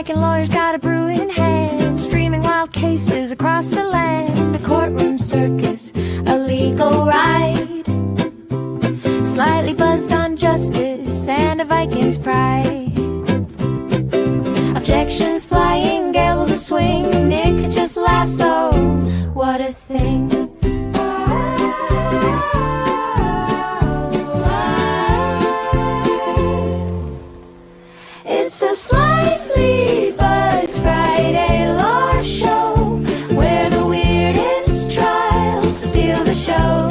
Viking lawyers got a brew in hand, streaming wild cases across the land. A courtroom circus, a legal ride, slightly buzzed on justice and a Viking's pride. Objections flying, gales a swing. Nick just laughs, oh, what a thing. It's a slightly buzzed Friday lore show, where the weirdest trials steal the show.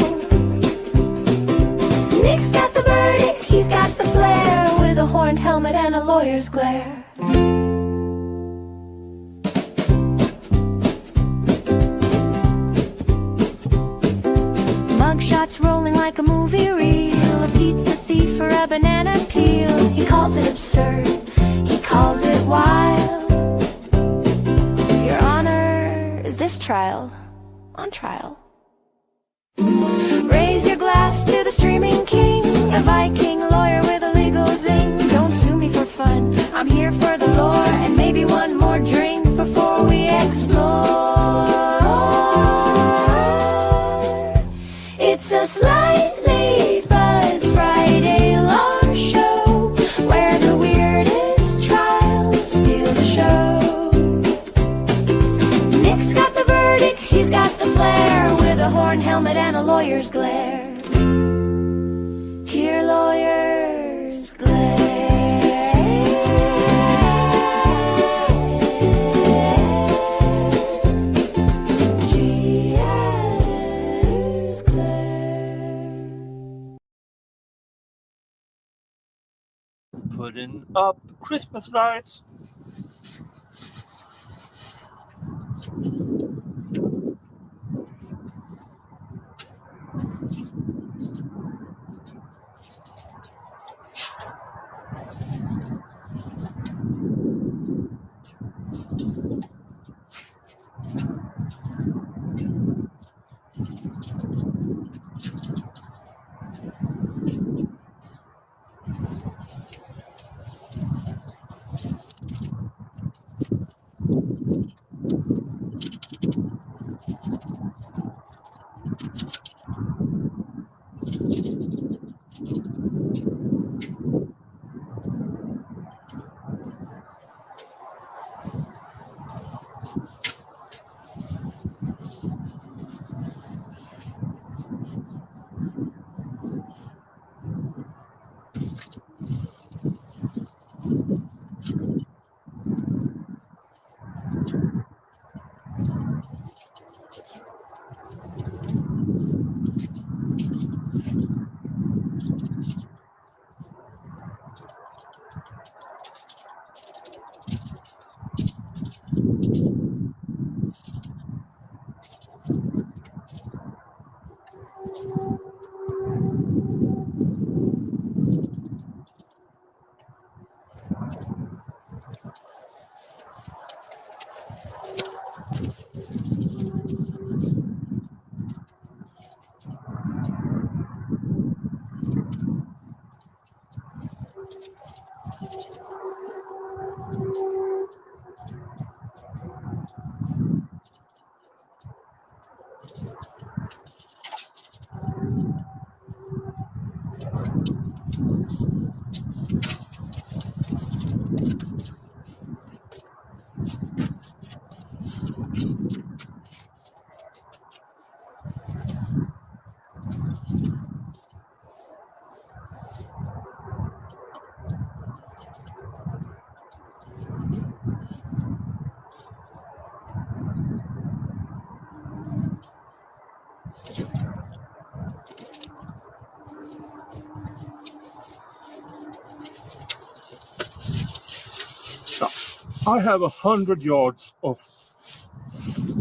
Nick's got the verdict, he's got the flair, with a horned helmet and a lawyer's glare. Mugshots rolling like a movie reel, a pizza thief or a banana peel. He calls it absurd, he calls it wild. Your Honor, is this trial on trial? Raise your glass to the streaming king, a Viking lawyer with a legal zing. Don't sue me for fun, I'm here for the lore, and maybe one more drink before we explore. It's a slightly buzzed Friday lore show, where the weirdest trials steal the show. Nick's got the verdict, he's got the flair, with a horn helmet and a lawyer's glare. Hear lawyers glare. G.S. glare. Putting up Christmas lights. I have 100 yards of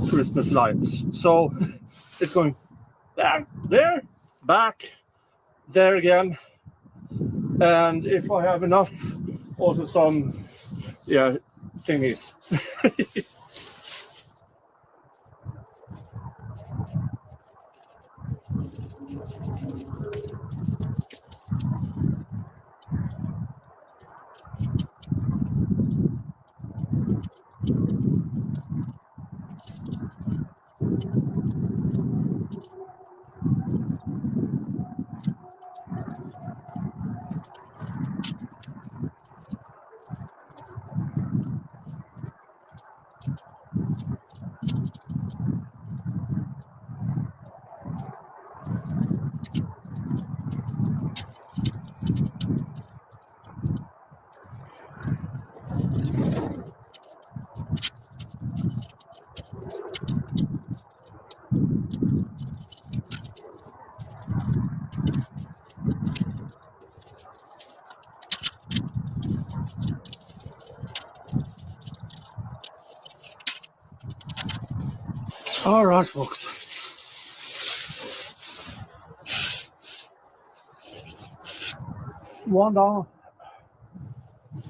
Christmas lights, so it's going back there, back there again, and if I have enough, also some thingies. All right, folks. 1 down,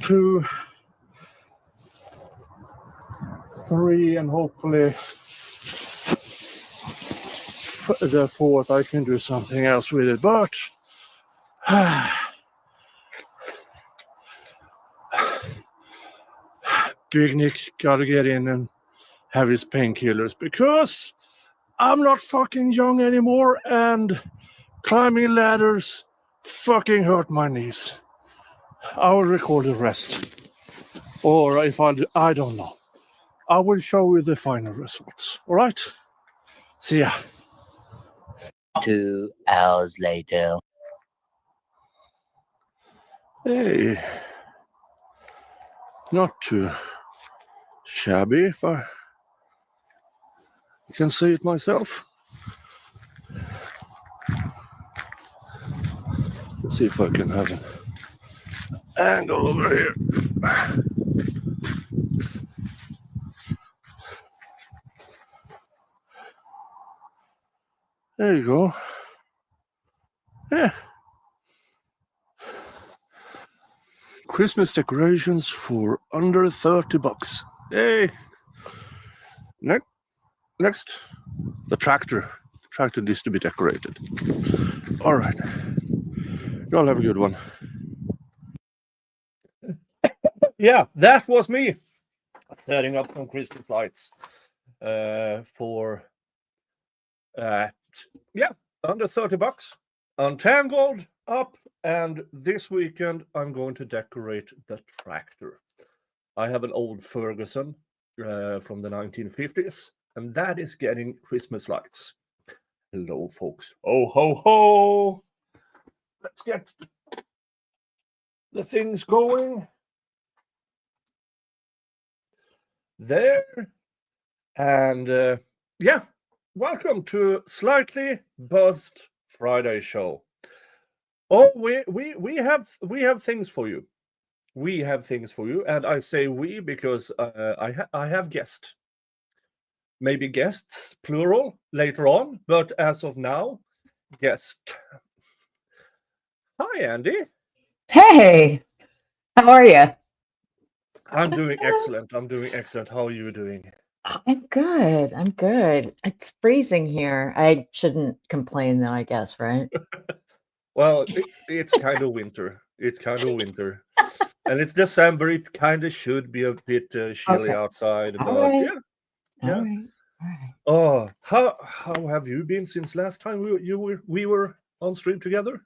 2, 3, and hopefully the 4th I can do something else with it. But Big Nick gotta get in and have his painkillers because I'm not fucking young anymore and climbing ladders fucking hurt my knees. I will record the rest. Or if I don't know. I will show you the final results. All right? See ya. 2 hours later. Hey. Not too shabby if I can see it myself. Let's see if I can have an angle over here. There you go. Yeah. Christmas decorations for under $30. Hey. Next, the tractor. The tractor needs to be decorated. All right. Y'all have a good one. Yeah, that was me setting up some Christmas lights for under $30. Untangled up, and this weekend I'm going to decorate the tractor. I have an old Ferguson from the 1950s, and that is getting Christmas lights. Hello, folks. Oh, ho, ho! Let's get the things going. There. And welcome to Slightly Buzzed Friday show. Oh, we have things for you. We have things for you, and I say we because I have guests. Maybe guests plural later on, but as of now, guest. Hi, Andy. Hey, how are you? I'm doing excellent. How are you doing? I'm good. I'm good. It's freezing here. I shouldn't complain though, I guess, right? Well, it's kind of winter. And it's December. It kind of should be a bit chilly Okay. outside, All but right. yeah. All right. All right. Oh, how have you been since last time we were on stream together?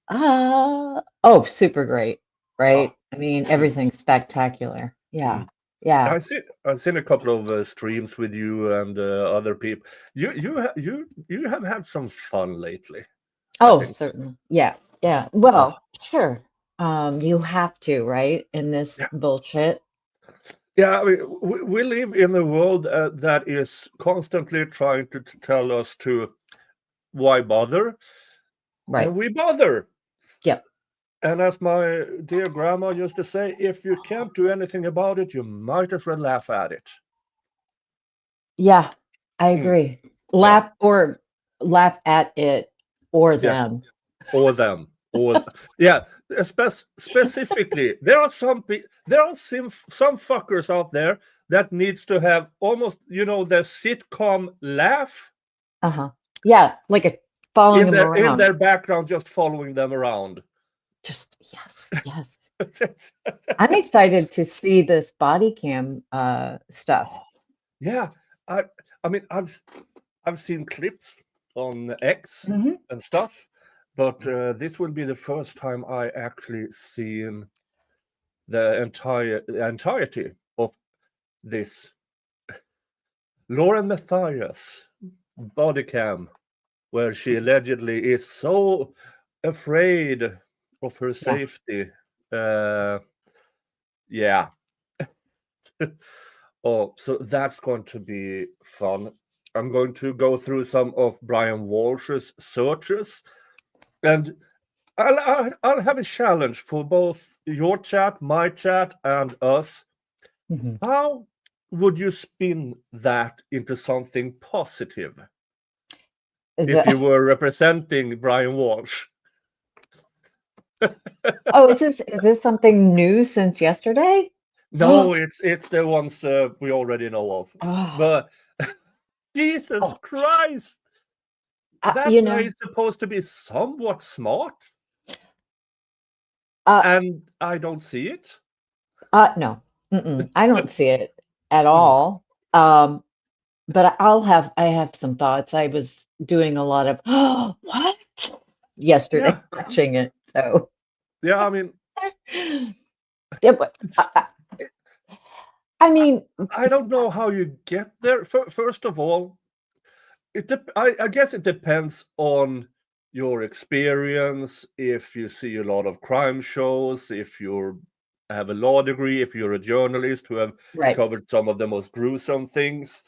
Oh, super great, right? Oh, I mean, everything's spectacular. Yeah. Mm. Yeah. I've seen a couple of streams with you and other people. You have had some fun lately. I Oh, think. certainly. Yeah. Yeah. Oh, Well, sure. You have to, right? In this yeah. bullshit. Yeah, I mean, we live in a world that is constantly trying to tell us to why bother, Right. and we bother. Yep. And as my dear grandma used to say, if you can't do anything about it, you might as well laugh at it. Yeah, I Mm. agree. Yeah. Laugh at it or Yeah. them. Or them. Or yeah. Specifically, there are some fuckers out there that needs to have almost the sitcom laugh Uh-huh. Yeah, like a following them in around. their background, just following them around. Just yes. I'm excited to see this Bodycam stuff. Yeah, I mean I've seen clips on X Mhm. and stuff, but this will be the first time I actually seen the entirety of this. Lauren Matthias Bodycam, where she allegedly is so afraid of her safety. Yeah. Oh, so that's going to be fun. I'm going to go through some of Brian Walshe's searches, and I'll have a challenge for both your chat, my chat, and us. Mhm. How would you spin that into something positive if you were representing Brian Walshe? Oh, is this something new since yesterday? No, it's the ones we already know of. Oh, But Jesus oh, Christ, that you guy know, is supposed to be somewhat smart, uh, and I don't see it. no, I don't see it at Mm. all. But I have some thoughts. I was doing a lot of, oh, what? Yeah, Yesterday watching it. So, yeah. I mean, yeah, but it's, I mean, I don't know how you get there. First of all, I guess it depends on your experience. If you see a lot of crime shows, if you have a law degree, if you're a journalist who have right. covered some of the most gruesome things,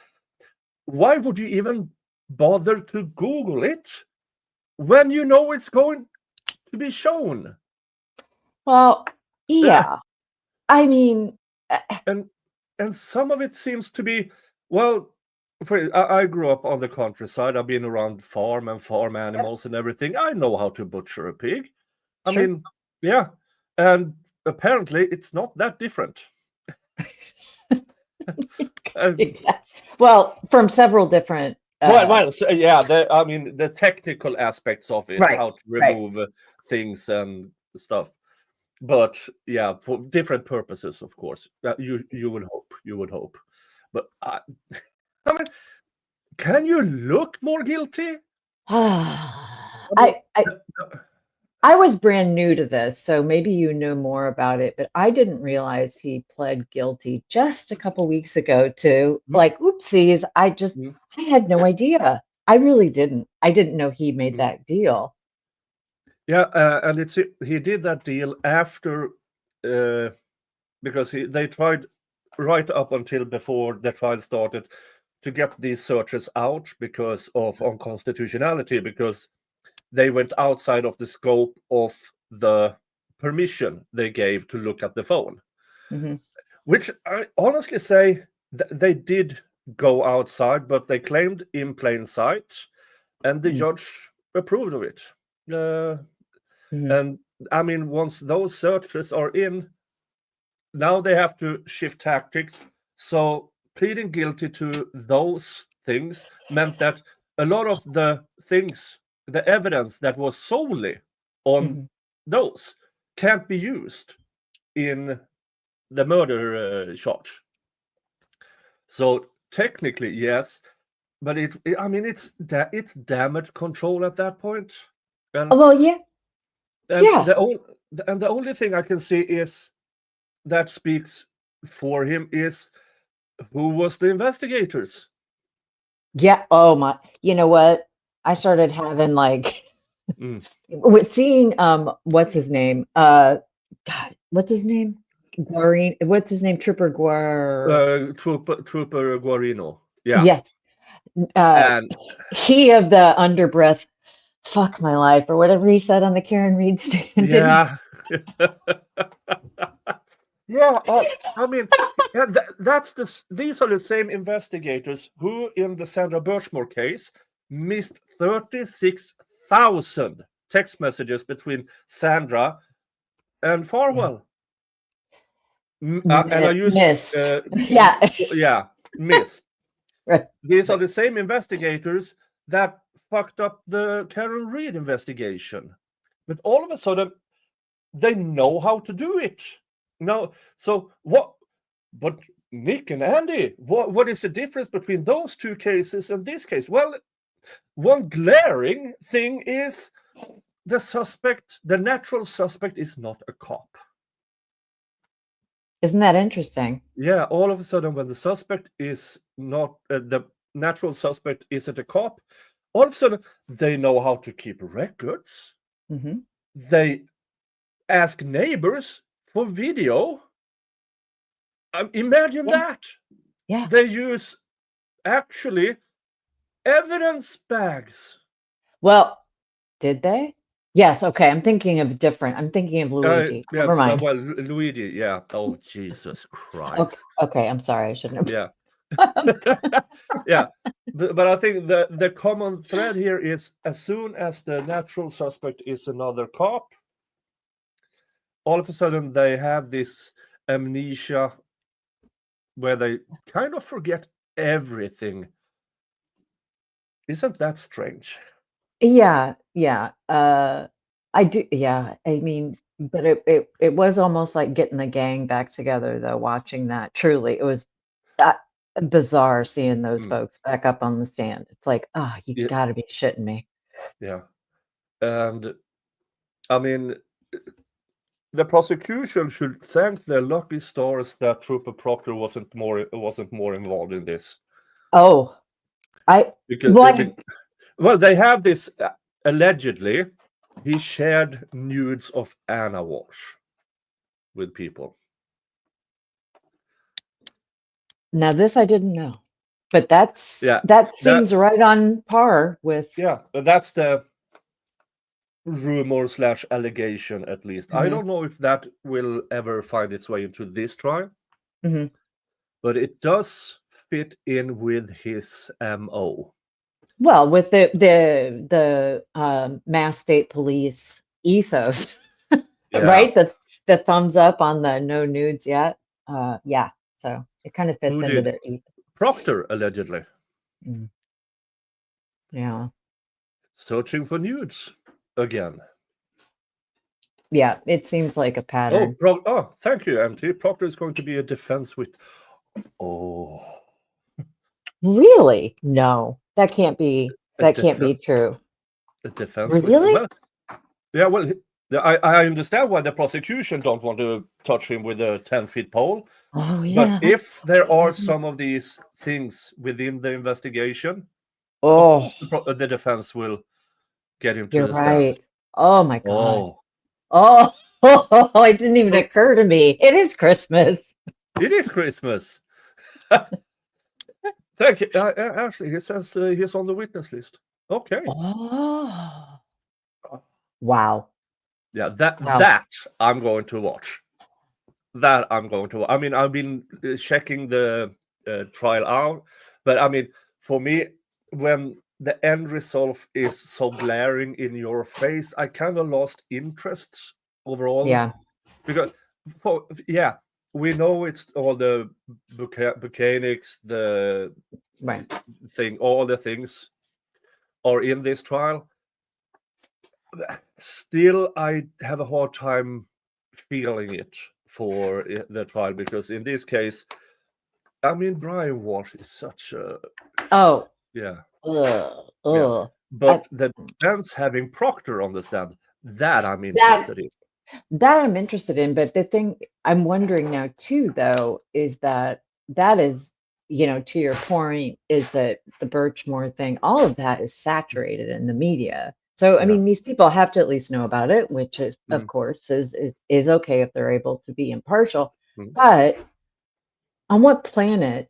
why would you even bother to Google it when you know it's going to be shown? Well, Uh, yeah. I mean, and some of it seems to be, well, I grew up on the countryside. I've been around farm and farm yep, animals and everything. I know how to butcher a pig. I sure. mean, yeah, and apparently it's not that different. And, Exactly. Well, from several different, so, yeah, I mean the technical aspects of it, right, how to right. remove things and stuff. But yeah, for different purposes, of course. You would hope, but I mean, can you look more guilty? I mean, I, I I was brand new to this, so maybe you know more about it, but I didn't realize he pled guilty just a couple weeks ago to mm, like, oopsies, mm, I had no idea. I really didn't. I didn't know he made mm. that deal. Yeah, and he did that deal after uh, because they tried right up until before the trial started to get these searches out because of unconstitutionality, because they went outside of the scope of the permission they gave to look at the phone, Hmm. which I honestly say they did go outside, but they claimed in plain sight, and the judge approved of it. Uh, Hmm. and I mean, once those searches are in, now they have to shift tactics. So pleading guilty to those things meant that a lot of the things, the evidence that was solely on Hmm. those, can't be used in the murder charge. So technically, yes, but I mean, it's damage control at that point, and Well, yeah, and yeah, the only thing I can see is that speaks for him is who was the investigators. yeah. Oh my, you know what? I started having like Mm. with seeing what's his name? God, what's his name? Guarin, what's his name? Trooper Guar. Trooper Guarino, yeah, Yes. Uh, and he of the underbreath, fuck my life, or whatever he said on the Karen Reed stand, didn't he? yeah, yeah. I mean, yeah, these are the same investigators who, in the Sandra Birchmore case, missed 36,000 text messages between Sandra and Yeah. Farwell. And I use, Missed. Yeah. yeah, missed. Right. These are Right. the same investigators that fucked up the Karen Reed investigation. But all of a sudden, they know how to do it. Now, so what? But Nick and Andy, what is the difference between those two cases and this case? Well, one glaring thing is the natural suspect is not a cop. Isn't that interesting? Yeah, all of a sudden, when the suspect is not the natural suspect isn't a cop, all of a sudden they know how to keep records. Hmm. They ask neighbors for video. Imagine Yeah. that. Yeah. They use actually evidence bags. Well, did they? Yes. Okay. I'm thinking of Luigi. Yeah, Never mind. well, Luigi, yeah. Oh, Jesus Okay. Christ. Okay. I'm sorry. I shouldn't Yeah. have. Yeah. But I think the common thread here is as soon as the natural suspect is another cop, all of a sudden they have this amnesia where they kind of forget everything. Isn't that strange? Yeah. Yeah. I do. Yeah. I mean, but it was almost like getting the gang back together, though. Watching that, truly, it was that bizarre seeing those Mm. folks back up on the stand. It's like, oh, you Yeah. got to be shitting me. Yeah. And I mean, the prosecution should thank their lucky stars that Trooper Proctor wasn't more involved in this. Oh, I Because what? well, they have this allegedly he shared nudes of Anna Walshe with people. Now this I didn't know, but Yeah, that that seems right on par with. yeah, that's the rumor / allegation at least. I Mhm, don't know if that will ever find its way into this trial, mhm. but it does fit in with his MO. Well, with the Mass State Police ethos, Yeah. right? The thumbs up on the no nudes yet. Yeah, so it kind of Who fits into did? their ethos. Proctor, allegedly. Mm, yeah, Searching for nudes again. yeah. It seems like a pattern. Thank you, MT. Proctor is going to be a defense with. Oh, Really? No, that can't be. a That can't be defense, true. a defense with. Really? Well, yeah, well, I understand why the prosecution don't want to touch him with a 10-foot pole. Oh But yeah. if there are some of these things within the investigation, of Oh, course the defense will get him to you're the stand. right. Oh my God. Oh, Oh, it didn't even occur to me. It is Christmas. it is Christmas. Thank you. Actually, he says he's on the witness list. Okay. Oh, wow. Yeah, Wow. that I'm going to watch. That I'm going to. I mean, I've been checking the trial out, but I mean, for me, when the end result is so glaring in your face, I kind of lost interest overall Yeah. because, yeah, we know it's all the mechanics, the Right. thing, all the things are in this trial. Still, I have a hard time feeling it for the trial because in this case, I mean, Brian Walsh is such a Oh, yeah, ugh, yeah. ugh. But the defense having Proctor on the stand, that I'm That interested in. that I'm interested in, but the thing I'm wondering now too, though, is that is, to your point, is that the Birchmore thing, all of that is saturated in the media. So, I Yeah. mean, these people have to at least know about it, which is, of Mm, course, is okay if they're able to be impartial. mm. But on what planet?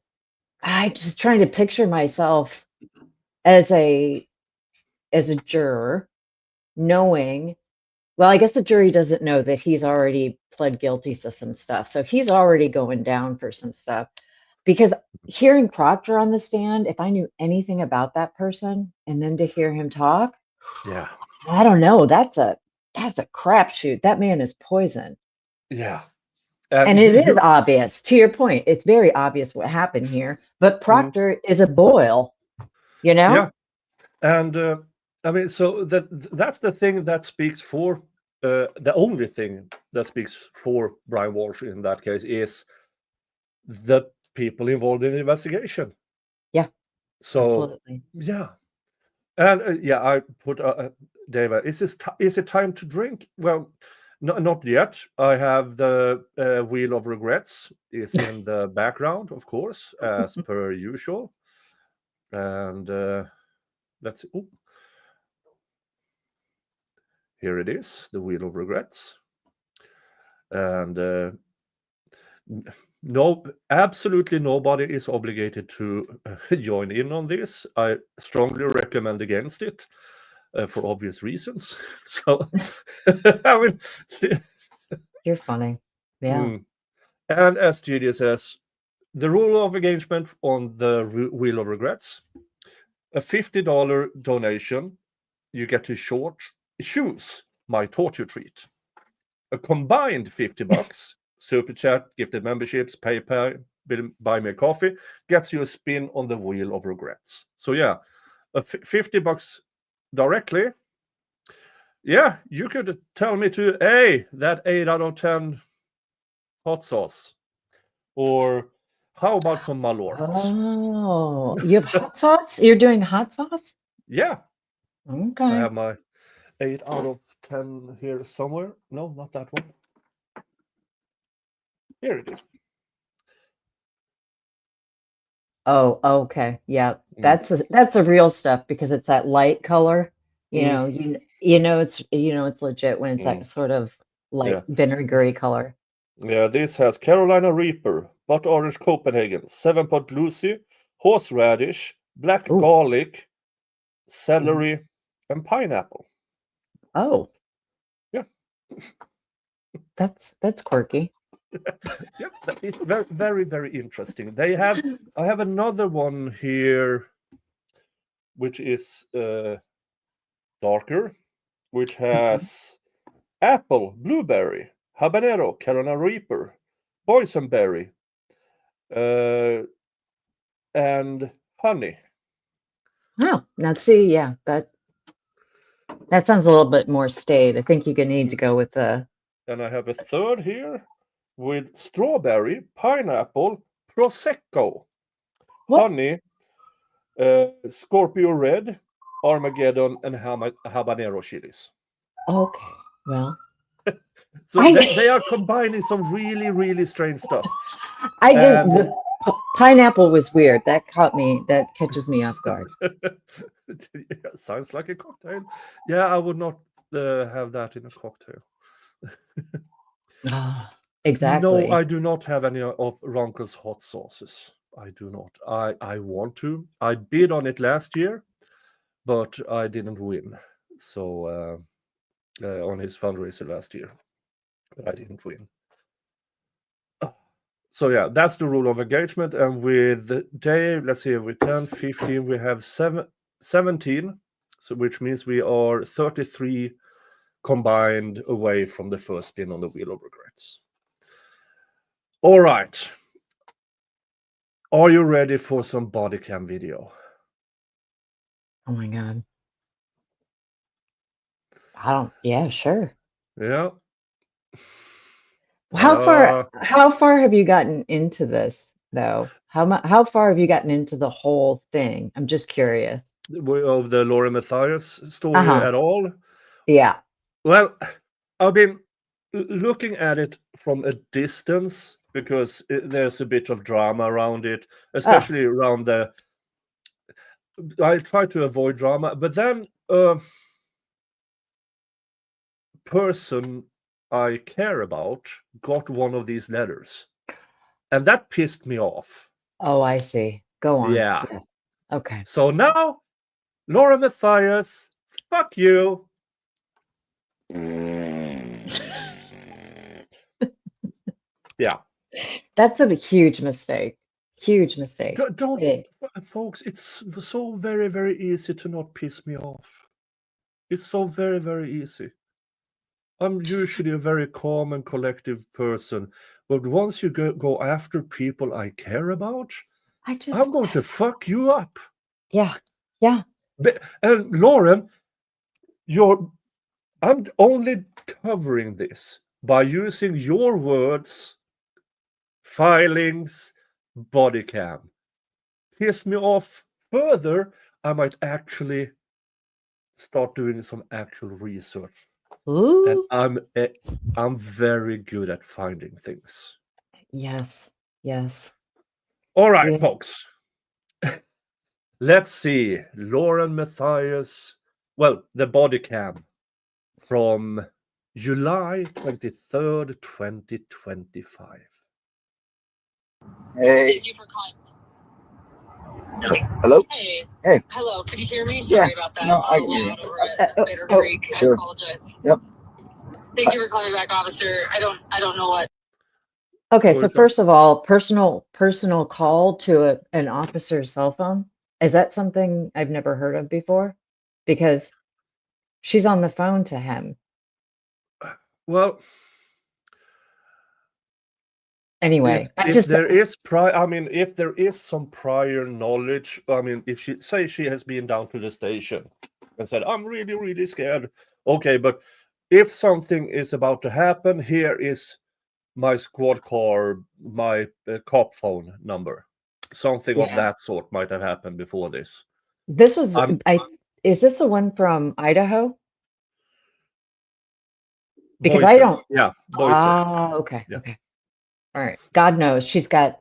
I'm just trying to picture myself as a juror, knowing. Well, I guess the jury doesn't know that he's already pled guilty to some stuff. So he's already going down for some stuff. Because hearing Proctor on the stand, if I knew anything about that person and then to hear him talk, Yeah. I don't know. That's a crapshoot. That man is poison. Yeah. And And it is obvious. To your point, it's very obvious what happened here. But mm, Proctor is a boil, you know? yeah. And I mean, so that's the thing that speaks for the only thing that speaks for Brian Walsh in that case is the people involved in the investigation. Yeah, So absolutely. yeah, and yeah, I put David. Is it time to drink? Well, not yet. I have the wheel of regrets is in the background, of course, as per usual. And let's see. Ooh, here it is, the wheel of regrets. And No, absolutely nobody is obligated to join in on this. I strongly recommend against it for obvious reasons. So, I mean, You're funny. Yeah. and as GD says, the rule of engagement on the Wheel of Regrets: a $50 donation, you get to choose my torture treat. A combined $50, super chat, gifted memberships, PayPal, buy me a coffee, gets you a spin on the Wheel of Regrets. So yeah, $50 directly. Yeah, you could tell me to that 8 out of 10 hot sauce, or how about some malort? Oh, you have hot sauce? You're doing hot sauce? Yeah, I Okay. have my 8 out of 10 here somewhere. No, not that one. Here it is. Oh, okay. Yeah. Mm. That's a real stuff because it's that light color. Mm. It's legit when it's that sort of Yeah. light vinegary color. Yeah, this has Carolina Reaper, Butter Orange Copenhagen, 7-pot Lucy, horseradish, black Ooh. garlic, celery, and pineapple. Oh, Yeah. that's quirky. Yeah, it's very, very, very interesting. I have another one here, which is darker, which has apple, blueberry, habanero, Carolina Reaper, boysenberry, and honey. Oh, now see, yeah, that sounds a little bit more staid. I think you're gonna need to go with the And I have a third here with strawberry, pineapple, prosecco, what? honey, Scorpio red, Armageddon, and habanero chilies. Okay, well, So they I are combining some really, really strange stuff. I did And the pineapple was weird. That caught me. That catches me off guard. yeah, sounds like a cocktail. Yeah, I would not have that in a cocktail. Ah, No, exactly. I do not have any of Ronco's hot sauces. I do not. I want to. I bid on it last year, but I didn't win. So on his fundraiser last year, but I didn't win. So yeah, that's the rule of engagement. And with Dave, let's see, with 10, 15, we have 17. So which means we are 33 combined away from the first spin on the Wheel of Regrets. All right. Are you ready for some Bodycam video? Oh my god. Yeah, sure. Yeah. How far have you gotten into this though? How far have you gotten into the whole thing? I'm just curious. Of the Lauren Matthias story Uh-huh. at all? Yeah. Well, I've been looking at it from a distance because there's a bit of drama around it, Oh, especially around the. I try to avoid drama, but then person I care about got one of these letters, and that pissed me off. oh, I see. Go on. Yeah. Yes. Okay. So now, Laura Matthias, fuck you. Yeah. That's a huge mistake. Huge mistake. Don't, Big. folks, it's so very, very easy to not piss me off. It's so very, very easy. I'm usually a very calm and collective person, but once you go after people I care about, I I'm just going to fuck you up. yeah. Yeah. And Lauren, I'm only covering this by using your words, filings, body cam. Piss me off further, I might actually start doing some actual research. And Ooh. I'm very good at finding things. Yes. Yes. All right, Yeah. folks. Let's see. Lauren Matthias. Well, the body cam from July 23rd, 2025. Hey. Thank you for calling. Hello? Hey. Hey. Hello, can you hear me? Sorry about that. No, It's a I little can hear loud over at Bitter Creek. Sure. I apologize. Yep. Thank you for calling back, officer. I don't know what. Okay, Go so ahead. first of all, personal call to an officer's cell phone. Is that something I've never heard of before? Because she's on the phone to him. Well, Anyway, if there is if there is some prior knowledge, if she has been down to the station and said, I'm really, really scared. Okay, but if something is about to happen, here is my squad car, my cop phone number. Something of Yeah. that sort might have happened before this. This was I'm- is this the one from Idaho? Because Boise. I don't. Yeah, Boise. Okay, Yeah. okay. All right. God knows she's got,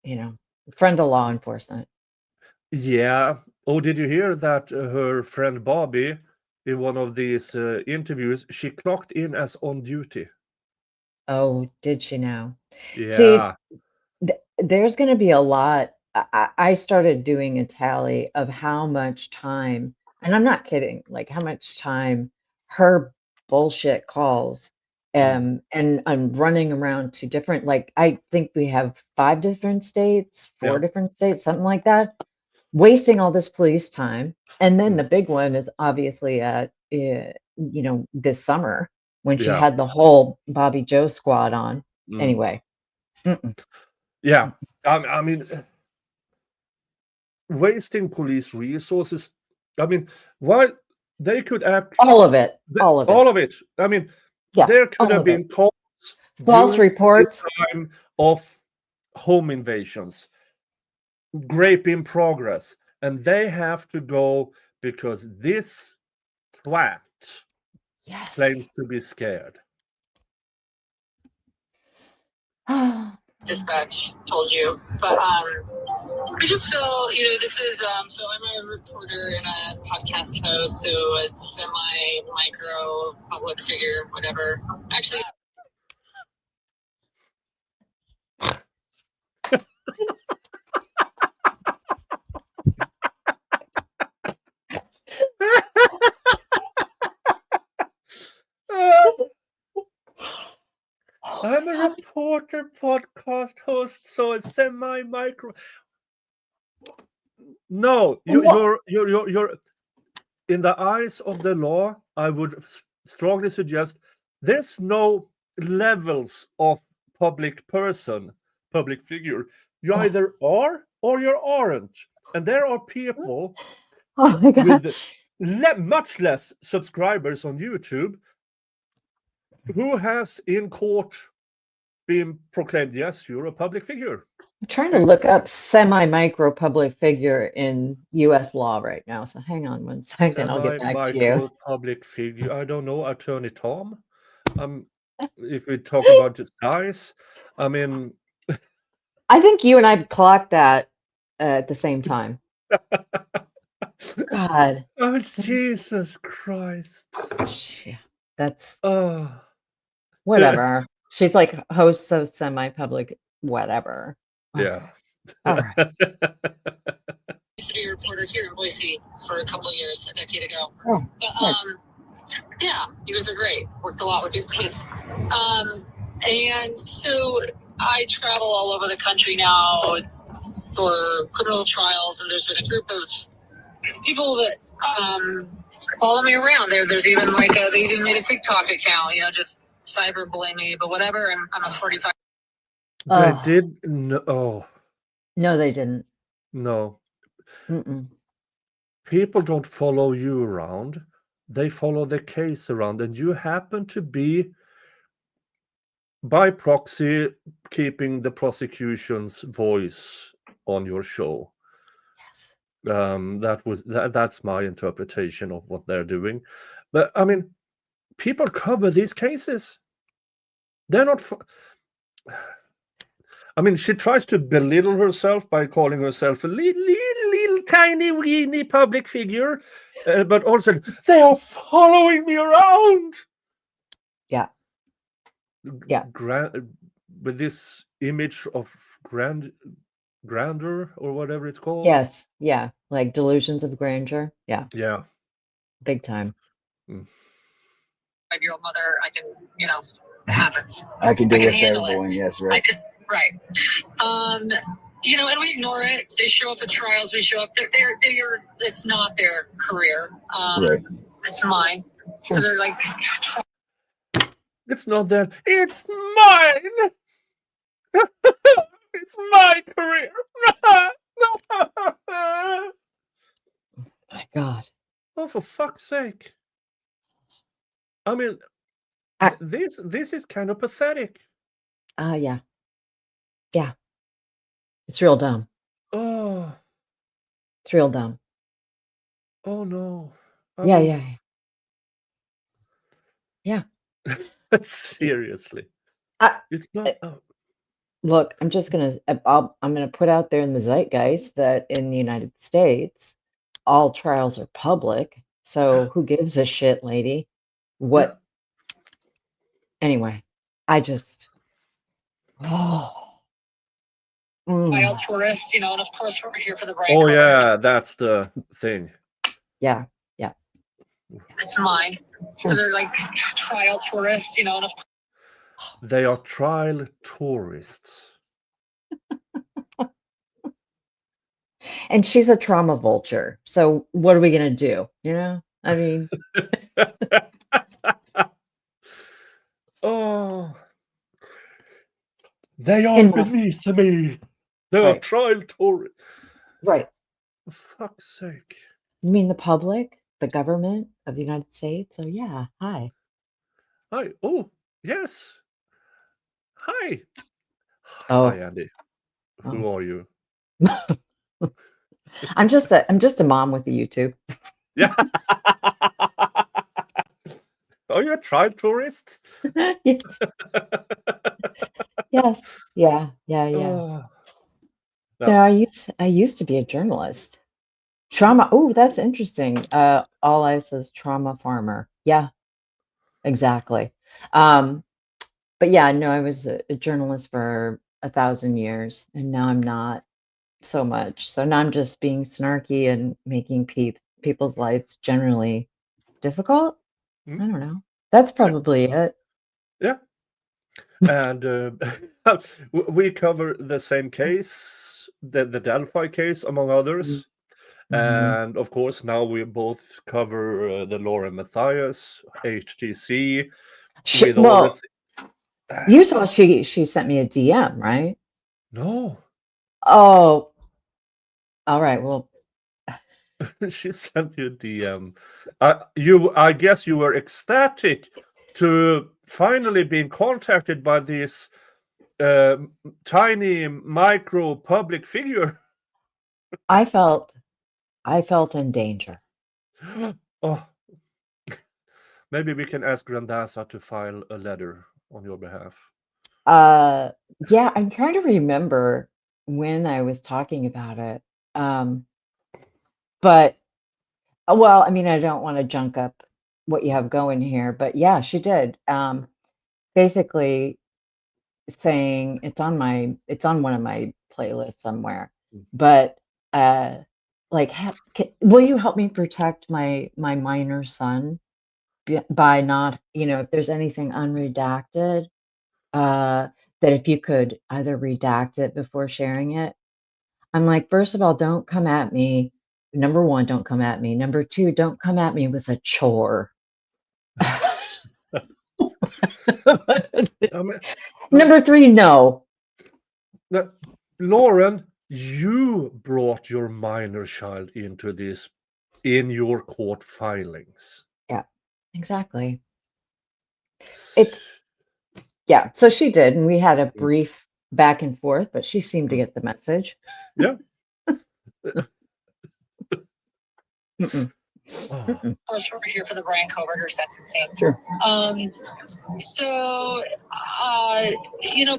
a friend of law enforcement. Yeah. Oh, did you hear that her friend Bobby, in one of these interviews, she clocked in as on duty? Oh, did she now? See, Yeah. there's going to be a lot. I started doing a tally of how much time, and I'm not kidding, like how much time her bullshit calls. And I'm running around to different, like, I think we have 5 different states, 4 Yeah. different states, something like that, wasting all this police time. And then the big one is obviously this summer when she Yeah. had the whole Bobby Joe squad on. Anyway. Yeah. I mean, wasting police resources. While they could act All of it. All of it. all of it. Yeah, there could all have of been it. calls False during reports. the time of home invasions, rape in progress, and they have to go because this twat Yes. claims to be scared. Dispatch told you, but I just feel this is so I'm a reporter and a podcast host, so it's semi-micro public figure, whatever. Actually, I'm a reporter, podcast host, so a semi-micro. No, you're in the eyes of the law. I would strongly suggest there's no levels of public person, public figure. You either are or you aren't, and there are people Oh my God. with much less subscribers on YouTube who has in court been proclaimed, yes, you're a public figure. I'm trying to look up semi-micro public figure in US law right now. So hang on one second. I'll get back to you. Semi-micro public figure. I don't know, Attorney Tom. If we talk about the size, I think you and I clocked that at the same time. God. Oh, Jesus Christ. Yeah, that's Oh. whatever. She's like host, so semi-public, whatever. Yeah. All right. used to be a reporter here in Boise for a couple of years, a decade ago. Oh, but, nice. Yeah, you guys are great. Worked a lot with your kids. And so I travel all over the country now for criminal trials, and there's been a group of people that follow me around. There's even they even made a TikTok account, just cyberbullying me, but whatever. I'm a 45. They did. No. Oh. No, they didn't. No. Mm-mm. People don't follow you around. They follow the case around, and you happen to be, by proxy, keeping the prosecution's voice on your show. Yes. That's my interpretation of what they're doing. But people cover these cases. They're not. She tries to belittle herself by calling herself a little tiny, weeny public figure, but also they are following me around. Yeah. Yeah. With this image of grandeur or whatever it's called. Yes, yeah, like delusions of grandeur. Yeah, Yeah. big time. 5-year-old mother, I can, it happens. I can do I can with handle everyone. it. Yes, I right. could, right. And we ignore it. They show up at trials. We show up. It's not their career. Right. It's mine. Sure. So they're like, It's not that. It's mine. It's my career. My God. Oh, for fuck's sake! I mean, I- this is kind of pathetic. Yeah. Yeah. It's real dumb. Oh, It's real dumb. oh no. I Yeah, mean, yeah. seriously, I- it's not. Oh, Look, I'm gonna put out there in the zeitgeist that in the United States, all trials are public. So who gives a shit, lady? What? Anyway, I just. Oh. wild tourist, and of course we're here for the brand. oh covers. yeah, that's the thing. Yeah. It's mine. So they're like trial tourists, and of They are trial tourists. And she's a trauma vulture. So what are we gonna do? I mean, Oh, they are In my- beneath me. They are Right. trial tourists. right. For fuck's sake. You mean the public, the government of the United States? So yeah, hi. Hi. Oh, yes. Hi. Oh. Hi, Andy. Who are you? I'm just a mom with a YouTube. Yeah. Are you a trial tourist? Yes. Yes. Yeah. Oh. No. No, I used to be a journalist. Trauma. Oh, that's interesting. All I says trauma farmer. Yeah, exactly. But yeah, no, I was a journalist for 1,000 years, and now I'm not so much. So now I'm just being snarky and making people's lives generally difficult. Hmm. I don't know. That's probably it. Yeah. And we cover the same case, the Delphi case, among others. Mhm. And of course, now we both cover the Lauren Matthias, HTC. With all Well, the you saw she sent me a DM, right? No. Oh, all right. Well, She sent you a DM. I guess you were ecstatic to finally being contacted by this tiny micro public figure. I felt in danger. Oh, maybe we can ask Grandasa to file a letter on your behalf. Yeah, I'm trying to remember when I was talking about it. But well, I mean, I don't want to junk up what you have going here, but yeah, she did. Basically saying it's on one of my playlists somewhere. But like, will you help me protect my minor son by not, if there's anything unredacted, that if you could either redact it before sharing it. I'm like, first of all, don't come at me. Number one, don't come at me. Number two, don't come at me with a chore. Number three, no. Lauren, you brought your minor child into this in your court filings. Yeah, exactly. Yeah, so she did, and we had a brief back and forth, but she seemed to get the message. Yeah. of course we're here for the brand co-workers. That's insane. Sure. So,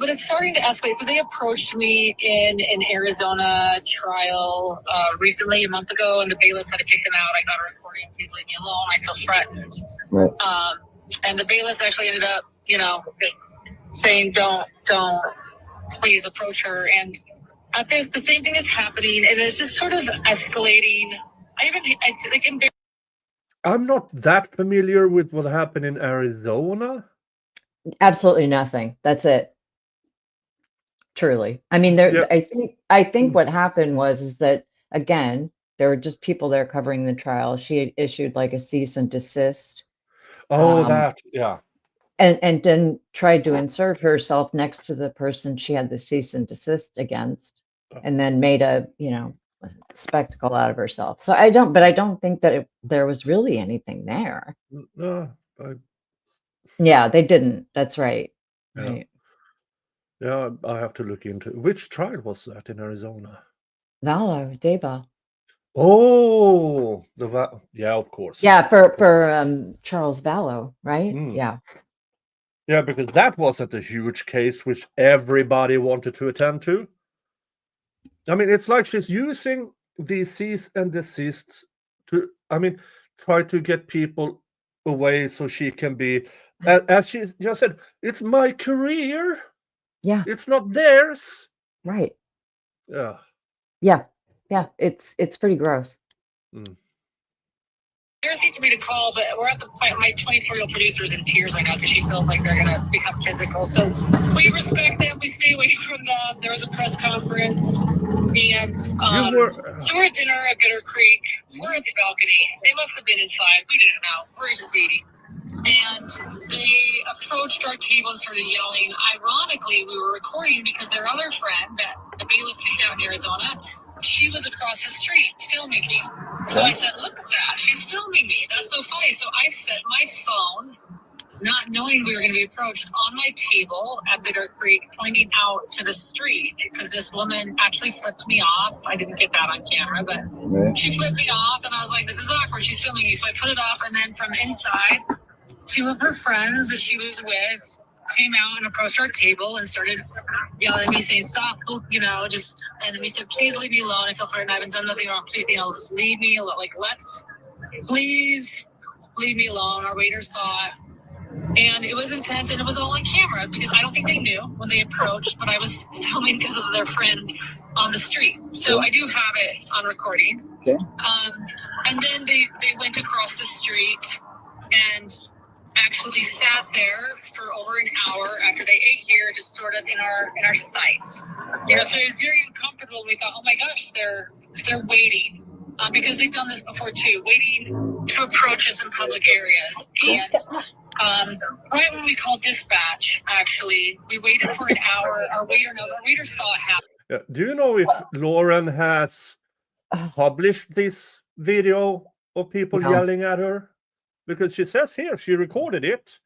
but it's starting to escalate. So they approached me in an Arizona trial recently, a month ago, and the bailiffs had to kick them out. I got a recording. Please leave me alone. I feel threatened. Right. And the bailiffs actually ended up, saying don't please approach her. And the same thing is happening, and it's just sort of escalating. It's like embarrassing. I'm not that familiar with what happened in Arizona. Absolutely nothing. That's it. Truly. I mean, there. Yeah. I think what happened is that again, there were just people there covering the trial. She had issued like a cease and desist. Oh, Um, yeah. and then tried to insert herself next to the person she had the cease and desist against, and then made a spectacle out of herself. So I don't think that there was really anything there. No, Yeah, they didn't. That's right. Yeah. Right. Yeah, I have to look into which trial was that in Arizona. Valor, Deba. Oh, yeah, of course. Yeah, for Charles Vallow, right? Yeah. Yeah, because that wasn't a huge case which everybody wanted to attend to. I mean, it's like she's using these cease and desists to, try to get people away so she can be, as she just said, it's my career. Yeah. It's not theirs. Right. Yeah. Yeah. Yeah. It's pretty gross. Embarrassing for me to call, but we're at the point. My 24-year-old producer's in tears right now because she feels like they're gonna become physical. So we respect them. We stay away from them. There was a press conference, and so we're at dinner at Bitter Creek. We're at the balcony. They must have been inside. We didn't know. We're just eating, and they approached our table and started yelling. Ironically, we were recording because their other friend that the bailiff kicked out in Arizona, she was across the street filming me. So I said, look at that. She's filming me. That's so funny. So I set my phone, not knowing we were going to be approached, on my table at Bitter Creek, pointing out to the street because this woman actually flipped me off. I didn't get that on camera, but she flipped me off, and I was like, this is awkward. She's filming me. So I put it off, and then from inside, two of her friends that she was with came out and approached our table and started yelling at me, saying, stop, and we said, please leave me alone. I feel threatened. I haven't done nothing wrong. Please, just leave me alone. Please leave me alone. Our waiter saw it. And it was intense, and it was all on camera because I don't think they knew when they approached, but I was filming because of their friend on the street. So I do have it on recording. Okay. And then they went across the street and actually sat there for over an hour after they ate here, just sort of in our sight. So it was very uncomfortable. We thought, oh my gosh, they're waiting because they've done this before too, waiting to approach us in public areas. And right when we called dispatch, actually, we waited for an hour. Our waiter saw it happen. Yeah. Do you know if Lauren has published this video of people yelling at her? Because she says here she recorded it.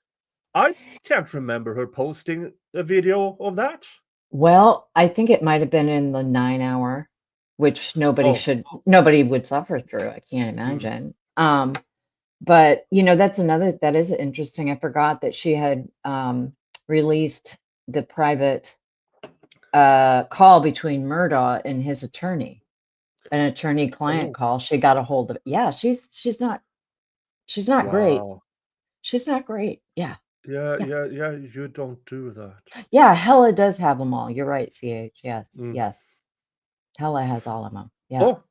I can't remember her posting a video of that. Well, I think it might have been in the 9 hour, which nobody would suffer through. I can't imagine. But that is interesting. I forgot that she had released the private call between Murdaugh and his attorney, an attorney-client call. She got a hold of it. Yeah, she's not great. She's not great. Yeah. Yeah. You don't do that. Yeah, Hella does have them all. You're right, CH. Yes. Yes. Hella has all of them. Yeah. Oh,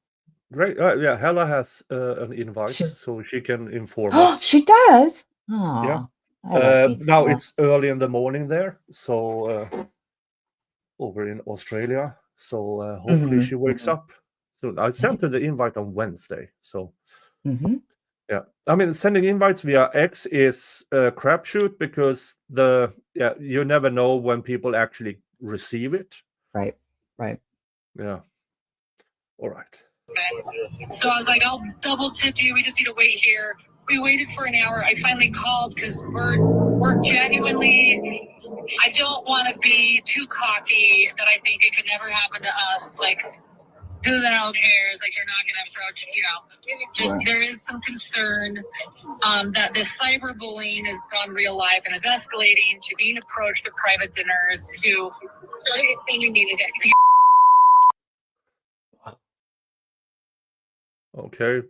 great. Yeah, Hella has an invite, so she can inform us. She does? Yeah. Yeah. Now it's early in the morning there, so over in Australia. So hopefully she wakes up soon. I sent her the invite on Wednesday, so yeah. I mean, sending invites via X is a crapshoot because you never know when people actually receive it. Right. Yeah. All right. So I was like, I'll double tip you. We just need to wait here. We waited for an hour. I finally called because we're genuinely, I don't want to be too cocky that I think it could never happen to us. Like, who the hell cares? Like, you're not going to approach, there is some concern that this cyberbullying has gone real life and is escalating to being approached at private dinners to anything needed. Okay.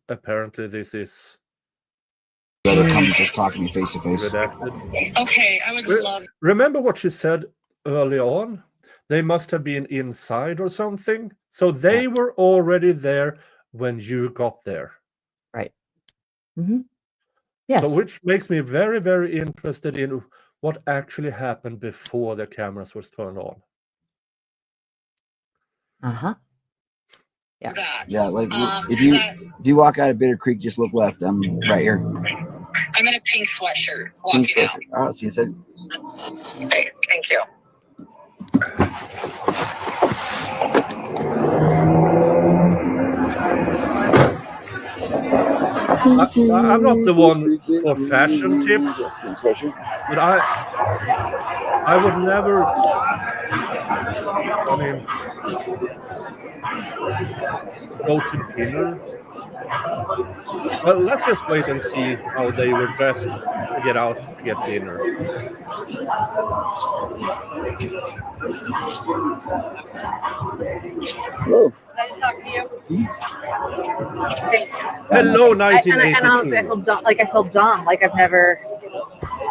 Apparently this is the other company just talking to me face to face. redacted. Okay, I would love. Remember what she said early on? they must have been inside or something. So they were already there when you got there. Right. Mm-hmm. Yes. So which makes me very, very interested in what actually happened before the cameras was turned on. Uh-huh. Yeah. That. Yeah, like if is that- you walk out of Bitter Creek, just look left. I'm right here. I'm in a pink sweatshirt Pink walking out. sweatshirt. Oh, so you said Okay, thank you. I'm not the one for fashion tips, Yes, pink sweatshirt. but I would never. I mean, go to dinner. Well, let's just wait and see how they were dressed to get out to get dinner. Hello. Was I just talking to you? Thank you. Hello, And 1982. honestly, I feel dumb. Like I feel dumb. Like I've never.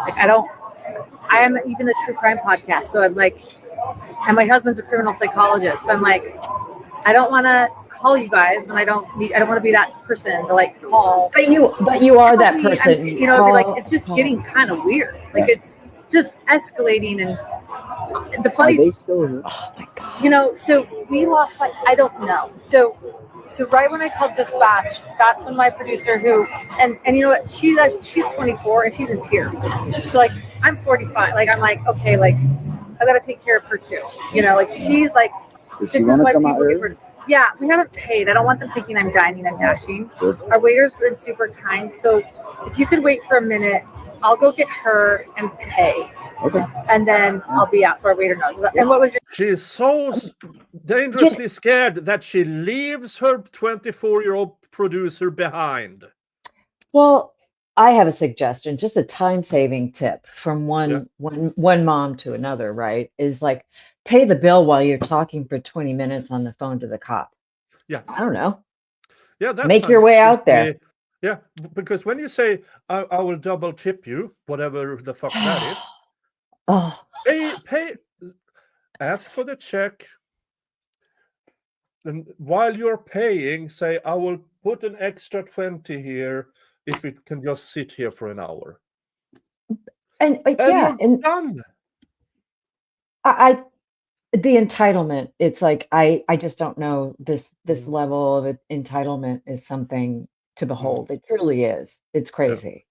Like I don't. I am even a true crime podcast, so I'm like, and my husband's a criminal psychologist, so I'm like, I don't want to call you guys when I don't need. I don't want to be that person to like call. But you are that person. And, you know, it'd be like it's just getting kind of weird. Like it's just escalating, and the Are funny. they still here? Oh my God. You know, so we lost, like, I don't know. So right when I called dispatch, that's when my producer and you know what, she's 24 and she's in tears. So like, I'm 45. Like, I'm like, okay, like, I got to take care of her too. You know, like she's like, Does she this is want to why come out people get here? rid. Yeah, we haven't paid. I don't want them thinking I'm dining and dashing. Sure. Our waiter's been super kind. So if you could wait for a minute, I'll go get her and pay. Okay. And then I'll be out so our waiter knows. And what was your She's so dangerously scared that she leaves her 24-year-old producer behind. Well, I have a suggestion, just a time-saving tip from one mom to another, right? Is like pay the bill while you're talking for 20 minutes on the phone to the cop. Yeah. I don't know. Yeah, that's Make your way out there. Yeah, because when you say I will double tip you, whatever the fuck that is, Oh, pay, ask for the check, and while you're paying, say I will put an extra 20 here if it can just sit here for an hour. and And yeah, you're and done. I the entitlement, it's like I just don't know this level of entitlement is something to behold. It truly is. It's crazy.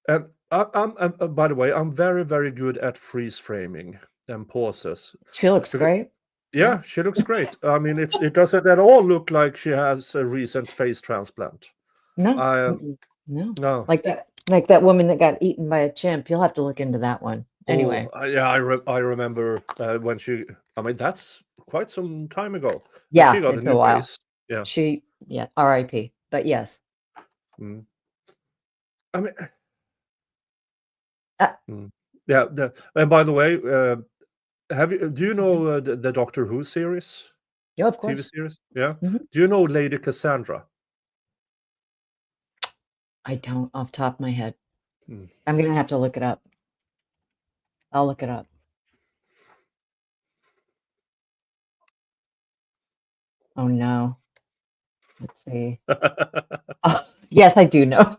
And I'm by the way, I'm very, very good at freeze framing and pauses. She looks great. Yeah, she looks great. I mean, it doesn't at all look like she has a recent face transplant. No. No. No. Like that woman that got eaten by a chimp. You'll have to look into that one. Anyway. Yeah, I remember when she. I mean, that's quite some time ago. Yeah, she got it's a new a while. face. Yeah. R.I.P. But yes. Mm. I mean. Uh, Yeah. And by the way, do you know the Doctor Who series? Yeah, of TV course. series? Yeah. Mhm. Do you know Lady Cassandra? I don't off the top of my head. Mm. I'm gonna have to look it up. I'll look it up. Oh no. Let's see. Oh, yes, I do know.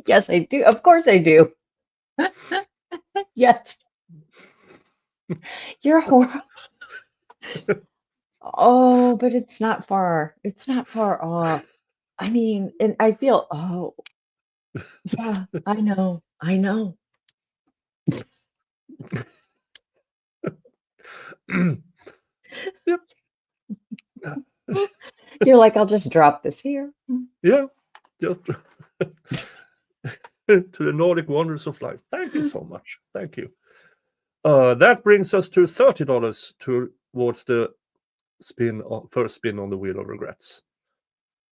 Yes, I do. Of course I do. Yes. You're horrible. Oh, but it's not far. It's not far off. I mean, and I feel, yeah, I know. I know. Yep. You're like, I'll just drop this here. Yeah, just to the Nordic wonders of life. Thank you so much. Thank you. That brings us to $30 towards the first spin on the Wheel of Regrets.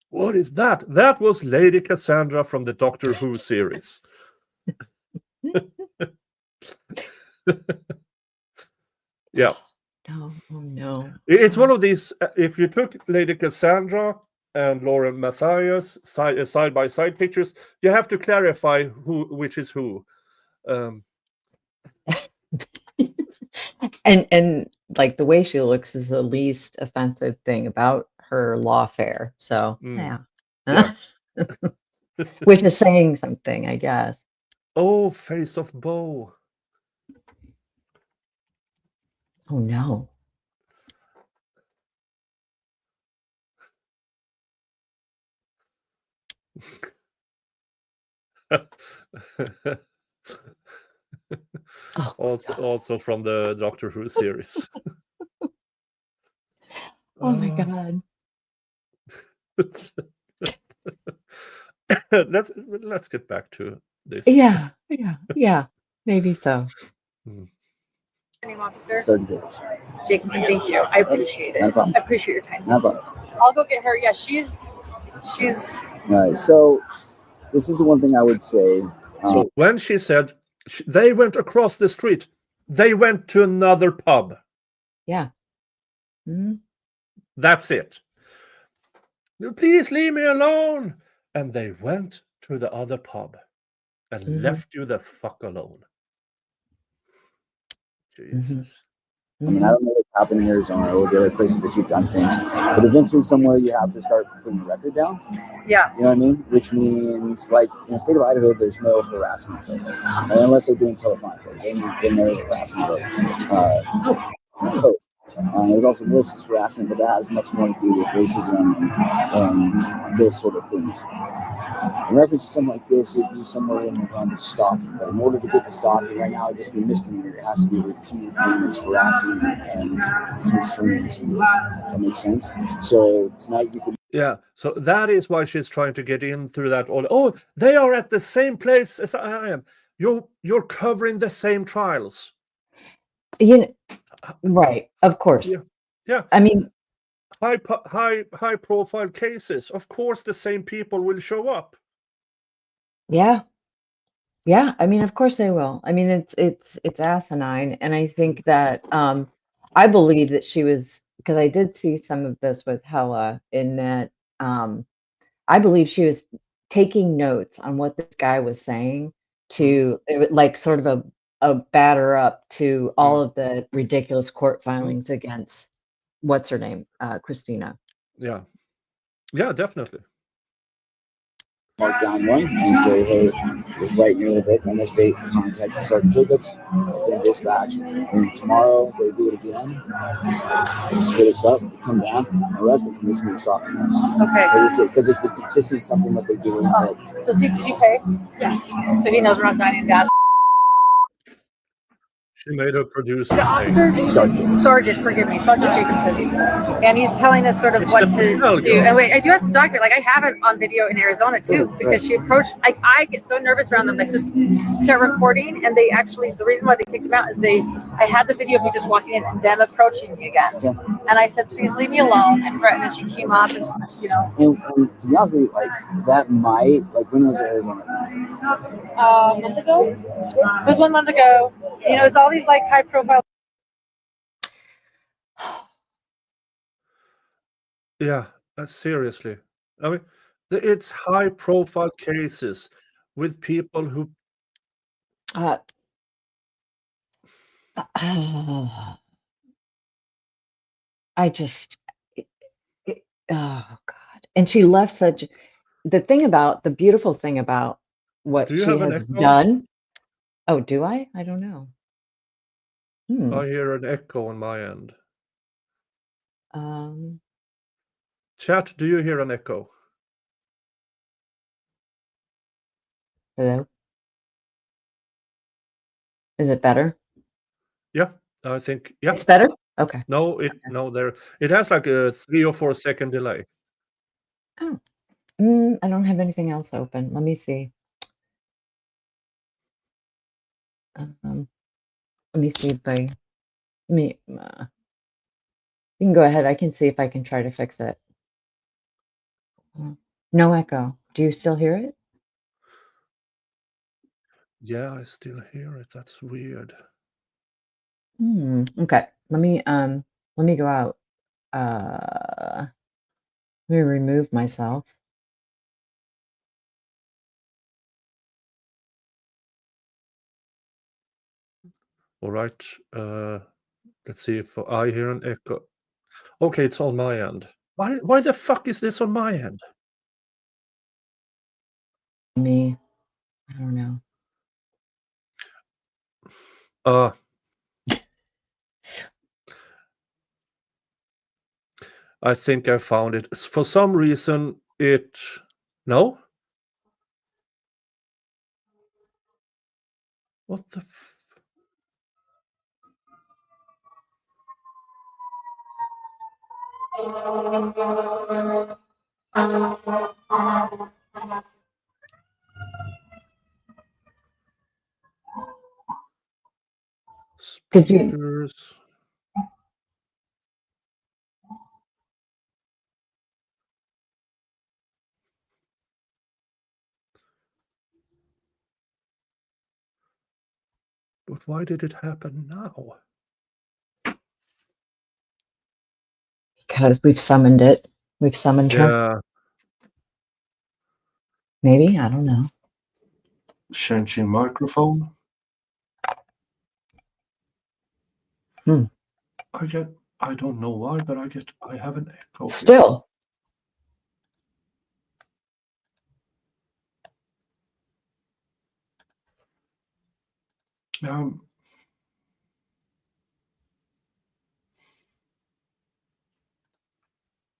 What is that? That was Lady Cassandra from the Doctor Who series. Yeah. No, oh no. It's one of these. If you took Lady Cassandra and Lauren Matthias side by side pictures, you have to clarify which is who. And like the way she looks is the least offensive thing about her lawfare. So Mm. yeah. Which is saying something, I guess. Oh, face of Bo. Oh no. Oh, Also from the Doctor Who series. oh my God. let's get back to this. Yeah, maybe so. Name officer. Sergeant Jacobs. Jacobson, thank you. I appreciate it. No problem. I appreciate your time. No problem. I'll go get her. Yeah, she's Right. So this is the one thing I would say. So when she said they went across the street, they went to another pub. Yeah. Mm-hmm. That's it. Please leave me alone. And they went to the other pub and left you the fuck alone. Jesus. I mean, I don't know what's happened in Arizona or the other places that you've done things, but eventually somewhere you have to start putting the record down. Yeah. You know what I mean? Which means, like, in the state of Idaho, there's no harassment code. And unless they're doing telephonically, then there's harassment code. There's also malicious harassment, but that has much more to do with racism and those sort of things. In reference to something like this, it would be somewhere in the realm of stalking. But in order to get to stalking, right now, it just be misdemeanor. It has to be a repeated thing that's harassing and concerning to you. That makes sense? So tonight you could. Yeah, so that is why she's trying to get in through that. Oh, they are at the same place as I am. You're covering the same trials. You know, right? Of course. Yeah. I mean, high profile cases. Of course, the same people will show up. Yeah. I mean, of course they will. I mean, it's asinine, and I think that I believe that she was, because I did see some of this with Hella, in that I believe she was taking notes on what this guy was saying to like sort of a batter up to all of the ridiculous court filings against what's her name, Christina. Yeah, definitely. Mark down one and say, hey, just write me a bit, and this date, contact Sergeant Jacobs, it's in dispatch. And tomorrow they do it again, hit us up, come down, arrest them for misdemeanor stalking. okay. Because it's a consistent something that they're doing. Did you pay? Yeah. So he knows we're not dining and dash. She made her producer. The officer, Sergeant, forgive me, Sergeant Jacobson, and he's telling us sort of what to do. And wait, I do have to document. Like I have it on video in Arizona too, because she approached. I get so nervous around them. I just start recording, and they actually. The reason why they kicked him out is I had the video of me just walking in and them approaching me again, and I said, "Please leave me alone." And threatened, and she came up, and you know. And to be honest with you, like that might when was Arizona? A month ago. It was 1 month ago. You know, it's all these like high profile. Yeah, seriously. I mean, it's high profile cases with people who. I just, oh God. And she left such, the beautiful thing about what Do you she have an has echo? done. Oh, do I? I don't know. I hear an echo on my end. Chat, do you hear an echo? Hello? Is it better? Yeah, I think, yeah. It's better? Okay. No, it has like a 3 or 4 second delay. Oh, I don't have anything else open. Let me see. Let me see if you can go ahead. I can see if I can try to fix it. No echo. Do you still hear it? Yeah, I still hear it. That's weird. Okay. Let me go out. Let me remove myself. All right. Let's see if I hear an echo. Okay, it's on my end. Why the fuck is this on my end? Me, I don't know. I think I found it. For some reason, no. What the? Did you? Speakers. But why did it happen now? Because we've summoned it. We've summoned her. Yeah. Maybe, I don't know. Changing microphone. I don't know why, but I have an echo. Still.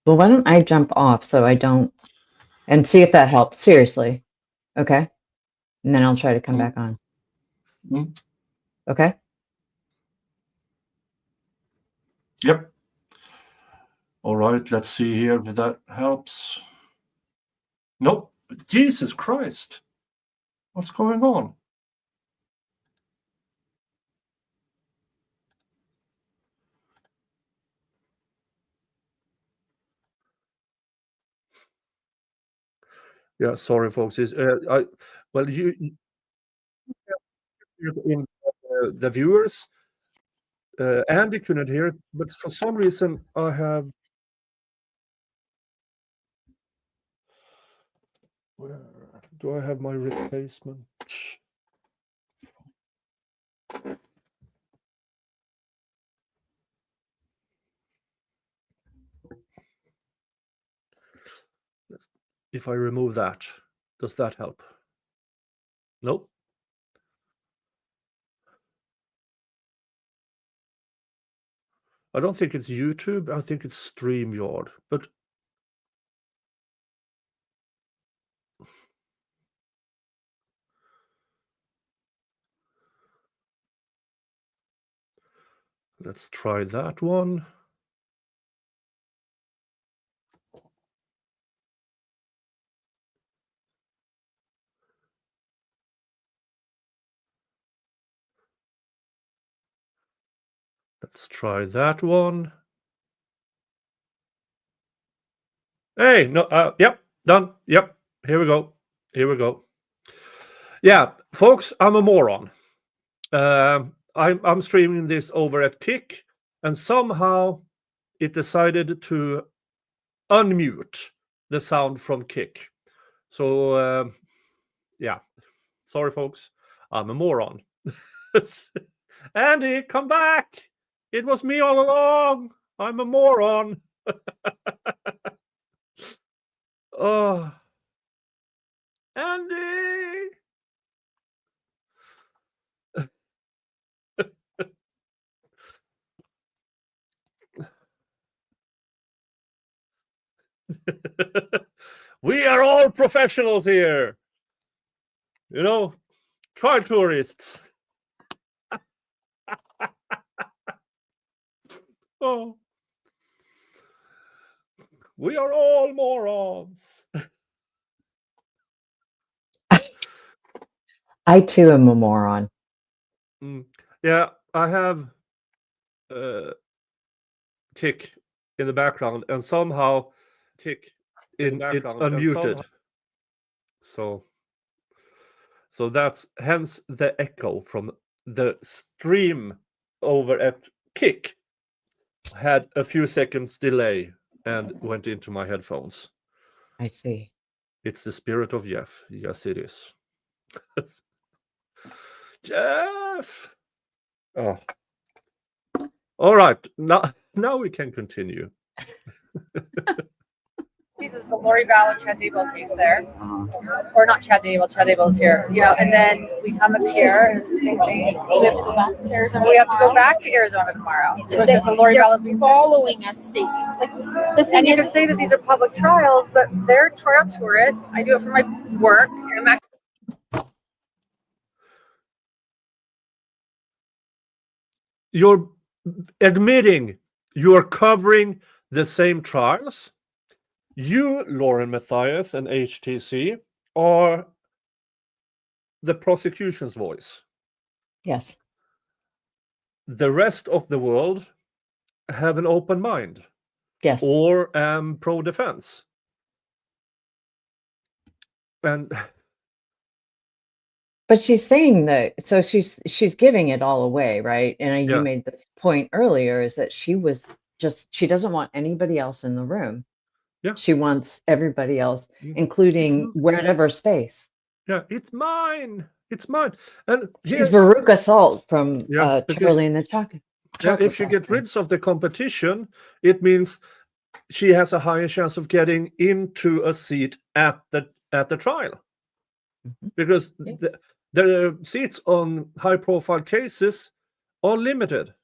Well, why don't I jump off so I don't, and see if that helps. Seriously. Okay. And then I'll try to come back on. Okay. Yep. All right, let's see here if that helps. Nope. Jesus Christ. What's going on? Yeah, sorry, folks. You in the viewers, Andy couldn't hear it, but for some reason I have. Where do I have my replacement? If I remove that, does that help? Nope. I don't think it's YouTube. I think it's StreamYard. But let's try that one. Let's try that one. Hey, no, yep, done. Yep, here we go. Here we go. Yeah, folks, I'm a moron. I'm streaming this over at Kick, and somehow it decided to unmute the sound from Kick. So, yeah, sorry, folks, I'm a moron. Andy, come back! It was me all along. I'm a moron. Oh, Andy. We are all professionals here. You know, try tourists. Oh. We are all morons. I too am a moron. Yeah, I have Kick in the background, and somehow Kick it unmuted. So that's hence the echo from the stream over at Kick had a few seconds delay and went into my headphones. I see. It's the spirit of Jeff. Yes, it is. Jeff. Oh. All right. Now we can continue. This is the Lori Vallow Chad Daybell case there. Uh-huh. Or not Chad Daybell's here. And then we come up here and it's the same thing. We have to go back to Arizona. We have to go back to Arizona tomorrow. Because the Lori Vallow's being following us states. Like the thing And you is, can say that these are public trials, but they're trial tourists. I do it for my work. And I'm actually You're admitting you're covering the same trials. You, Lauren Matthias, and HTC are the prosecution's voice. Yes. The rest of the world have an open mind Yes. or pro-defense. And But she's saying that, so she's giving it all away, right? And Yeah. you made this point earlier, is that she doesn't want anybody else in the room. Yeah. She wants everybody else, Mm. including whatever space. yeah, it's mine. It's mine. And She's here, Veruca Salt from Yeah, because- Charlie and the Chocolate. if she gets rid of the competition, it means she has a higher chance of getting into a seat at the trial. Mhm. Because Yeah. the seats on high-profile cases are limited.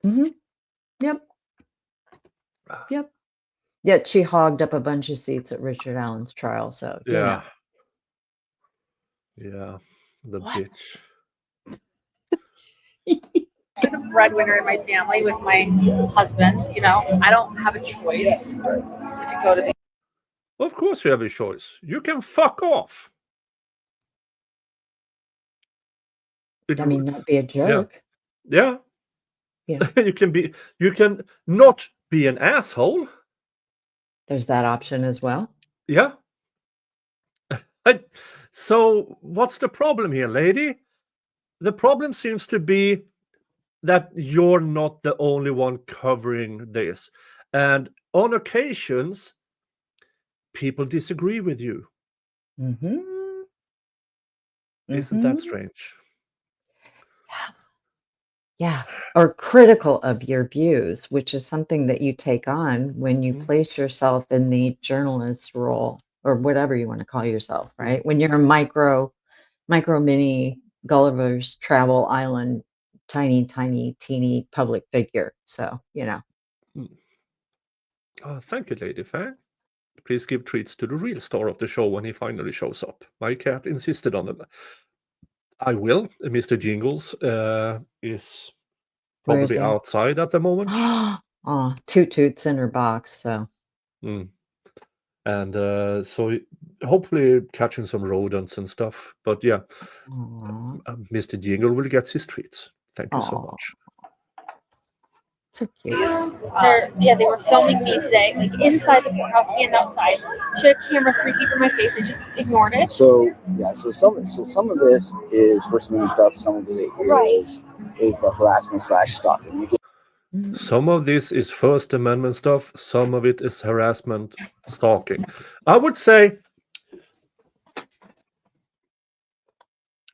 Hmm. Yep. Yep. Yet she hogged up a bunch of seats at Richard Allen's trial. So you know. Yeah, the What? bitch. the breadwinner in my family with my husband. I don't have a choice but to go to the. Of course you have a choice. You can fuck off. I mean, not be a jerk. Yeah. Yeah. You can not be an asshole. There's that option as well. Yeah. So what's the problem here, lady? The problem seems to be that you're not the only one covering this. And on occasions, people disagree with you. Mm-hmm. Isn't that strange? Yeah. Or critical of your views, which is something that you take on when you place yourself in the journalist role or whatever you want to call yourself, right? When you're a micro mini Gulliver's Travel Island, tiny, teeny public figure. So, Oh, thank you, Lady Fang. Please give treats to the real star of the show when he finally shows up. My cat insisted on them. I will. Mr. Jingles is Where is probably he? outside at the moment. Oh, toots in her box. So, And so hopefully catching some rodents and stuff. But yeah, Mr. Jingle will get his treats. Thank you so much. so cute. they were filming me today, like inside the courthouse and outside. She had a camera 3 feet from my face. I just ignored it. So some of this is First Amendment stuff. Some of it is the harassment / stalking. Some of this is First Amendment stuff. Some of it is harassment, stalking. I would say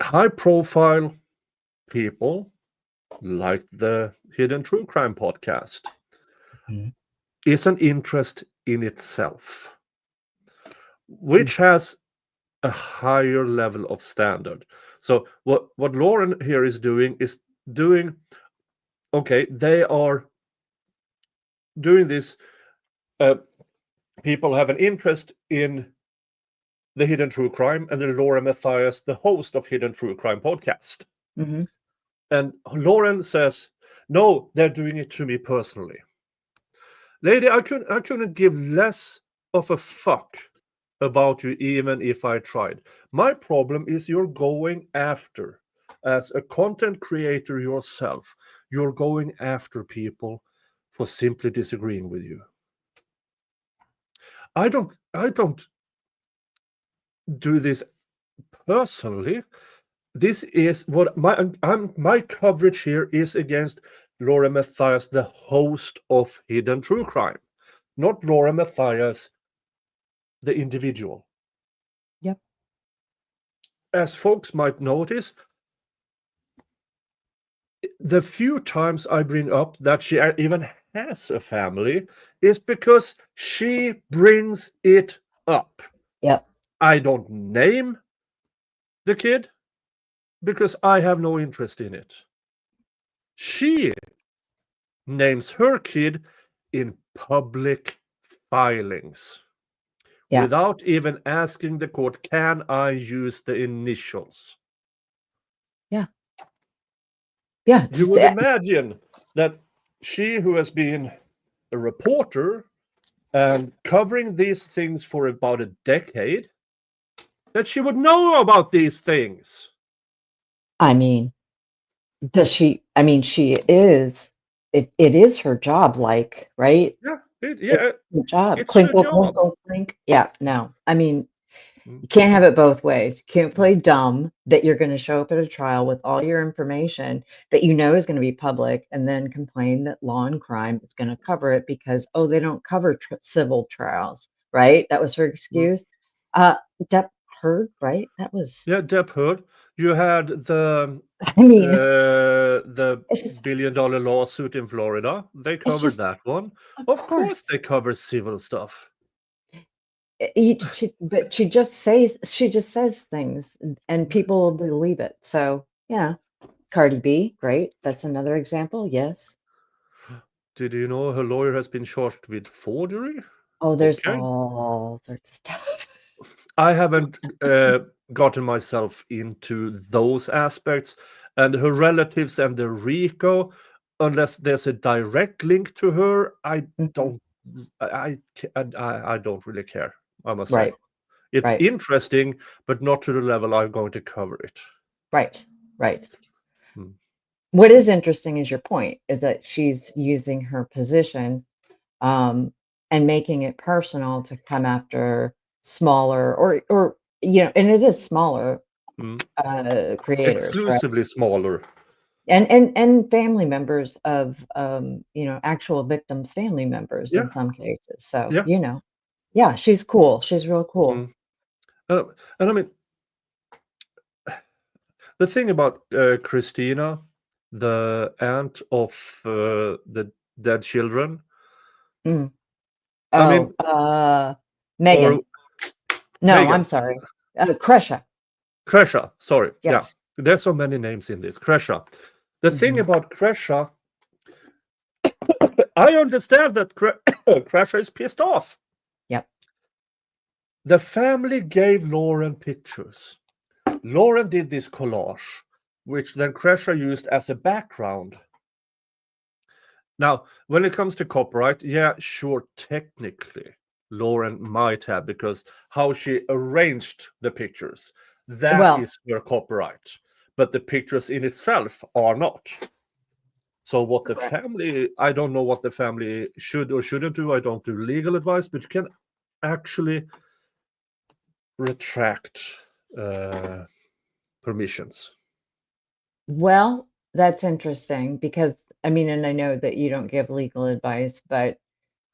high-profile people like the Hidden True Crime podcast is an interest in itself, which has a higher level of standard. So what Lauren here is doing okay, they are doing this. People have an interest in the Hidden True Crime, and then Lauren Matthias, the host of Hidden True Crime podcast. Mm-hmm. And Lauren says, no, they're doing it to me personally. Lady, I couldn't give less of a fuck about you even if I tried. My problem is you're going after, as a content creator yourself, you're going after people for simply disagreeing with you. I don't do this personally. This is what my coverage here is against Lauren Matthias, the host of Hidden True Crime, not Lauren Matthias, the individual. Yep. As folks might notice, the few times I bring up that she even has a family is because she brings it up. Yep. I don't name the kid because I have no interest in it. She names her kid in public filings Yeah. without even asking the court, can I use the initials? Yeah. Yeah. You would imagine that she, who has been a reporter and covering these things for about a decade, that she would know about these things. I mean, does she? I mean, she is. It is her job, like, right? Yeah, It's her job. it's her Clinkle, job. clinkle, clink. Yeah. No. I mean, Mm. you can't have it both ways. You can't play dumb that you're going to show up at a trial with all your information that you know is going to be public and then complain that Law and Crime is going to cover it because, oh, they don't cover civil trials, right? That was her excuse. Depp Heard, right? That was, Yeah, Depp Heard. You had the I mean, the it's just, billion-dollar lawsuit in Florida. They it's covered just, that one. of Of course, course. they cover civil stuff. But she just says things and people will believe it. So yeah, Cardi B, great. That's another example. Yes. Did you know her lawyer has been charged with forgery? Oh, there's Okay. all sorts of stuff. I haven't gotten myself into those aspects, and her relatives and the RICO, unless there's a direct link to her, I Mhm. don't. I don't really care. I must say Right, it's right, interesting, but not to the level I'm going to cover it. right, right. Hmm. What is interesting is your point is that she's using her position and making it personal to come after smaller or and it is smaller Hmm. creators, right? Exclusively smaller. And family members of actual victims' family members Yeah, in some cases. So, yeah. yeah, she's cool. She's real cool. Mm. And I mean, the thing about Christina, the aunt of the dead children, Mm. I mean, Oh, or Megan. No, I'm Megan, sorry. Kresha. Kresha, sorry. Yeah, Yes. there's so many names in this. Kresha. The thing Mhm. about Kresha, I understand that Kresha is pissed off. Yep. The family gave Lauren pictures. Lauren did this collage, which then Kresha used as a background. Now, when it comes to copyright, yeah, sure, technically, Lauren might have, because how she arranged the pictures, that Well, is her copyright. But the pictures in itself are not. So what the correct. family, I don't know what the family should or shouldn't do. I don't do legal advice, but you can actually retract permissions. Well, that's interesting because I mean, and I know that you don't give legal advice, but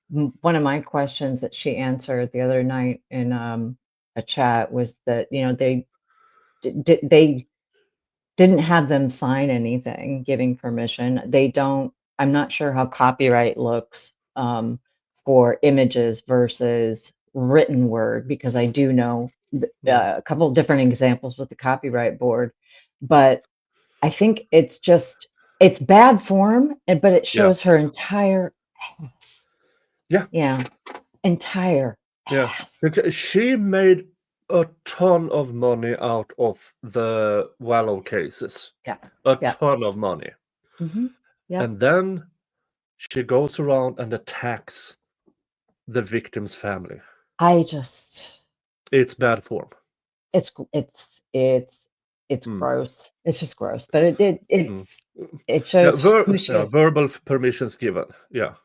one of my questions that she answered the other night in a chat was that they didn't have them sign anything giving permission. They don't. I'm not sure how copyright looks for images versus written word because I do know a couple of different examples with the copyright board, but I think it's bad form, but it Yeah, shows her entire ass. yeah, Yeah, entire yeah. ass. Because she made a ton of money out of the Wallow cases. Yeah, A yeah. ton of money. Yep. And then she goes around and attacks the victim's family. I just It's bad form. it's Mm. gross. It's just gross, but it Mm. it Yeah, shows who she is. verbal permissions given. Yeah.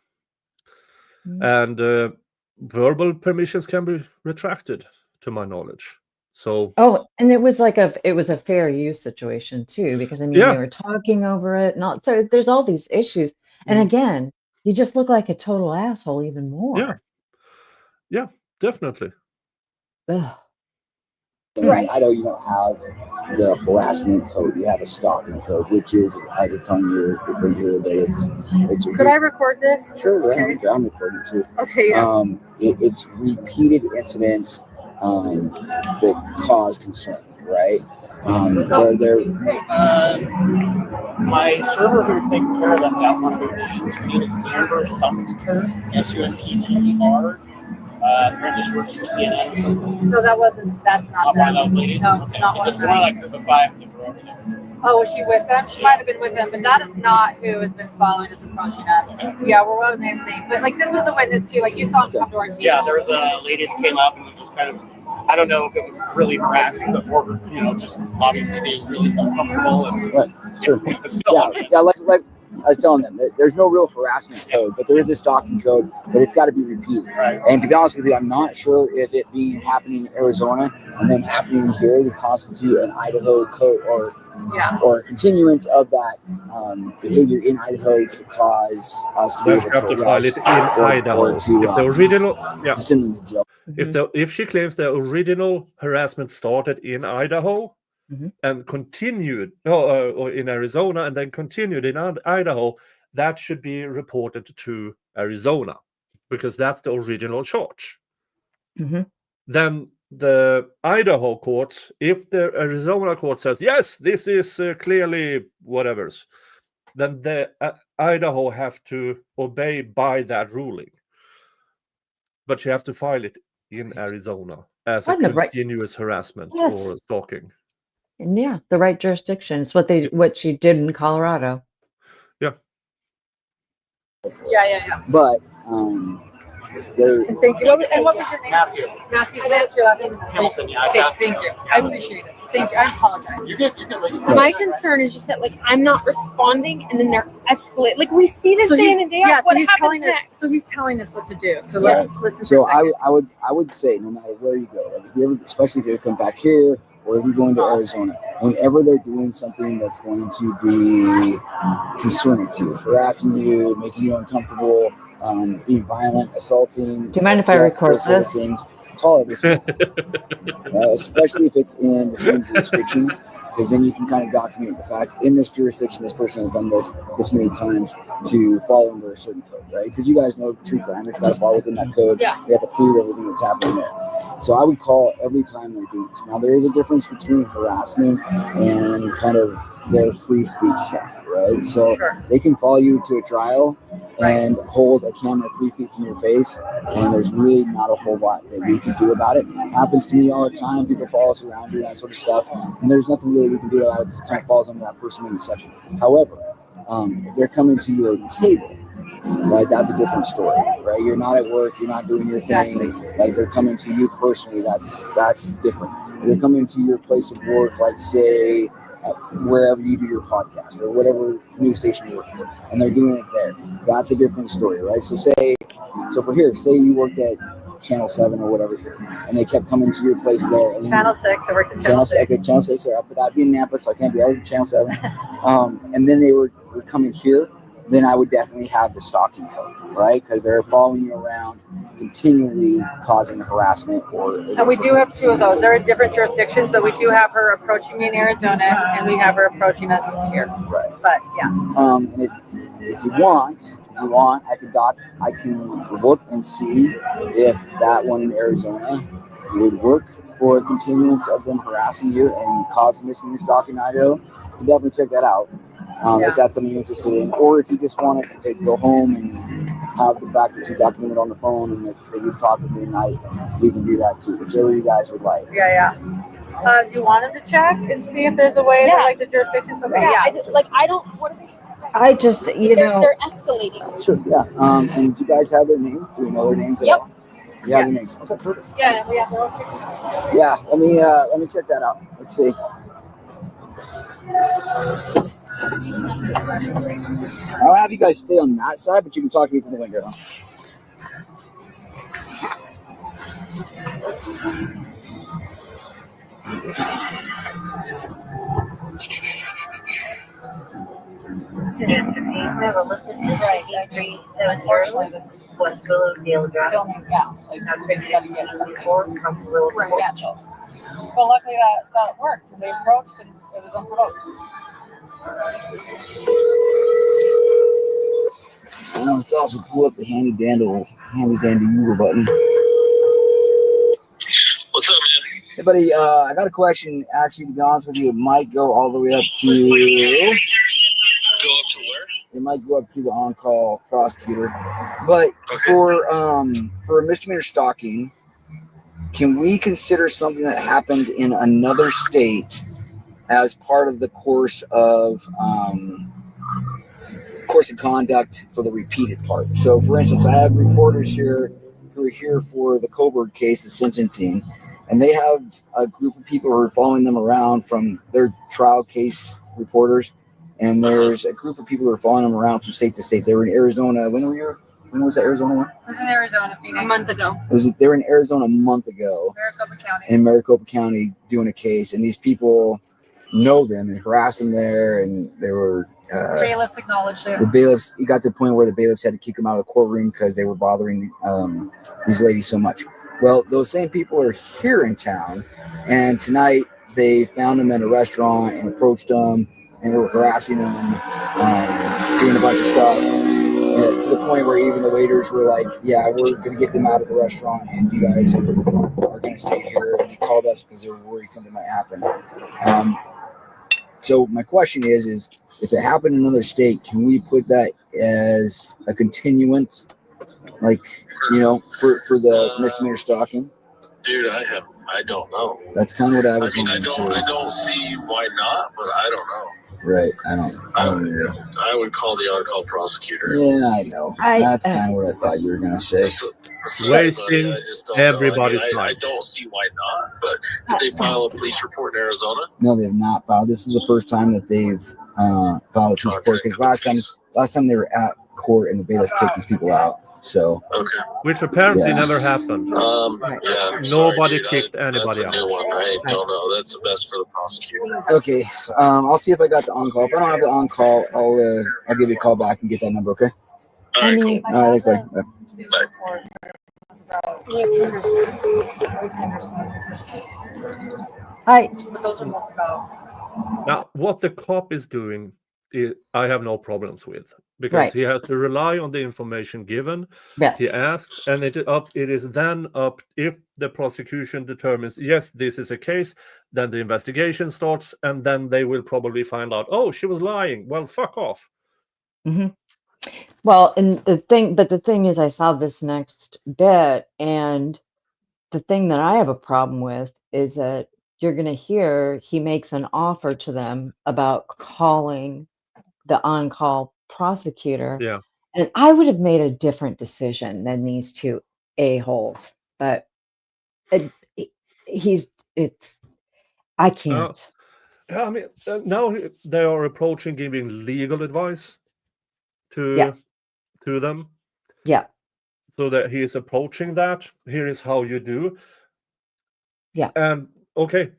Mm. And verbal permissions can be retracted, to my knowledge. So, Oh, and it was like it was a fair use situation too, because I mean they yeah. were talking over it, not so there's all these issues. And Mm. again, you just look like a total asshole even Yeah. more. Yeah, definitely. Ugh. In Idaho, you don't have the harassment code. You have a stalking code, which is, as it's on your refrigerator, that it's. Could I record this? Sure, yeah, I'm recording too. Okay, yeah. It's repeated incidents that cause concern, right? Where they're my server who's taking care of that one of his name is Amber Sumpter, SUMPTER. Apparently she works for CNN. No, that's not One of those ladies? No, Okay. not one of It's one of like the five that were over there. Oh, was she with them? She might have been with them, but that is not who has been following us and approaching us. Yeah, we're well named thing. But like this was a witness too. Like you saw him come to our table. Yeah, there was a lady that came up and was just kind of, I don't know if it was really harassing, but more, just obviously being really uncomfortable. And, right, sure. But still, Yeah, like I was telling them, there's no real harassment code, but there is a stalking code, but it's got to be repeated. Right. And to be honest with you, I'm not sure if it being happening in Arizona and then happening here would constitute an Idaho code or a continuance of that behavior in Idaho to cause us to be able have to file it in Idaho. If the original, to send them to jail. If she claims the original harassment started in Idaho and continued, or in Arizona and then continued in Idaho, that should be reported to Arizona because that's the original charge. Then the Idaho courts, if the Arizona court says, yes, this is clearly whatever's, then the Idaho have to obey by that ruling. But you have to file it in Arizona as a continuous harassment or stalking. And yeah, the right jurisdiction. It's what she did in Colorado. Yeah. Yeah. But thank you. And what was your name? Matthew. Matthew. And that's your last name. Hamilton, yeah. Okay, thank you. I appreciate it. Thank you. I apologize. You're good. My concern is just that I'm not responding and then they're escalating. Like we see this day in and day out. Yeah, what so he's happens telling next? us. So he's telling us what to do. So let's listen. So for a second. I would say no matter where you go, like if you ever, especially if you come back here or if you're going to Arizona, whenever they're doing something that's going to be concerning to you, harassing you, making you uncomfortable, being violent, assaulting. Do you mind if I record those sort of this? things, call every single time. Especially if it's in the same jurisdiction, because then you can kind of document the fact in this jurisdiction, this person has done this many times to fall under a certain code, right? Because you guys know true crime, it's got to fall within that code. Yeah. You have to prove everything that's happening there. So I would call every time they're doing this. Now, there is a difference between harassment and kind of their free speech stuff, right? So they can follow you to a trial and hold a camera 3 feet from your face, and there's really not a whole lot that we can do about it. It happens to me all the time. People follow us around, do that sort of stuff, and there's nothing really we can do about it. It just kind of falls under that First Amendment section. However, if they're coming to your table, right, that's a different story, right? You're not at work, you're not doing your thing, like they're coming to you personally, that's different. If they're coming to your place of work, like say wherever you do your podcast or whatever news station you work for, and they're doing it there, that's a different story, right? So for here, say you worked at Channel 7 or whatever here, and they kept coming to your place there. And Channel 6, I worked at Channel 6. Okay, Channel 6, but I'd be in Napa, so I can't be out of Channel 7. And then they were coming here, then I would definitely have the stalking code, right? Because they're following you around, continually causing harassment. And we do have two of those. They're in different jurisdictions, but we do have her approaching me in Arizona, and we have her approaching us here. Right. But yeah. And if you want, I can look and see if that one in Arizona would work for a continuance of them harassing you and causing misdemeanor stalking in Idaho. You can definitely check that out. If that's something you're interested in, or if you just want to go home and have the fact that you documented on the phone and that you've talked with me tonight, we can do that too, whichever you guys would like. Yeah. Do you want him to check and see if there's a way to like the jurisdictions? Okay, I don't want to be. I just, they're escalating. Sure, yeah. And do you guys have their names? Do we know their names? Yep. You have their names. Okay, perfect. Yeah. Yeah, let me check that out. Let's see. I'll have you guys stay on that side, but you can talk to me from the window. Right, I agree. Unfortunately, this filming, like everybody's got to get something substantial. But luckily that worked, and they approached, and it was unprovoked. Let's also pull up the handy dandy Uber button. What's up, man? Hey, buddy, I got a question. Actually, to be honest with you, it might go all the way up to. Go up to where? It might go up to the on-call prosecutor, but for a misdemeanor stalking, can we consider something that happened in another state as part of the course of conduct for the repeated part? So, for instance, I have reporters here who are here for the Coburg case, the sentencing, and they have a group of people who are following them around from their trial case reporters, and there's a group of people who are following them around from state to state. They were in Arizona. When was the Arizona one? It was in Arizona, Phoenix. A month ago. They were in Arizona a month ago. Maricopa County. In Maricopa County doing a case, and these people know them and harass them there, and they were bailiffs acknowledged it. The bailiffs, it got to the point where the bailiffs had to kick them out of the courtroom because they were bothering these ladies so much. Well, those same people are here in town, and tonight they found them at a restaurant and approached them and were harassing them, doing a bunch of stuff, to the point where even the waiters were like, yeah, we're going to get them out of the restaurant and you guys are going to stay here. And they called us because they were worried something might happen. So my question is if it happened in another state, can we put that as a continuance, like, for the misdemeanor stalking? Dude, I don't know. That's kind of what I was wondering. I don't see why not, but I don't know. Right, I don't know. I would call the on-call prosecutor. Yeah, I know. That's kind of what I thought you were going to say. Wasting everybody's time. I don't see why not, but did they file a police report in Arizona? No, they have not filed. This is the first time that they've filed a police report, because last time they were at court and the bailiff kicked these people out. So which apparently never happened. Nobody kicked anybody out. I don't know. That's the best for the prosecutor. Okay, I'll see if I got the on-call. If I don't have the on-call, I'll give you a call back and get that number. Okay. All right, cool. All right, thanks, buddy. But those are both about. Now, what the cop is doing, I have no problems with, because he has to rely on the information given. Yes. He asks, and it is then up, if the prosecution determines, yes, this is a case, then the investigation starts, and then they will probably find out, oh, she was lying. Well, fuck off. Mm-hmm. Well, and the thing is, I saw this next bit, and the thing that I have a problem with is that you're going to hear he makes an offer to them about calling the on-call prosecutor. Yeah. And I would have made a different decision than these two a-holes, but I can't. I mean, now they are approaching giving legal advice to them. Yeah. So that he is approaching that. Here is how you do. Yeah. And okay,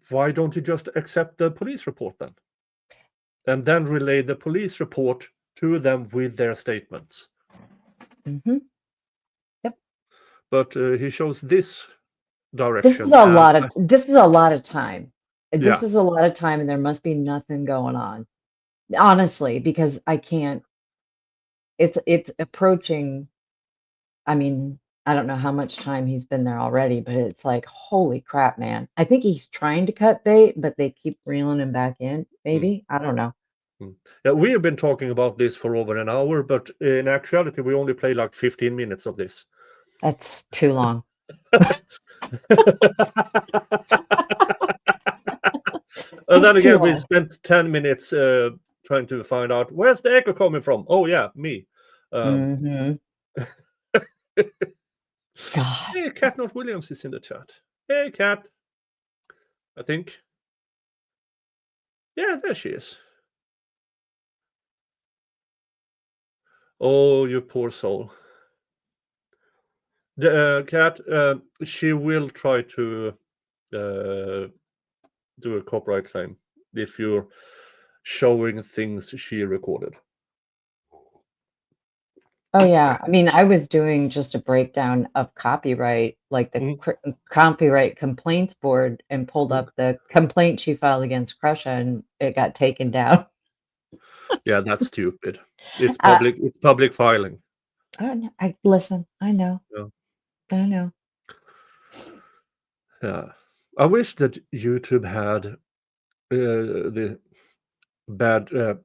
why don't you just accept the police report then? And then relay the police report to them with their statements. Mm-hmm. Yep. But he shows this direction. This is a lot of time. This is a lot of time, and there must be nothing going on. Honestly, because I can't. It's approaching. I mean, I don't know how much time he's been there already, but it's like, holy crap, man. I think he's trying to cut bait, but they keep reeling him back in, maybe. I don't know. Yeah, we have been talking about this for over an hour, but in actuality, we only play like 15 minutes of this. That's too long. And then again, we spent 10 minutes trying to find out, where's the echo coming from? Oh, yeah, me. God. Hey, Cat Not Williams is in the chat. Hey, Cat. I think. Yeah, there she is. Oh, you poor soul. The Cat, she will try to do a copyright claim if you're showing things she recorded. Oh yeah, I mean, I was doing just a breakdown of copyright, like the copyright complaints board, and pulled up the complaint she filed against Krusha, and it got taken down. Yeah, that's stupid. It's public filing. I listen. I know. Yeah. I know. Yeah, I wish that YouTube had the bad.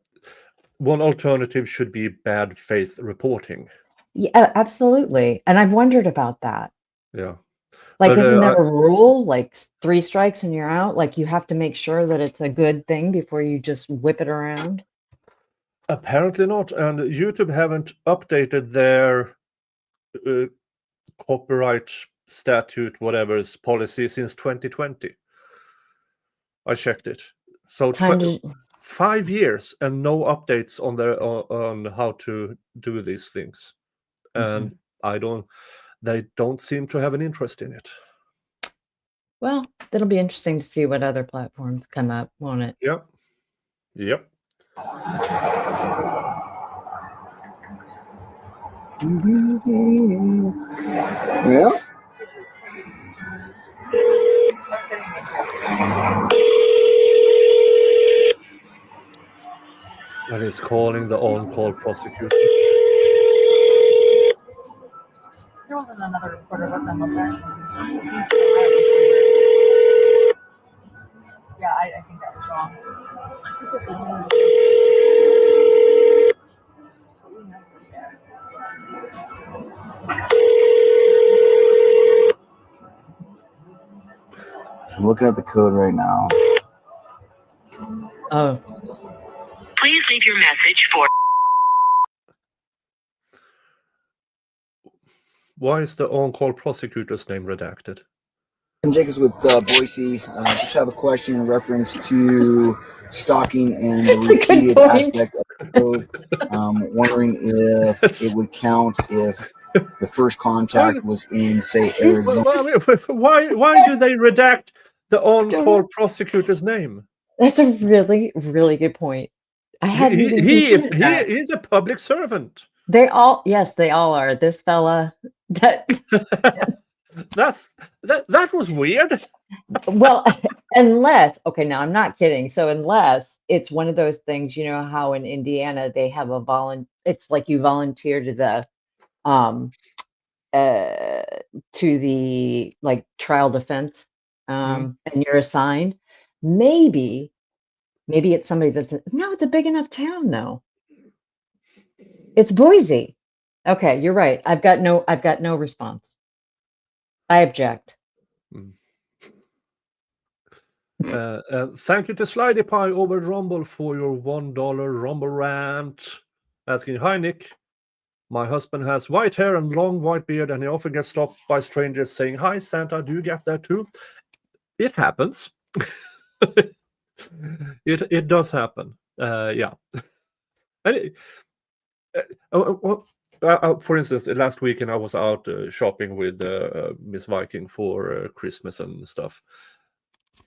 One alternative should be bad faith reporting. Yeah, absolutely. And I've wondered about that. Yeah. Like, But, isn't there a rule, like 3 strikes and you're out? Like, you have to make sure that it's a good thing before you just whip it around? Apparently not. And YouTube haven't updated their copyright statute, whatever's policy since 2020. I checked it. So 5 years and no updates on their on how to do these things. And they don't seem to have an interest in it. Well, it'll be interesting to see what other platforms come up, won't it? Yep. Yeah. And he's calling the on-call prosecutor. There wasn't another reporter with them, was there? Yeah, I think that was wrong. So I'm looking at the code right now. Oh. Please leave your message for. Why is the on-call prosecutor's name redacted? I'm Jacobs with Boise. Just have a question in reference to stalking and the repeated aspect of the code. Wondering if it would count if the first contact was in, say, Arizona. Why do they redact the on-call prosecutor's name? That's a really, really good point. I hadn't even considered that. He is a public servant. They all are. This fella, that was weird. Well, unless, okay, now I'm not kidding. So unless it's one of those things, you know how in Indiana they have it's like you volunteer to the like trial defense, and you're assigned. Maybe it's somebody it's a big enough town though. It's Boise. Okay, you're right. I've got no response. I object. Thank you to Slidey Pie over Rumble for your $1 Rumble rant. Asking, hi Nick. My husband has white hair and long white beard, and he often gets stopped by strangers saying, hi Santa, do you get that too? It happens. It does happen. Yeah. For instance, last weekend I was out shopping with Miss Viking for Christmas and stuff,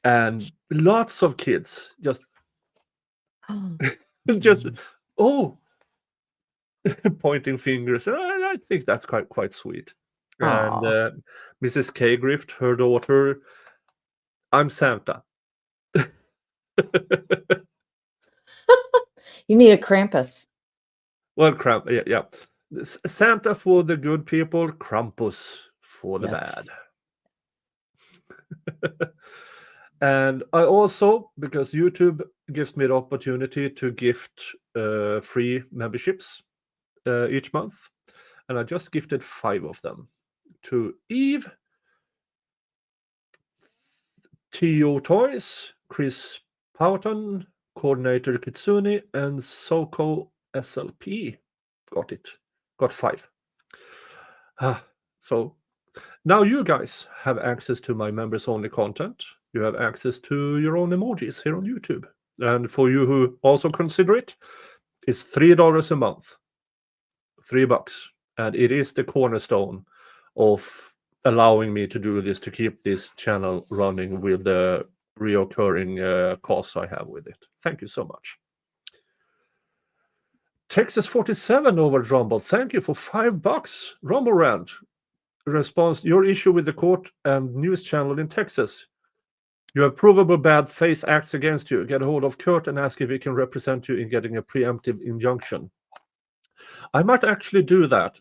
and lots of kids just pointing fingers. I think that's quite sweet. Aww. And Mrs. K Grift, her daughter, I'm Santa. You need a Krampus. Well, yeah. Santa for the good people, Krampus for the bad. And I also, because YouTube gives me the opportunity to gift free memberships each month, and I just gifted 5 of them to Eve, Tio Toys, Chris Powton, Coordinator Kitsune, and Soko SLP. Got 5. So now you guys have access to my members only content. You have access to your own emojis here on YouTube. And for you who also consider it, it's $3 a month. $3. And it is the cornerstone of allowing me to do this, to keep this channel running with the reoccurring costs I have with it. Thank you so much. Texas 47 over Rumble. Thank you for $5. Rumble Rant. Response: your issue with the court and news channel in Texas. You have provable bad faith acts against you. Get a hold of Kurt and ask if he can represent you in getting a preemptive injunction. I might actually do that.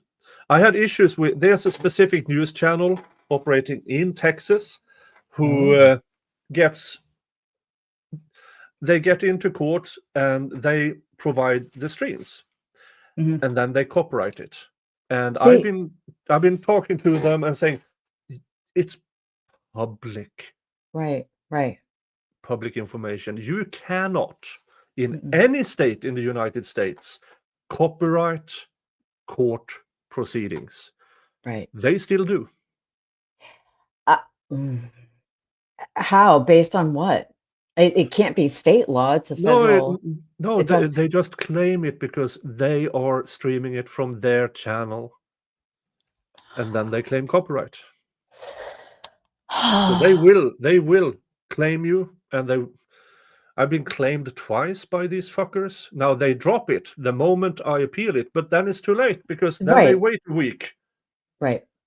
I had issues with, there's a specific news channel operating in Texas who they get into court and they provide the streams, Mhm. and then they copyright it. And See- I've been talking to them and saying it's public information. You cannot, in any state in the United States, copyright court proceedings. Right. They still do. How? Based on what? It can't be state law. It's a federal. They just claim it because they are streaming it from their channel, and then they claim copyright. So they will claim you, and I've been claimed twice by these fuckers. Now they drop it the moment I appeal it, but then it's too late because then they wait a week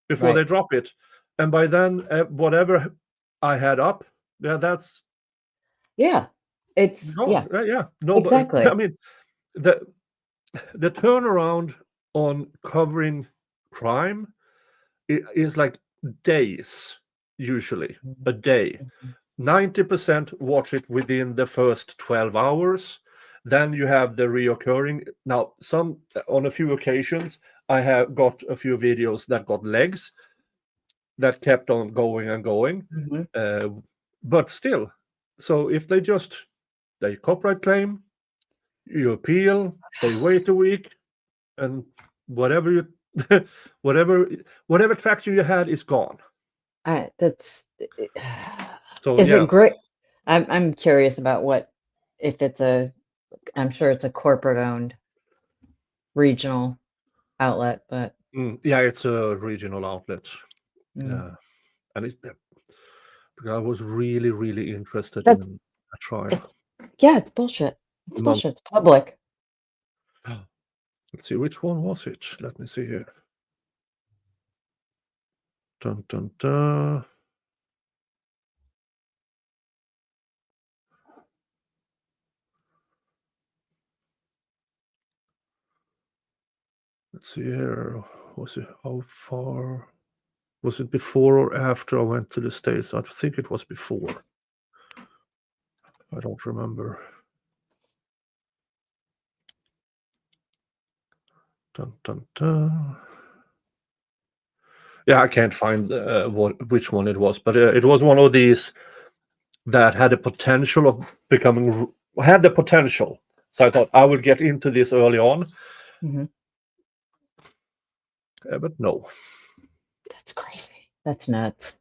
before they drop it, and by then whatever I had up, that's it's no, exactly. I mean, the turnaround on covering crime is like days, usually a day. 90% watch it within the first 12 hours. Then you have the reoccurring. Now, on a few occasions, I have got a few videos that got legs that kept on going and going. But still, so if they copyright claim, you appeal, they wait a week, and whatever traction you had is gone. That's so. Is it great? I'm curious about what if it's I'm sure it's a corporate owned regional outlet, but it's a regional outlet. And it's because I was really, really interested in a trial. It's bullshit. It's bullshit. It's public. Let's see, which one was it? Let me see here. Dun, dun, dun. Let's see here. Was it how far? Was it before or after I went to the States? I think it was before. I don't remember. Dun, dun, dun. Yeah, I can't find which one it was, but it was one of these that had the potential of becoming. Had the potential, so I thought I would get into this early on. But no. That's crazy. That's nuts.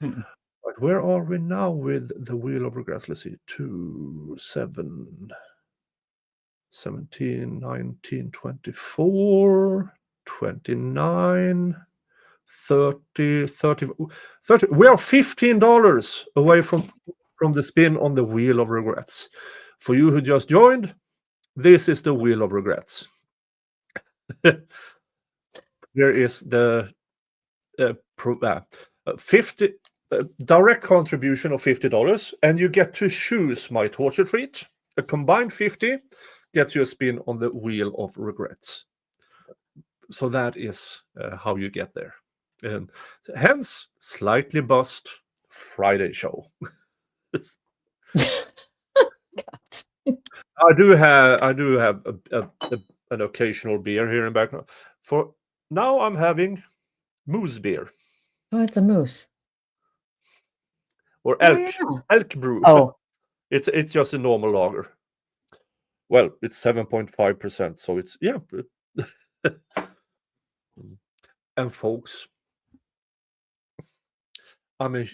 But where are we now with the Wheel of Regrets? Let's see, 2, 7, 17, 19, 24, 29, 30. We are $15 away from the spin on the Wheel of Regrets. For you who just joined, this is the Wheel of Regrets. There is the 50 direct contribution of $50, and you get to choose my torture treat. A combined 50 gets you a spin on the Wheel of Regrets. So that is how you get there. And hence, slightly bust Friday show. I do have an occasional beer here in background. For now, I'm having moose beer. Oh, it's a moose. Or elk brew. Oh, it's just a normal lager. Well, it's 7.5%, so it's And folks, I'm a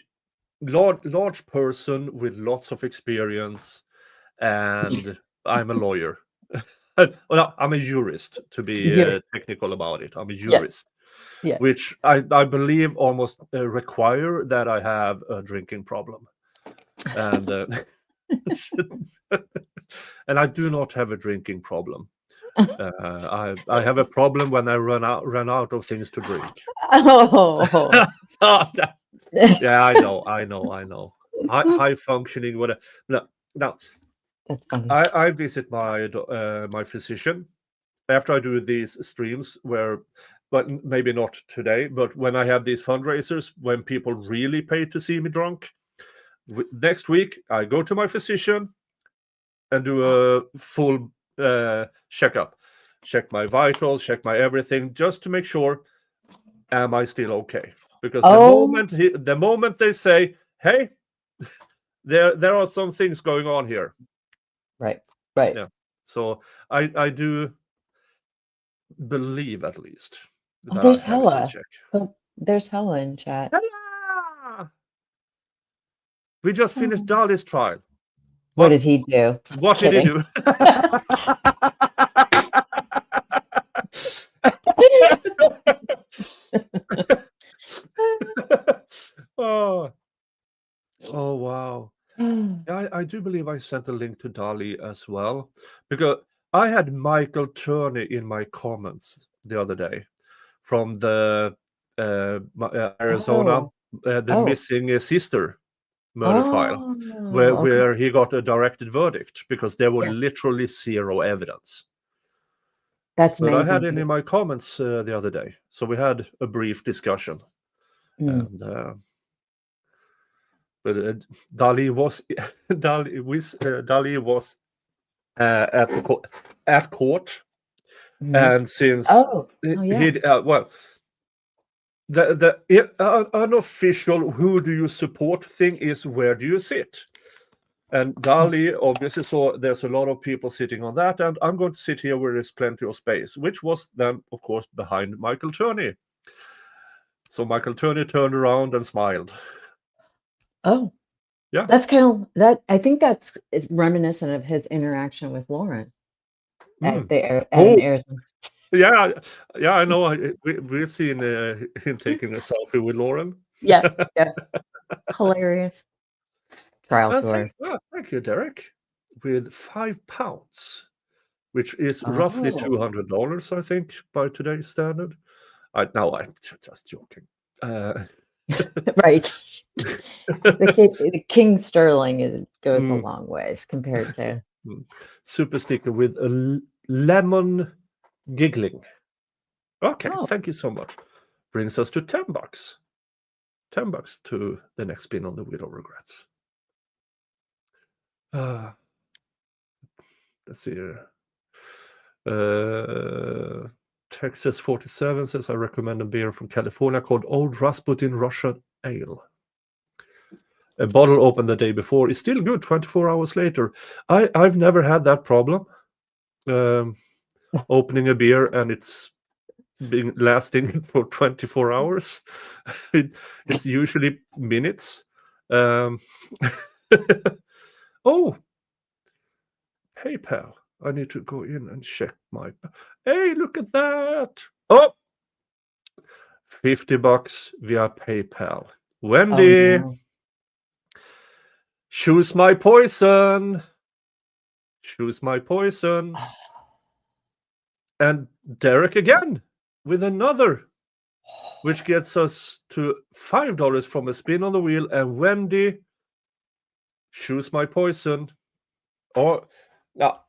large person with lots of experience, and I'm a lawyer. Well, I'm a jurist, to be technical about it. I'm a jurist, which I believe almost require that I have a drinking problem, and and I do not have a drinking problem. I have a problem when I run out of things to drink. Oh. Yeah, I know. High functioning, whatever. Now, That's funny. I visit my physician after I do these streams but maybe not today, but when I have these fundraisers, when people really pay to see me drunk, next week I go to my physician and do a full checkup, check my vitals, check my everything, just to make sure, am I still okay? Because the moment they say, hey, there are some things going on here. Right. Yeah. So I do believe, at least, that there's I have it in Hella. check. So there's Hella in chat. Hella! We just finished Dali's trial. What did he do? What did he do? Oh wow. Yeah, I do believe I sent a link to Dali as well, because I had Michael Turney in my comments the other day from the Arizona, the missing sister murder trial, where he got a directed verdict because there were literally zero evidence. That's but amazing. I had it in my comments the other day, so we had a brief discussion. And but Dali was at court, and since the unofficial "who do you support" thing is where do you sit, and Dali obviously saw there's a lot of people sitting on that, and I'm going to sit here where there's plenty of space, which was then of course behind Michael Turney. So Michael Turney turned around and smiled. Oh, yeah, that's kind of that. I think that's is reminiscent of his interaction with Lauren at Arizona. Yeah, I know. We've seen him taking a selfie with Lauren. Yeah, hilarious. Trial tour. Thank you, Derek. With £5, which is roughly $200, I think, by today's standard. I'm just joking. Right. the King Sterling goes a long ways compared to super sticker with a lemon giggling. Okay, thank you so much. Brings us to $10. $10 to the next spin on the Wheel of Regrets. Let's see here. Texas 47 says, I recommend a beer from California called Old Rasputin Russian Ale. A bottle opened the day before is still good 24 hours later. I've never had that problem. Opening a beer and it's been lasting for 24 hours. It's usually minutes. Oh, PayPal. I need to go in and check my... Hey, look at that. Oh, $50 via PayPal. Wendy. no. Choose my poison. Choose my poison. And Derek again with another, which gets us to $5 from a spin on the wheel. And Wendy, choose my poison. Or now,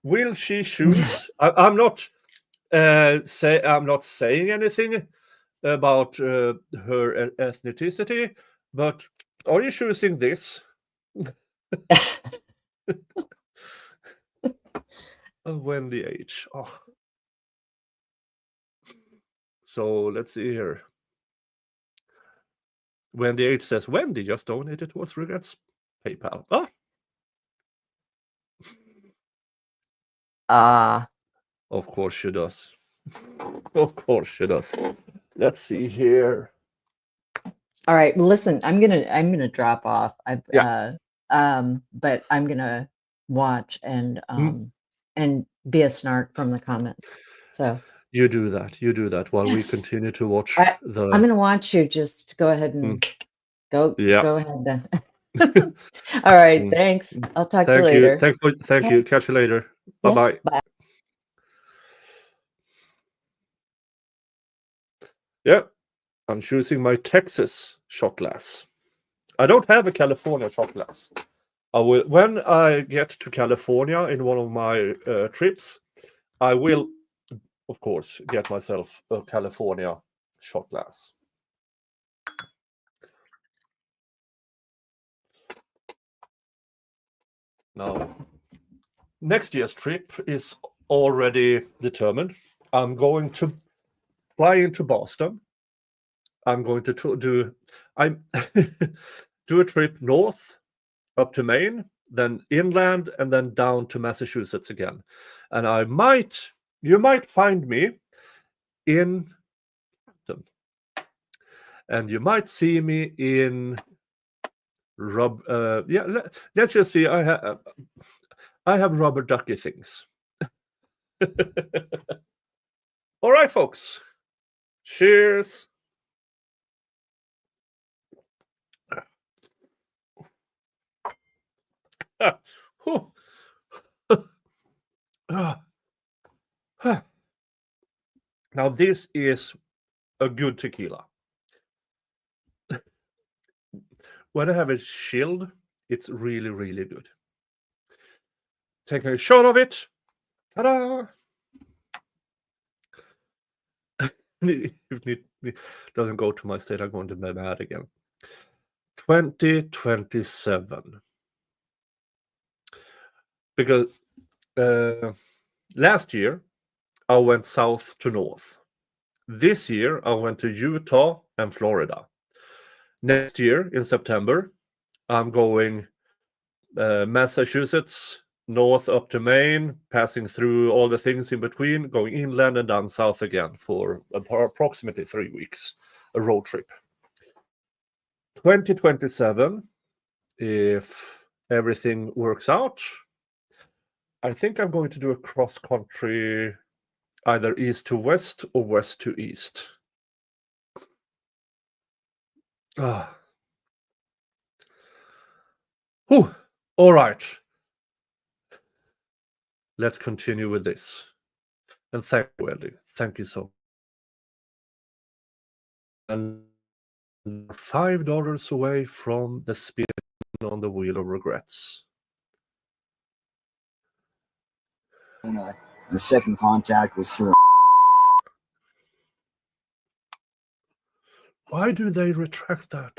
will she choose? I'm not saying anything about her ethnicity, but are you choosing this? Wendy H. Oh. So let's see here. Wendy H says, Wendy just donated towards Regrets PayPal. Of course she does. Of course she does. Let's see here. All right, well, listen, I'm gonna drop off. But I'm gonna watch and be a snark from the comments. So you do that while we continue to watch I'm gonna watch you. Just go ahead and go ahead then. All right, thanks. I'll talk to you later. Thank you. Catch you later. Yeah, Bye-bye. bye. Yeah, I'm choosing my Texas shot glass. I don't have a California shot glass. I will, when I get to California in one of my trips, I will, of course, get myself a California shot glass. Now, next year's trip is already determined. I'm going to fly into Boston. I'm going to do do a trip north up to Maine, then inland, and then down to Massachusetts again. And you might find me in Hampton, and you might see me in let's just see. I have rubber ducky things. All right, folks. Cheers. Now this is a good tequila. When I have it chilled, it's really, really good. Taking a shot of it. Ta-da! If it doesn't go to my state, I'm going to be mad again. 2027. Because last year, I went south to north. This year, I went to Utah and Florida. Next year, in September, I'm going Massachusetts, north up to Maine, passing through all the things in between, going inland and down south again for approximately 3 weeks, a road trip. 2027, if everything works out, I think I'm going to do a cross-country, either east to west or west to east. Whew. All right. Let's continue with this. And thank you, Eddie. Thank you so much. And $5 away from the spin on the wheel of regrets. And, the second contact was here. Why do they retract that?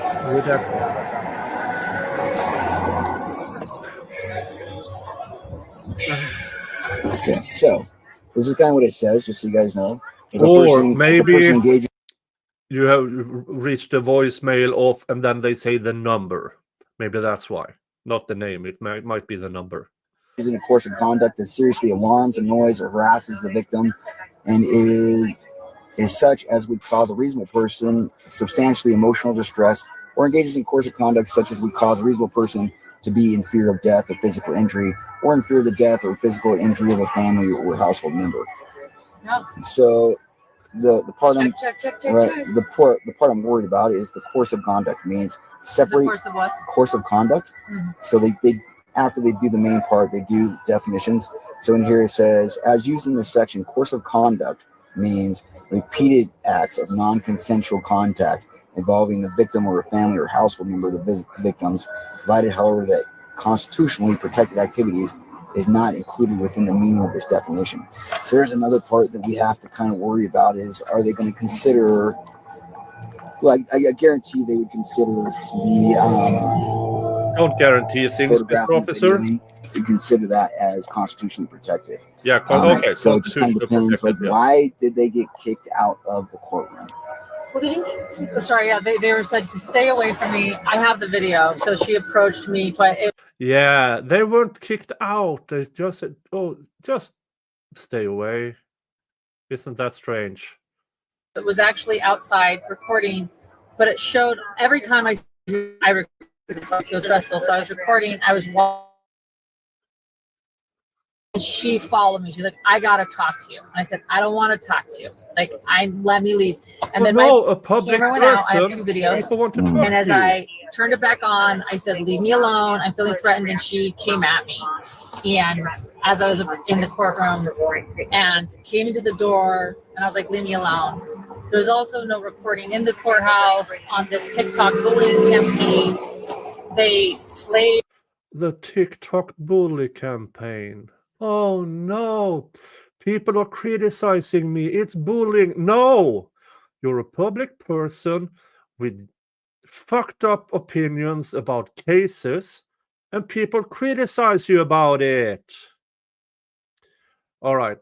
Okay, so this is kind of what it says, just so you guys know. Or maybe you have reached the voicemail off and then they say the number. Maybe that's why. Not the name. It might be the number. Is in a course of conduct that seriously alarms, annoys, or harasses the victim and is such as would cause a reasonable person substantially emotional distress, or engages in course of conduct such as would cause a reasonable person to be in fear of death or physical injury, or in fear of the death or physical injury of a family or household member. No. So the part check. the part I'm worried about is the course of conduct means separate Course of what? course of conduct. Mhm. So they after they do the main part, they do definitions. So in here it says, as used in this section, course of conduct means repeated acts of non-consensual contact involving the victim or a family or household member of the victims, provided, however, that constitutionally protected activities is not included within the meaning of this definition. So there's another part that we have to kind of worry about is, are they going to consider, well, I guarantee they would consider the don't guarantee things, Mr. Officer. You consider that as constitutionally protected. Yeah, okay. So it just kind of depends, like, why did they get kicked out of the courtroom? Well, they didn't. Sorry, yeah, they were said to stay away from me. I have the video, so she approached me twice. Yeah, they weren't kicked out. They just said, "Oh, just stay away." Isn't that strange? It was actually outside recording, but it showed every time I recorded. It's like so stressful. So I was recording. I was And she followed me. She's like, I gotta talk to you. And I said, I don't want to talk to you. Like, let me leave. And then no, a my public camera went out. I have person. 2 videos. People want to talk And as to you. I turned it back on, I said, leave me alone. I'm feeling threatened. And she came at me. And as I was in the courtroom and came into the door, and I was like, leave me alone. There's also no recording in the courthouse on this TikTok bullying campaign. They played The TikTok bully campaign. Oh no, people are criticizing me. It's bullying. No, you're a public person with fucked up opinions about cases, and people criticize you about it. All right.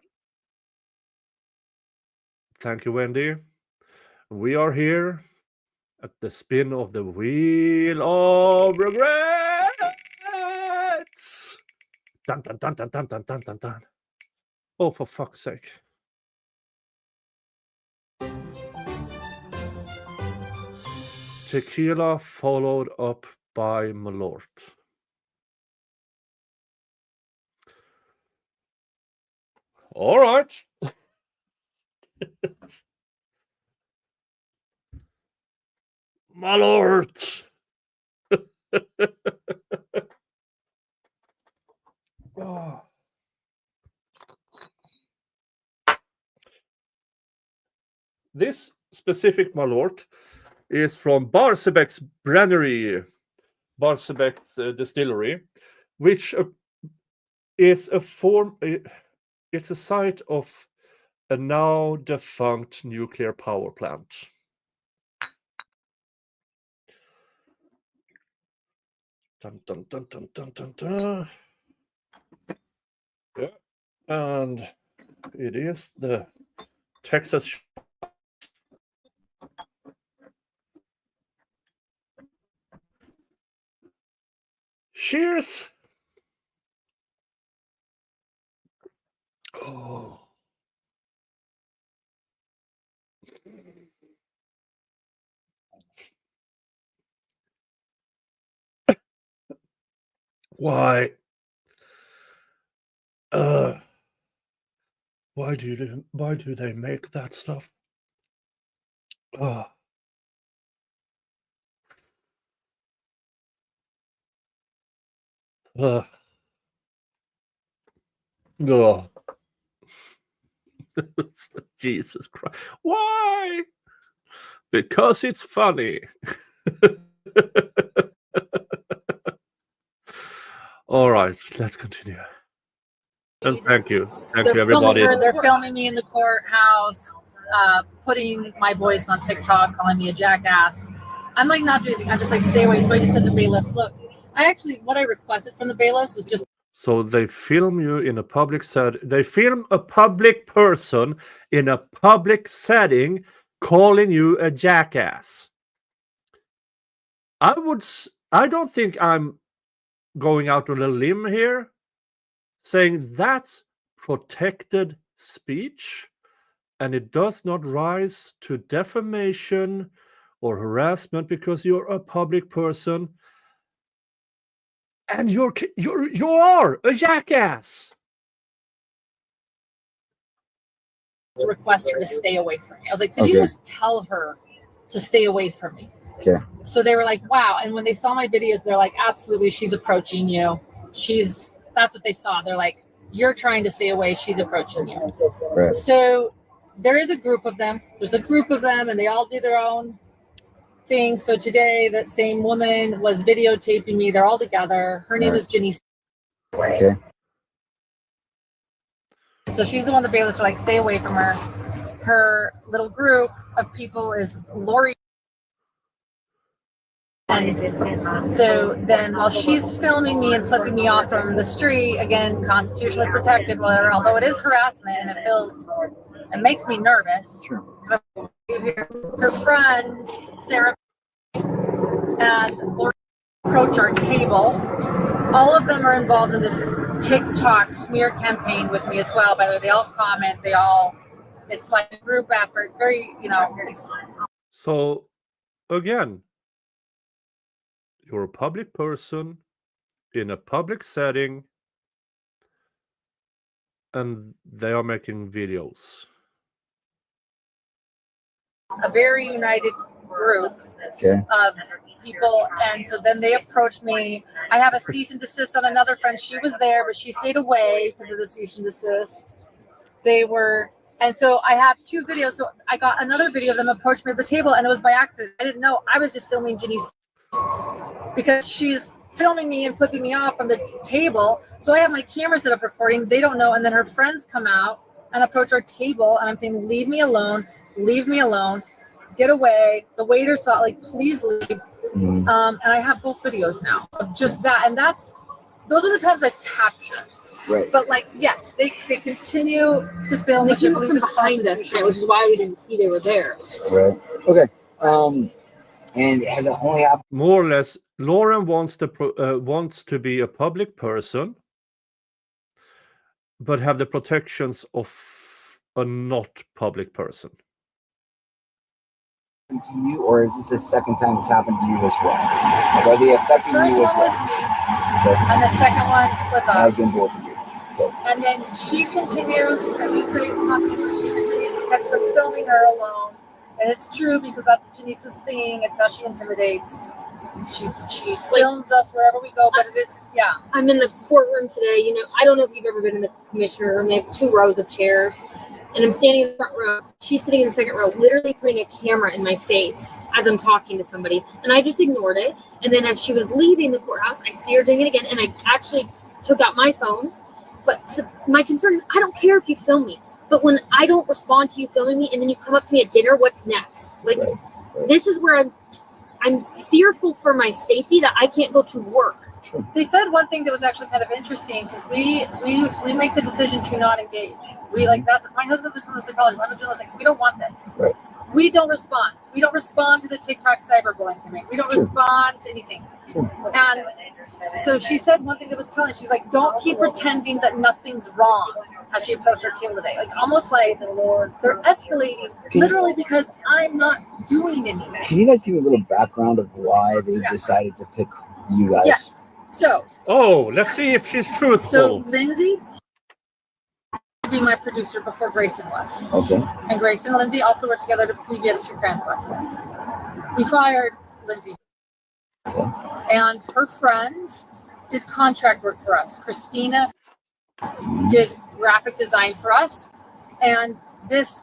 Thank you, Wendy. We are here at the spin of the wheel of regrets. Dun, dun, dun, dun, dun, dun, dun, dun, dun. Oh, for fuck's sake. Tequila followed up by Malort. All right. Malort. Oh. This specific Malort is from Barsebäck's Brannery, Barsebäck's distillery, which is a form. It's a site of a now defunct nuclear power plant. Dun, dun, dun, dun, dun, dun, dun. Yeah, and it is the Texas. Cheers. Oh. Why? Why do they make that stuff? Uh, Jesus Christ. Why? Because it's funny. All right, let's continue. And thank you. Thank you, everybody. They're filming me in the courthouse, putting my voice on TikTok, calling me a jackass. I'm like not doing anything. I'm just like, stay away. So I just said to the bailiffs, look, what I requested from the bailiffs was just. So they film you in a public setting. They film a public person in a public setting calling you a jackass. I don't think I'm going out on a limb here saying that's protected speech and it does not rise to defamation or harassment because you're a public person and you are a jackass. Request her to stay away from me. I was like, could you just tell her to stay away from me? Okay. So they were like, wow. And when they saw my videos, they're like, absolutely, she's approaching you. That's what they saw. They're like, you're trying to stay away. She's approaching you. Right. So there is a group of them. There's a group of them and they all do their own thing. So today that same woman was videotaping me. They're all together. Her name is Jenny. Okay. So she's the one the bailiffs are like, stay away from her. Her little group of people is Lori. And so then while she's filming me and flipping me off from the street, again, constitutionally protected, whatever, although it is harassment and it makes me nervous. Sure. Her friends, Sarah and Lori, approach our table. All of them are involved in this TikTok smear campaign with me as well. By the way, they all comment, it's like a group effort. It's very, it's. So again, you're a public person in a public setting and they are making videos. A very united group Okay. of people, and so then they approached me. I have a cease and desist on another friend. She was there, but she stayed away because of the cease and desist. They were, and so I have 2 videos. So I got another video of them approached me at the table, and it was by accident. I didn't know. I was just filming Ginny because she's filming me and flipping me off from the table. So I have my camera set up recording. They don't know, and then her friends come out and approach our table, and I'm saying, "Leave me alone. Leave me alone. Get away." The waiter saw, like, "Please leave." And I have both videos now of just that, and those are the times I've captured. Right. But like, yes, they continue to film. They which I came up believe from is behind us, constitutional. which is why we didn't see they were there. Right. Okay. And has it only happened? More or less, Lauren wants to be a public person, but have the protections of a not public person. To you, or is this the second time it's happened to you as well? Like, are they affecting First you as one was well? me, and the second one was Has us. been both of you. Okay. And then she continues, as you say, it's constitutional. She continues to catch them filming her alone, and it's true because that's Janice's thing. It's how she intimidates. She films us wherever we go, but it is, yeah. I'm in the courtroom today. You know, I don't know if you've ever been in the commissioner room. They have 2 rows of chairs, and I'm standing in the front row. She's sitting in the second row, literally putting a camera in my face as I'm talking to somebody, and I just ignored it. And then as she was leaving the courthouse, I see her doing it again, and I actually took out my phone. But so my concern is, I don't care if you film me, but when I don't respond to you filming me, and then you come up to me at dinner, what's next? Like, this is where I'm fearful for my safety that I can't go to work. They said one thing that was actually kind of interesting because we make the decision to not engage. We like that's my husband's a criminal psychologist. I'm a journalist. Like, we don't want this. Right. We don't respond. We don't respond to the TikTok cyberbullying campaign. We don't respond to anything. And so she said one thing that was telling. She's like, "Don't keep pretending that nothing's wrong." As she approached her table today, like almost like they're escalating, literally because I'm not doing anything. Can you guys give me a little background of why they decided to pick you guys? Yes. So. Oh, let's see if she's truthful. So Lindsay to be my producer before Grayson was. Okay. And Grayson and Lindsay also worked together the previous True Crime podcast. We fired Lindsay. Okay. And her friends did contract work for us. Christina did graphic design for us. And this.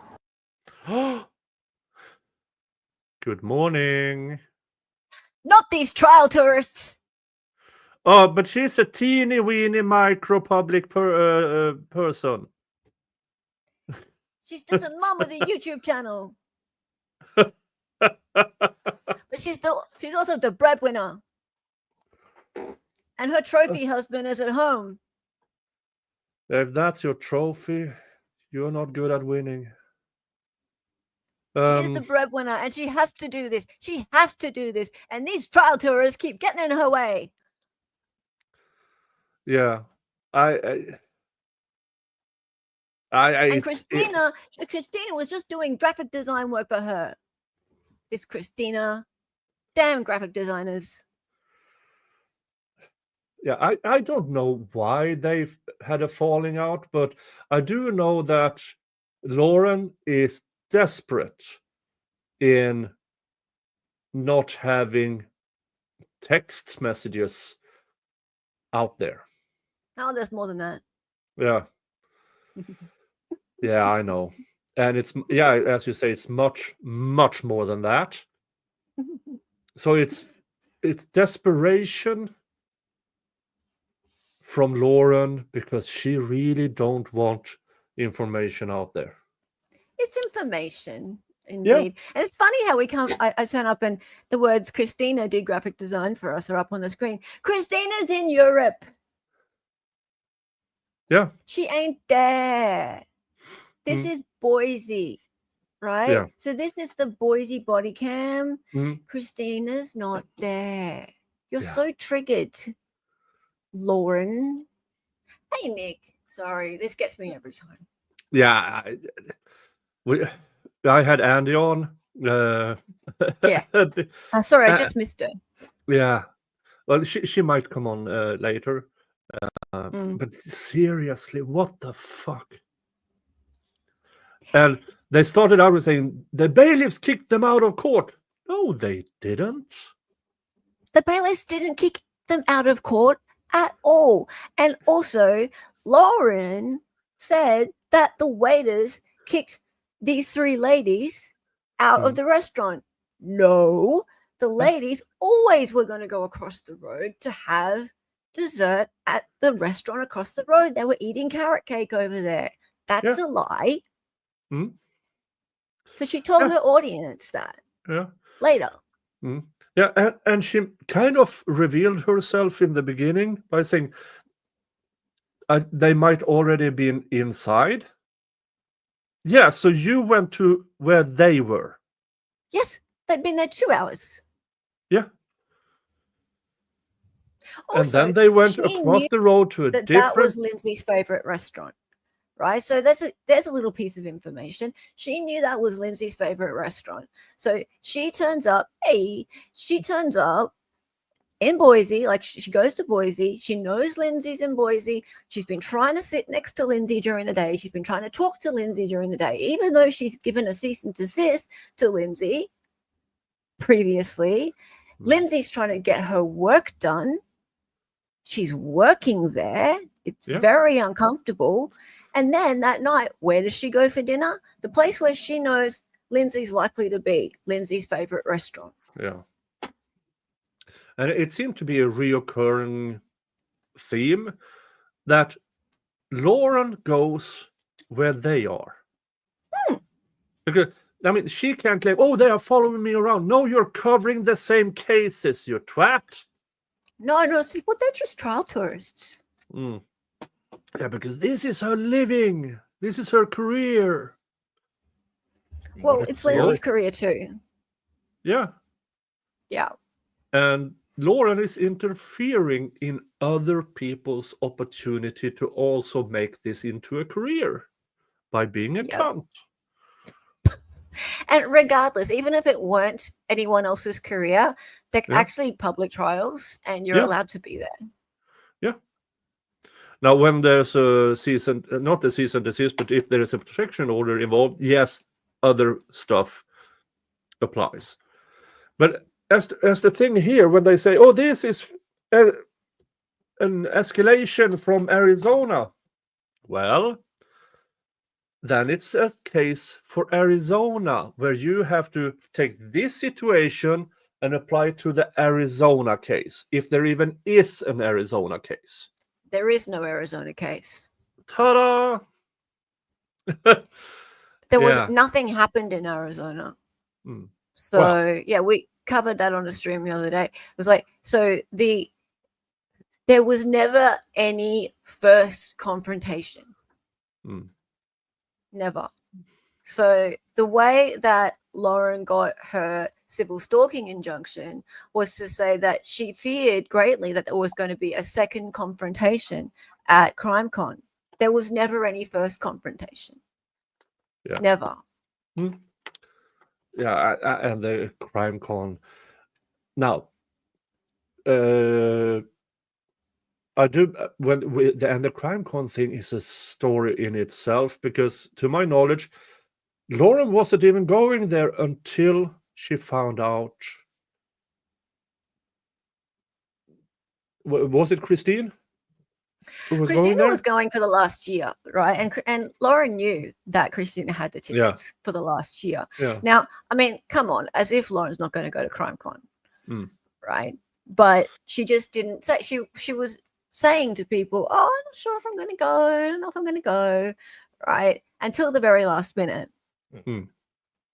Good morning. Not these trial tourists. Oh, but she's a teeny weeny micro public person. She's just a mom with a YouTube channel. But she's also the breadwinner. And her trophy husband is at home. If that's your trophy, you're not good at winning. She is the breadwinner, and she has to do this. She has to do this. And these trial tourists keep getting in her way. Yeah. And Christina was just doing graphic design work for her. This Christina, damn graphic designers. Yeah, I don't know why they've had a falling out, but I do know that Lauren is desperate in not having text messages out there. Oh, there's more than that. Yeah. Yeah, I know. And it's, yeah, as you say, it's much, much more than that. So it's desperation from Lauren because she really don't want information out there. It's information, indeed. Yeah. And it's funny how I turn up and the words Christina did graphic design for us are up on the screen. Christina's in Europe. Yeah. She ain't there. This is Boise, right? Yeah. So this is the Boise Bodycam. Christina's not there. You're so triggered, Lauren. Hey, Nick. Sorry, this gets me every time. Yeah. I had Andy on. Yeah. Sorry, I just missed her. Yeah. Well, she might come on later. But seriously, what the fuck? And they started out with saying the bailiffs kicked them out of court. No, they didn't. The bailiffs didn't kick them out of court at all. And also, Lauren said that the waiters kicked these 3 ladies out of the restaurant. No, the ladies always were going to go across the road to have dessert at the restaurant across the road. They were eating carrot cake over there. That's a lie. So she told her audience that later. Yeah, and she kind of revealed herself in the beginning by saying they might already been inside. Yeah, so you went to where they were. Yes, they'd been there 2 hours. Yeah. Also, and then they went across the road to a different... That was Lindsay's favorite restaurant, right? So there's a little piece of information. She knew that was Lindsay's favorite restaurant. So she turns up in Boise, like she goes to Boise. She knows Lindsay's in Boise. She's been trying to sit next to Lindsay during the day. She's been trying to talk to Lindsay during the day, even though she's given a cease and desist to Lindsay previously. Lindsay's trying to get her work done. She's working there. It's very uncomfortable. And then that night, where does she go for dinner? The place where she knows Lindsay's likely to be, Lindsay's favorite restaurant. Yeah. And it seemed to be a reoccurring theme that Lauren goes where they are. Because, I mean, she can't claim, oh, they are following me around. No, you're covering the same cases, you twat. No, see, well, they're just trial tourists. Yeah, because this is her living. This is her career. Well, it's Lindsay's career too. Yeah. Yeah. And Lauren is interfering in other people's opportunity to also make this into a career by being a cunt. And regardless, even if it weren't anyone else's career, they're actually public trials and you're allowed to be there. Yeah. Now, when there's a not a cease and desist, but if there is a protection order involved, yes, other stuff applies. But as the thing here, when they say, oh, this is an escalation from Arizona, well, then it's a case for Arizona where you have to take this situation and apply it to the Arizona case, if there even is an Arizona case. There is no Arizona case. Ta-da! There was nothing happened in Arizona. So, we covered that on the stream the other day. It was like, so there was never any first confrontation. Never. So the way that Lauren got her civil stalking injunction was to say that she feared greatly that there was going to be a second confrontation at CrimeCon. There was never any first confrontation. Yeah. Never. Yeah, and the CrimeCon. Now, I do the CrimeCon thing is a story in itself, because to my knowledge, Lauren wasn't even going there until she found out. Was it Christine? Christina was going for the last year, right? And Lauren knew that Christina had the tickets for the last year. Yeah. Now, I mean, come on, as if Lauren's not going to go to CrimeCon, right? But she just didn't say. She was saying to people, "Oh, I'm not sure if I'm going to go. I don't know if I'm going to go," right? Until the very last minute.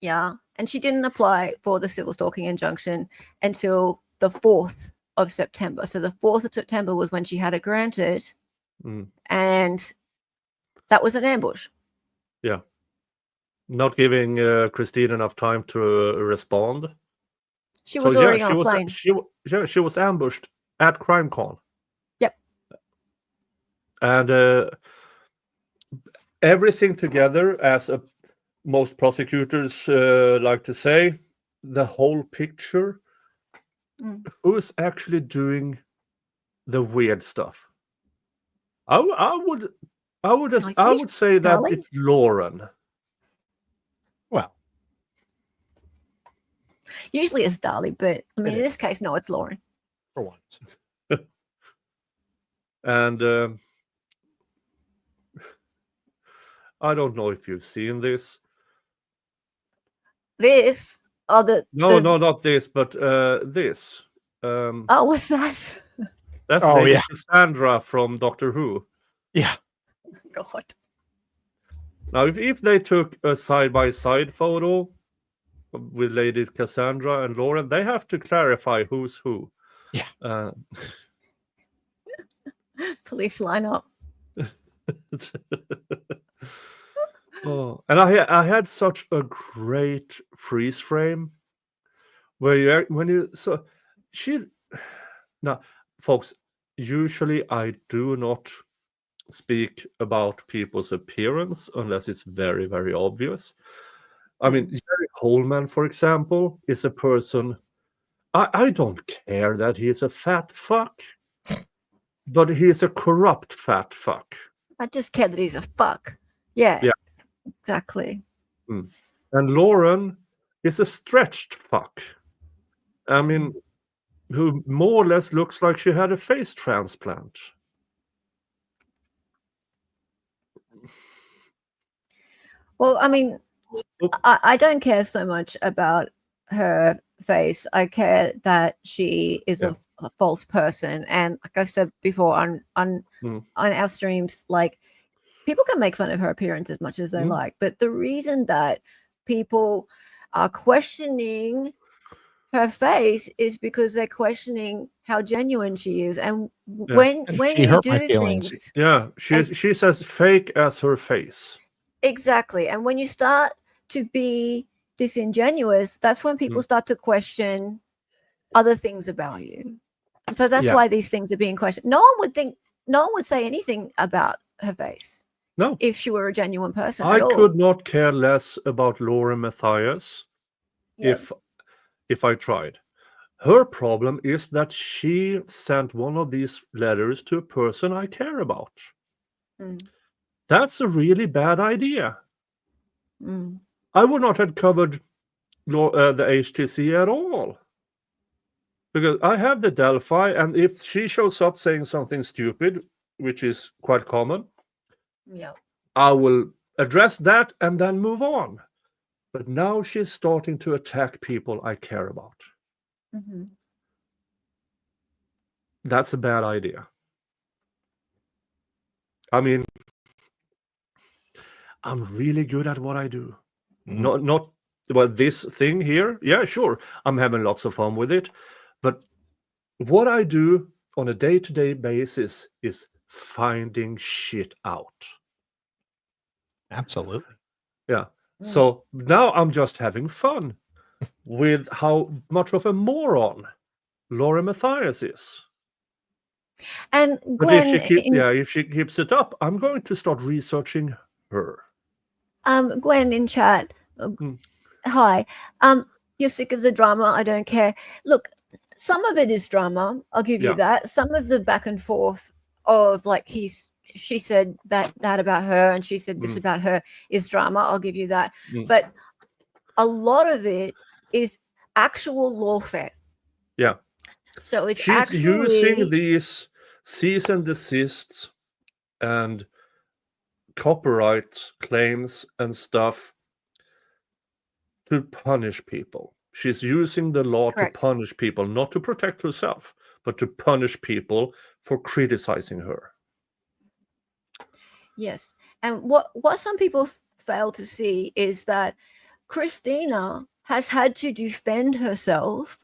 Yeah, and she didn't apply for the civil stalking injunction until the 4th of September. So the 4th of September was when she had it granted. And that was an ambush. Yeah. Not giving Christine enough time to respond. She was already on a plane. She was ambushed at CrimeCon. Yep. And everything together, as most prosecutors like to say, the whole picture, who is actually doing the weird stuff? I would Like, I you would say that Dali? it's Lauren. Well, Usually it's Dali, but I mean, It in is. this case, no, it's Lauren. for once. And I don't know if you've seen this. This are the No, the, no, not this, but this. Oh, what's that? That's Oh, Lady yeah. Cassandra from Doctor Who. Yeah. God. Now, if they took a side-by-side photo with Lady Cassandra and Lauren, they have to clarify who's who. Yeah. Police line up. Oh, and I had such a great freeze frame where now, folks, usually I do not speak about people's appearance unless it's very, very obvious. I mean, Jerry Coleman, for example, is a person I don't care that he's a fat fuck, but he's a corrupt fat fuck. I just care that he's a fuck. Yeah. Yeah. Exactly. And Lauren is a stretched fuck. I mean, who more or less looks like she had a face transplant. Well, I mean, I don't care so much about her face. I care that she is a false person. And like I said before on our streams, like, people can make fun of her appearance as much as they like. But the reason that people are questioning her face is because they're questioning how genuine she is. And when she you hurt do my feelings. things, she says fake as her face. Exactly. And when you start to be disingenuous, that's when people start to question other things about you. And so that's why these things are being questioned. No one would say anything about her face. No. If she were a genuine person. I at all. could not care less about Lauren Matthias Yeah. if I tried. Her problem is that she sent one of these letters to a person I care about. That's a really bad idea. I would not have covered the HTC at all. Because I have the Delphi, and if she shows up saying something stupid, which is quite common, I will address that and then move on. But now she's starting to attack people I care about. That's a bad idea. I mean, I'm really good at what I do. Not well, this thing here. Yeah, sure. I'm having lots of fun with it. But what I do on a day-to-day basis is finding shit out. Absolutely. Yeah. So now I'm just having fun with how much of a moron Lauren Matthias is. And But Gwen, if she keeps it up, I'm going to start researching her. Gwen in chat. Hi. You're sick of the drama. I don't care. Look, some of it is drama. I'll give you that. Some of the back and forth of like she said that about her and she said this about her is drama. I'll give you that. But a lot of it is actual lawfare. Yeah. So it's she's using these cease and desists and copyright claims and stuff to punish people. She's using the law to punish people, not to protect herself, but to punish people for criticizing her. Yes. And what some people fail to see is that Christina has had to defend herself,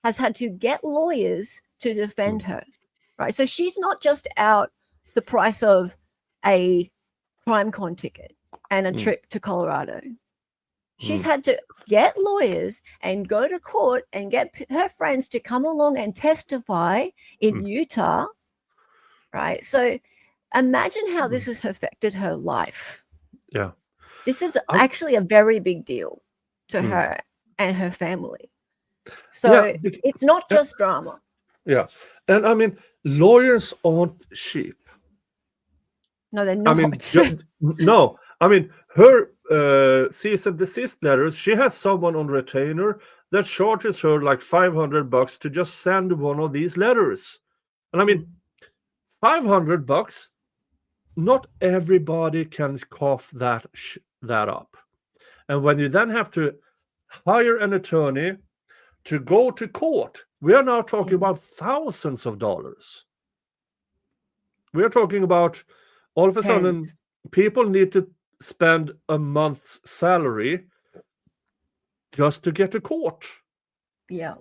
has had to get lawyers to defend her, right? So she's not just out the price of a CrimeCon ticket and a trip to Colorado. She's had to get lawyers and go to court and get her friends to come along and testify in Utah, right? So imagine how this has affected her life. Yeah. This is actually a very big deal to her and her family. So it's not just drama. Yeah. And I mean, lawyers aren't cheap. No, they're I not. mean, no. I mean, her cease and desist letters. She has someone on retainer that charges her like $500 to just send one of these letters. And I mean, $500. Not everybody can cough that up. And when you then have to hire an attorney to go to court, we are now talking about thousands of dollars. We are talking about all of a sudden Tens. people need to spend a month's salary just to get to court. Yeah.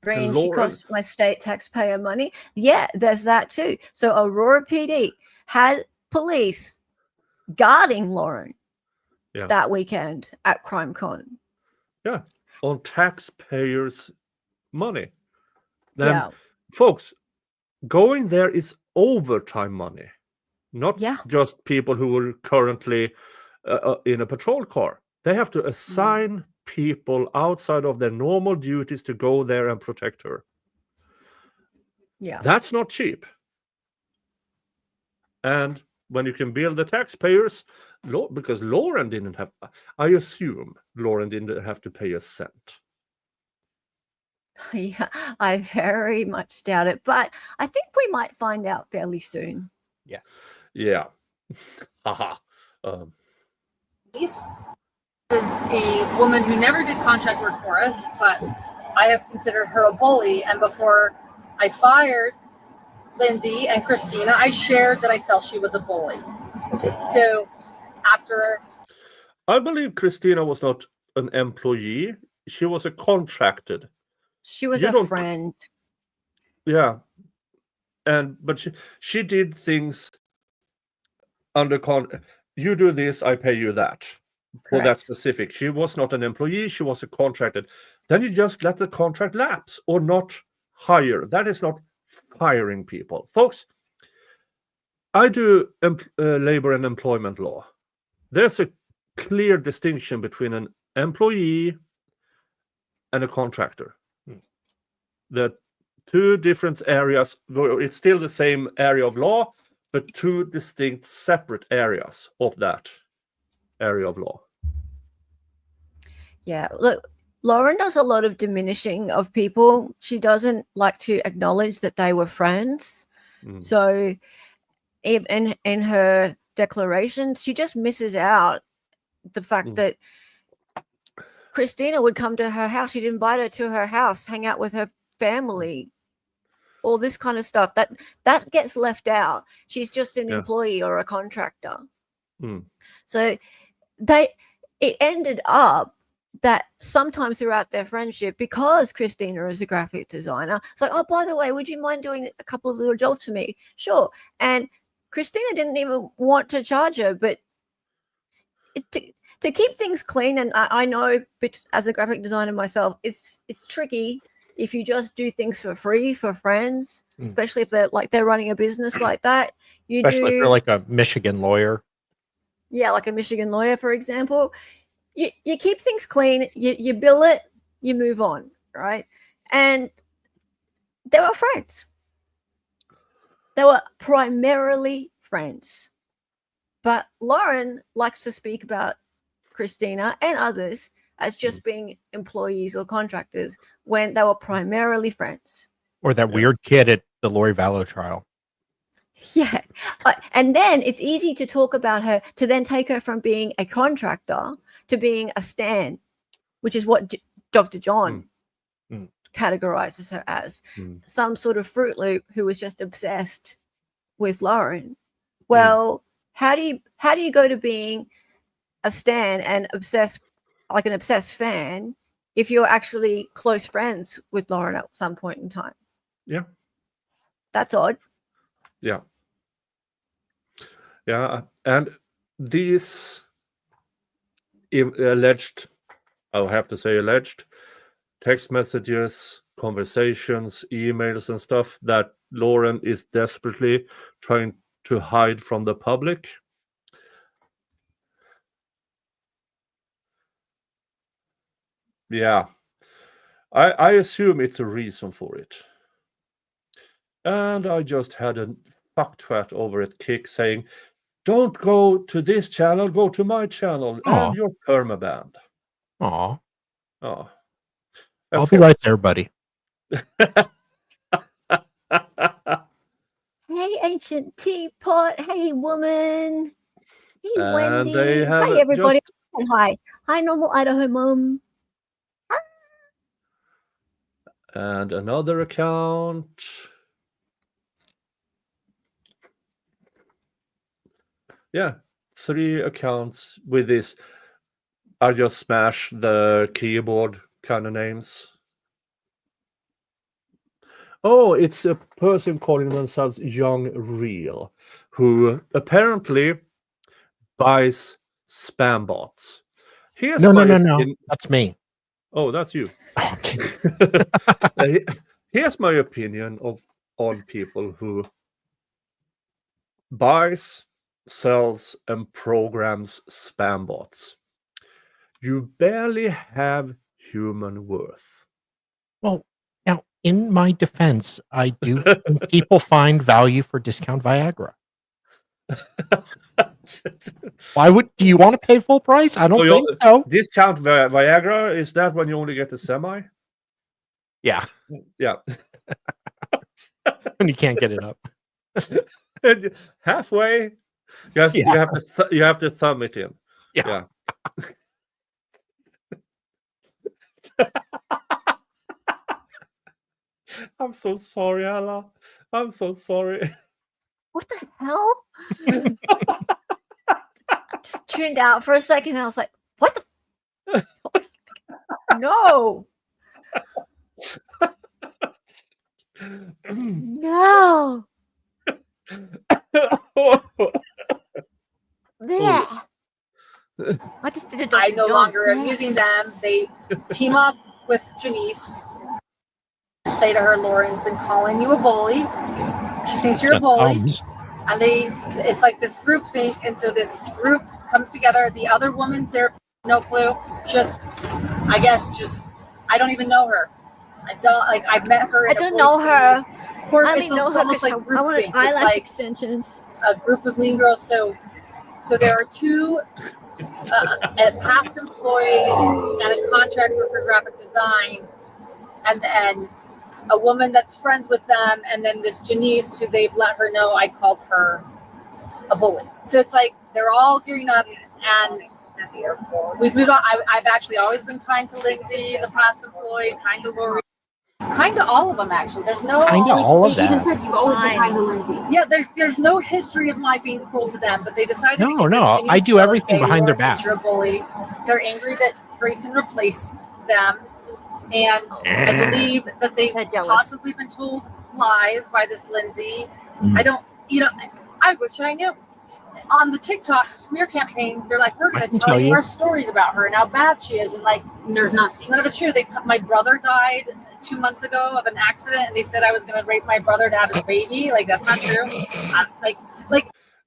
Brain, And she Lauren, costs my state taxpayer money. Yeah, there's that too. So Aurora PD had police guarding Lauren yeah, that weekend at CrimeCon. yeah, on taxpayers' money. Then, Yeah. folks, going there is overtime money, not Yeah. just people who are currently in a patrol car. They have to assign people outside of their normal duties to go there and protect her. Yeah. That's not cheap. And when you can bill the taxpayers, because Lauren didn't have, I assume Lauren didn't have to pay a cent. Yeah, I very much doubt it, but I think we might find out fairly soon. Yes. Yeah. Haha. This is a woman who never did contract work for us, but I have considered her a bully. And before I fired Lindsay and Christina, I shared that I felt she was a bully. So after... I believe Christina was not an employee. She was a contracted. She was You a don't- friend. Yeah. But she did things under you do this, I pay you that. For that Correct. specific. She was not an employee, she was a contracted. Then you just let the contract lapse or not hire. That is not firing people. Folks, I do labor and employment law. There's a clear distinction between an employee and a contractor. The two different areas, it's still the same area of law, but two distinct separate areas of that area of law. Yeah, look, Lauren does a lot of diminishing of people. She doesn't like to acknowledge that they were friends. So in her declarations, she just misses out the fact that Christina would come to her house. She'd invite her to her house, hang out with her family, all this kind of stuff. That gets left out. She's just an employee or a contractor. So it ended up that sometimes throughout their friendship, because Christina is a graphic designer, it's like, oh, by the way, would you mind doing a couple of little jobs for me? Sure. And Christina didn't even want to charge her, but to keep things clean, and I know, but as a graphic designer myself, it's tricky if you just do things for free for friends, especially if they're running a business like that. Especially if you're like a Michigan lawyer. Yeah, like a Michigan lawyer, for example. You keep things clean, you bill it, you move on, right? And they were friends. They were primarily friends. But Lauren likes to speak about Christina and others as just being employees or contractors when they were primarily friends. Or that weird kid at the Lori Vallow trial. Yeah. And then it's easy to talk about her, to then take her from being a contractor to being a stan, which is what Dr. John categorizes her as. Some sort of Fruit Loop who was just obsessed with Lauren. Well, how do you go to being a stan and obsessed, like an obsessed fan, if you're actually close friends with Lauren at some point in time? Yeah. That's odd. Yeah. Yeah. And these alleged, I'll have to say alleged, text messages, conversations, emails and stuff that Lauren is desperately trying to hide from the public. Yeah. I assume it's a reason for it. And I just had a fuck twat over at Kick saying, "Don't go to this channel, go to my channel, Aw. and you're permabanned." Aw. Oh. I'll be right there, buddy. Hey, ancient teapot. Hey, woman. Hey, And Wendy. they have Hi, everybody. just- Oh, hi. Hi, normal Idaho mom. And another account. Yeah, 3 accounts with this. I just smash the keyboard kind of names. Oh, it's a person calling themselves Young Real, who apparently buys spam bots. Here's No. my opinion- That's me. Oh, that's you. Okay. Here's my opinion on people who buys, sells, and programs spam bots. You barely have human worth. Well, now, in my defense, I do think people find value for discount Viagra. Why do you want to pay full price? I don't think so. Discount Viagra, is that when you only get the semi? Yeah. Yeah. And you can't get it up. And halfway, you have to thumb it in. Yeah. I'm so sorry, Ella. I'm so sorry. What the hell? I just tuned out for a second and I was like, what the? No. No. There. I just did a I Dr. no John. longer am using them. They team up with Janice. Say to her, Lauren's been calling you a bully. She thinks you're a bully. And it's like this group thing. And so this group comes together. The other woman's there, no clue. I don't even know her. I've met her. I don't know her. Of course, I it's only know her almost because like group I wanted thing. It's eyelash like extensions. a group of mean girls. So there are 2, a past employee and a contract worker graphic design, and a woman that's friends with them, and then this Janice who they've let her know I called her a bully. So it's like they're all gearing up, and we've moved on. I've actually always been kind to Lindsay, the past employee, kind to Lori, kind to all of them actually. There's no Kind of all of They even that. said you've always been kind to Lindsay. Yeah, there's no history of my being cruel to them, but they decided to No, get this I Janice do girl and everything say, behind their "Lauren back." thinks you're a bully." They're angry that Grayson replaced them, and I believe that they've They're jealous. possibly been told lies by this Lindsay. Mm. I wish I knew. On the TikTok smear campaign, they're like, we're I going can to tell you you. our stories about her and how bad she is, and like, There's nothing. none of it's true. My brother died 2 months ago of an accident, and they said I was going to rape my brother to have his baby. Like, that's not true.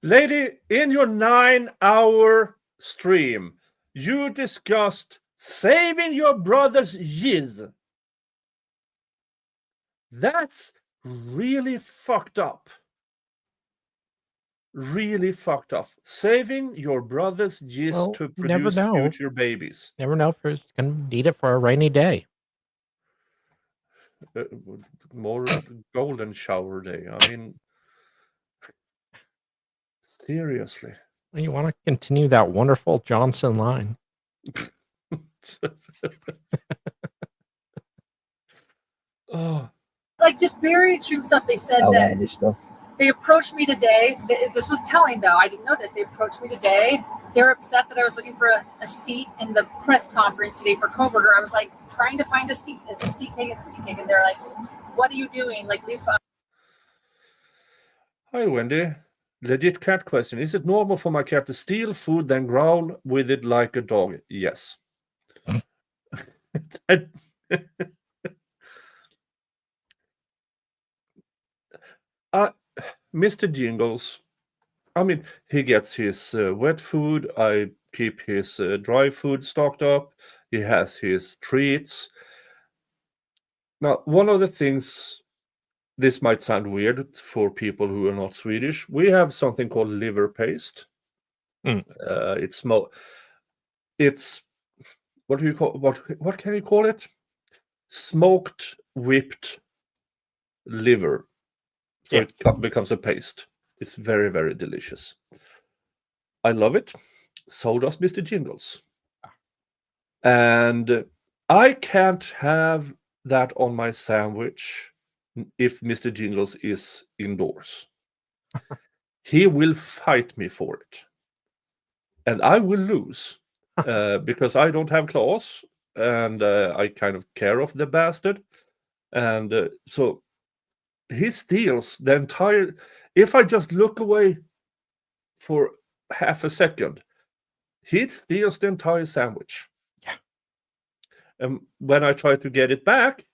Lady, in your 9-hour stream, you discussed saving your brother's jizz. That's really fucked up. Really fucked up. Saving your brother's jizz Well, to you never produce know. future babies. Never know if you're going to need it for a rainy day. More golden shower day. I mean, seriously. You want to continue that wonderful Johnson line. Oh. Like, just very extreme stuff. They said that Outlandish stuff. they approached me today. This was telling, though. I didn't know this. They approached me today. They're upset that I was looking for a seat in the press conference today for Coburger. I was like, trying to find a seat. Is the seat taken? Is the seat taken? They're like, what are you doing? Like, leave some. Hi, Wendy. Legit cat question. Is it normal for my cat to steal food, then growl with it like a dog? Yes. Mr. Jingles, I mean, he gets his wet food. I keep his dry food stocked up. He has his treats. Now, one of the things this might sound weird for people who are not Swedish. We have something called liver paste. It's what do you call what can you call it? Smoked whipped liver. So it becomes a paste. It's very, very delicious. I love it. So does Mr. Jingles. And I can't have that on my sandwich if Mr. Jingles is indoors. He will fight me for it. And I will lose because I don't have claws and I kind of care of the bastard. And so he steals the entire... If I just look away for half a second, he steals the entire sandwich. Yeah. And when I try to get it back,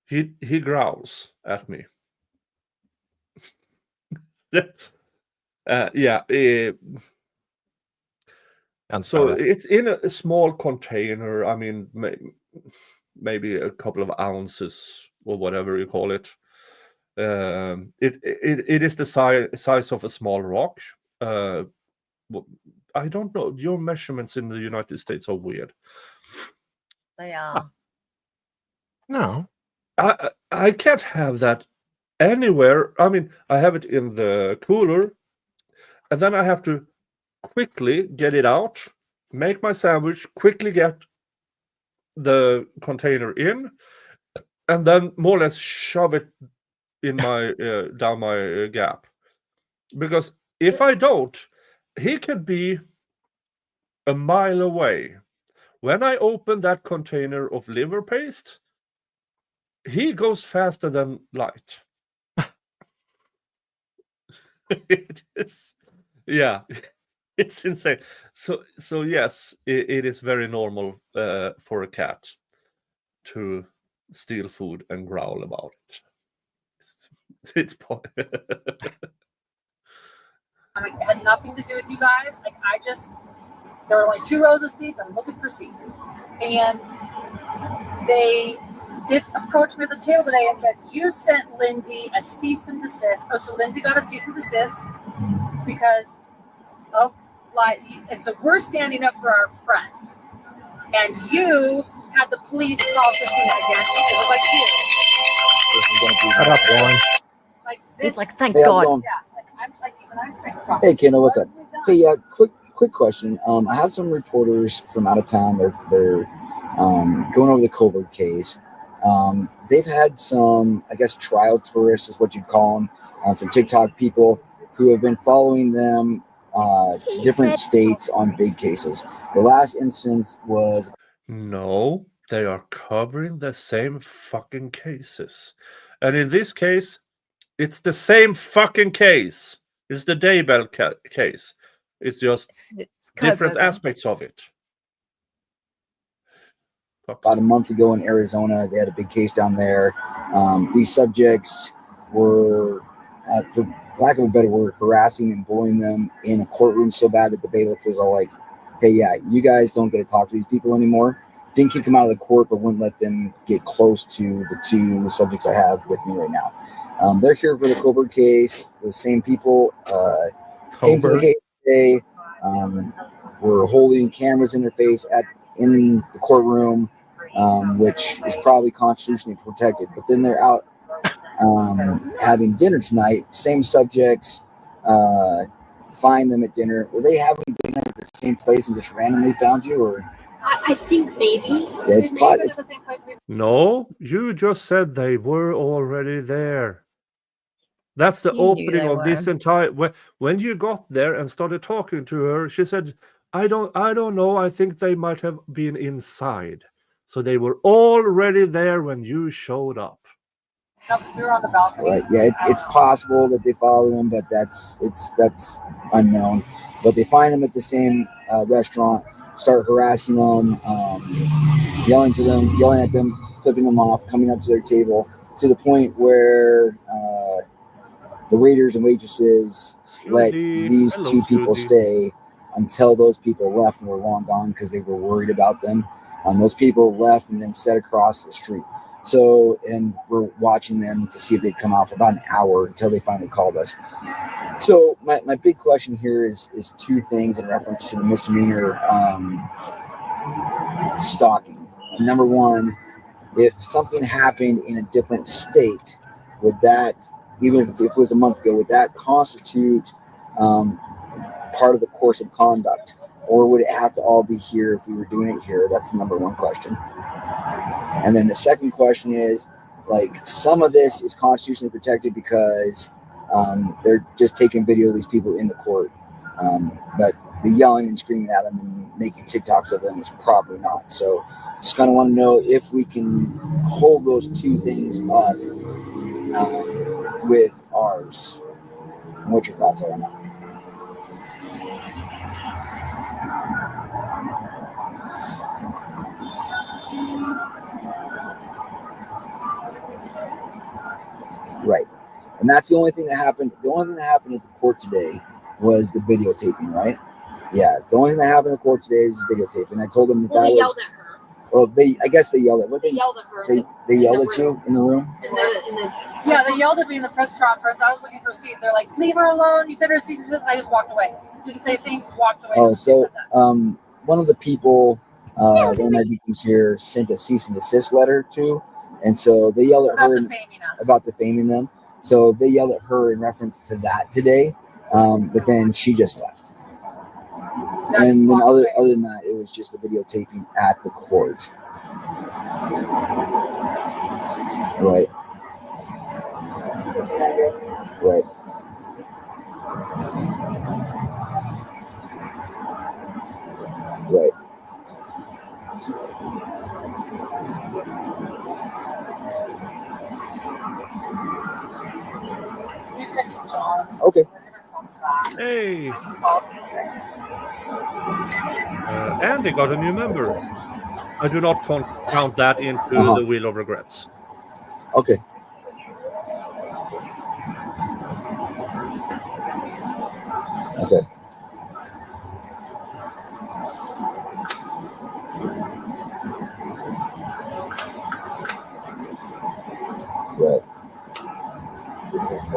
he growls at me. And so it's in a small container. I mean, maybe a couple of ounces or whatever you call it. It is the size of a small rock. I don't know. Your measurements in the United States are weird. They are. No. I can't have that anywhere. I mean, I have it in the cooler, and then I have to quickly get it out, make my sandwich, quickly get the container in, and then more or less shove it in my down my gap. Because if I don't, he could be a mile away. When I open that container of liver paste, he goes faster than light. It is, yeah, it's insane. So yes, it is very normal for a cat to steal food and growl about it. It's It had nothing to do with you guys. Like there were like 2 rows of seats. I'm looking for seats, and they did approach me at the table today and said, "You sent Lindsay a cease and desist." Oh, so Lindsay got a cease and desist because of and so we're standing up for our friend, and you had the police call Christina again. It was like you. This is going to be Shut up, Lauren. Like this. He's like, thank Hey, God. how's it Yeah, like I'm like even I'm trying to process. Hey, Kendall, what's up? Hey, yeah, quick question. I have some reporters from out of town. They're going over the Coburg case. They've had some, I guess, trial tourists is what you'd call them, some TikTok people who have been following them to different states on big cases. The last instance was... No, they are covering the same fucking cases. And in this case, it's the same fucking case. It's the Daybell case. It's just different aspects of it. About a month ago in Arizona, they had a big case down there. These subjects were, for lack of a better word, harassing and bullying them in a courtroom so bad that the bailiff was all like, "Hey, yeah, you guys don't get to talk to these people anymore." Didn't kick them out of the court, but wouldn't let them get close to the 2 subjects I have with me right now. They're here for the Coburg case. The same people came to the case today. Were holding cameras in their face in the courtroom, which is probably constitutionally protected. But then they're out having dinner tonight. Same subjects. Find them at dinner. Were they having dinner at the same place and just randomly found you, or? I think maybe. Yeah, it's the same place we... No, you just said they were already there. That's the opening of this entire... When you got there and started talking to her, she said, I don't know. I think they might have been inside. So they were already there when you showed up. No, we were on the balcony. Right. Yeah, it's possible that they follow him, but that's unknown. But they find him at the same restaurant, start harassing them, yelling at them, flipping them off, coming up to their table, to the point where the waiters and waitresses let these 2 people stay until those people left and were long gone because they were worried about them. Those people left and then sat across the street. So, and we're watching them to see if they'd come out for about an hour until they finally called us. So my big question here is two things in reference to the misdemeanor stalking. Number one, if something happened in a different state, would that, even if it was a month ago, would that constitute part of the course of conduct? Or would it have to all be here if we were doing it here? That's the number one question. And then the second question is, like, some of this is constitutionally protected because they're just taking video of these people in the court. But the yelling and screaming at them and making TikToks of them is probably not. So just kind of want to know if we can hold those two things up with ours. And what your thoughts are on that. Right. And that's the only thing that happened. The only thing that happened at the court today was the videotaping, right? Yeah. The only thing that happened at the court today is videotaping. I told them that Well, that they was. yelled at her. Well, I guess they yelled at. What They yelled at her. They yelled at you in the room. Yeah, they yelled at me in the press conference. I was looking for a seat. They're like, "Leave her alone." You said her cease and desist. I just walked away. Didn't say a thing. Walked away. Oh, so one of the people, one of my victims here, sent a cease and desist letter to, and so they yelled at her about defaming them. So they yelled at her in reference to that today, but then she just left. And then other than that, it was just a videotaping at the court. Right. Right. Right. Okay. Hey. Andy got a new member. I do not count that into the Wheel of Regrets. Okay. Okay. Right.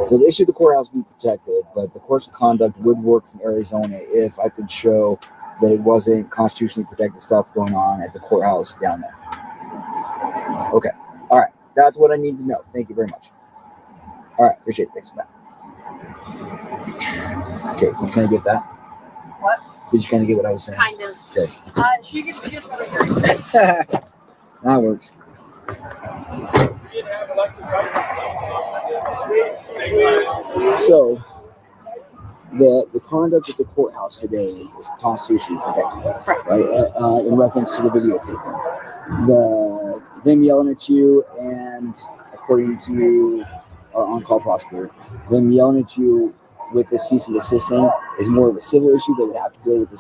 So the issue of the courthouse be protected, but the course of conduct would work from Arizona if I could show that it wasn't constitutionally protected stuff going on at the courthouse down there. Okay. All right. That's what I need to know. Thank you very much. All right. Appreciate it. Thanks for that. Okay. Did you kind of get that? What? Did you kind of get what I was saying? Kind of. Okay. She gets better hearing. That works. So the conduct at the courthouse today is constitutionally protected, right? In reference to the videotaping, them yelling at you, and according to our on-call prosecutor, them yelling at you with the cease and desist thing is more of a civil issue. They would have to deal with the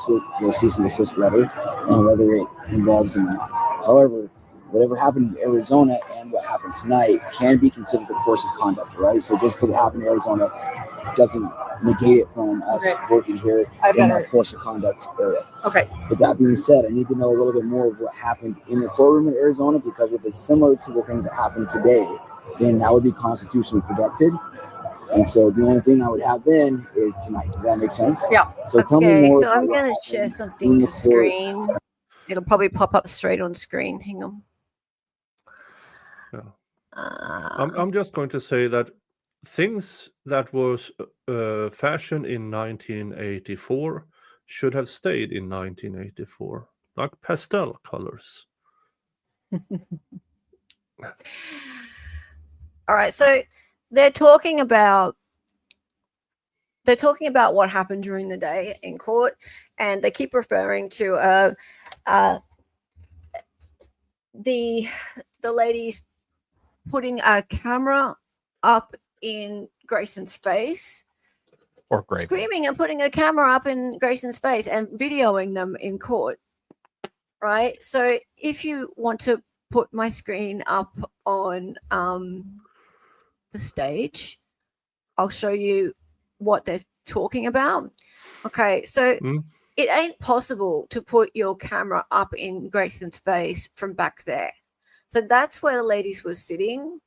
cease and desist letter and whether it involves them or not. However, whatever happened in Arizona and what happened tonight can be considered the course of conduct, right? So just because it happened in Arizona doesn't negate it from us working here in that course of conduct area. Okay. With that being said, I need to know a little bit more of what happened in the courtroom in Arizona, because if it's similar to the things that happened today, then that would be constitutionally protected. And so the only thing I would have then is tonight. Does that make sense? Yeah. So tell me more. So I'm going to share something to screen. It'll probably pop up straight on screen. Hang on. Yeah. I'm just going to say that things that was fashioned in 1984 should have stayed in 1984, like pastel colors. All right, so they're talking about what happened during the day in court, and they keep referring to the ladies putting a camera up in Grayson's face, or screaming and putting a camera up in Grayson's face and videoing them in court. Right. So if you want to put my screen up on the stage, I'll show you what they're talking about. Okay, so it ain't possible to put your camera up in Grayson's face from back there. So that's where the ladies were sitting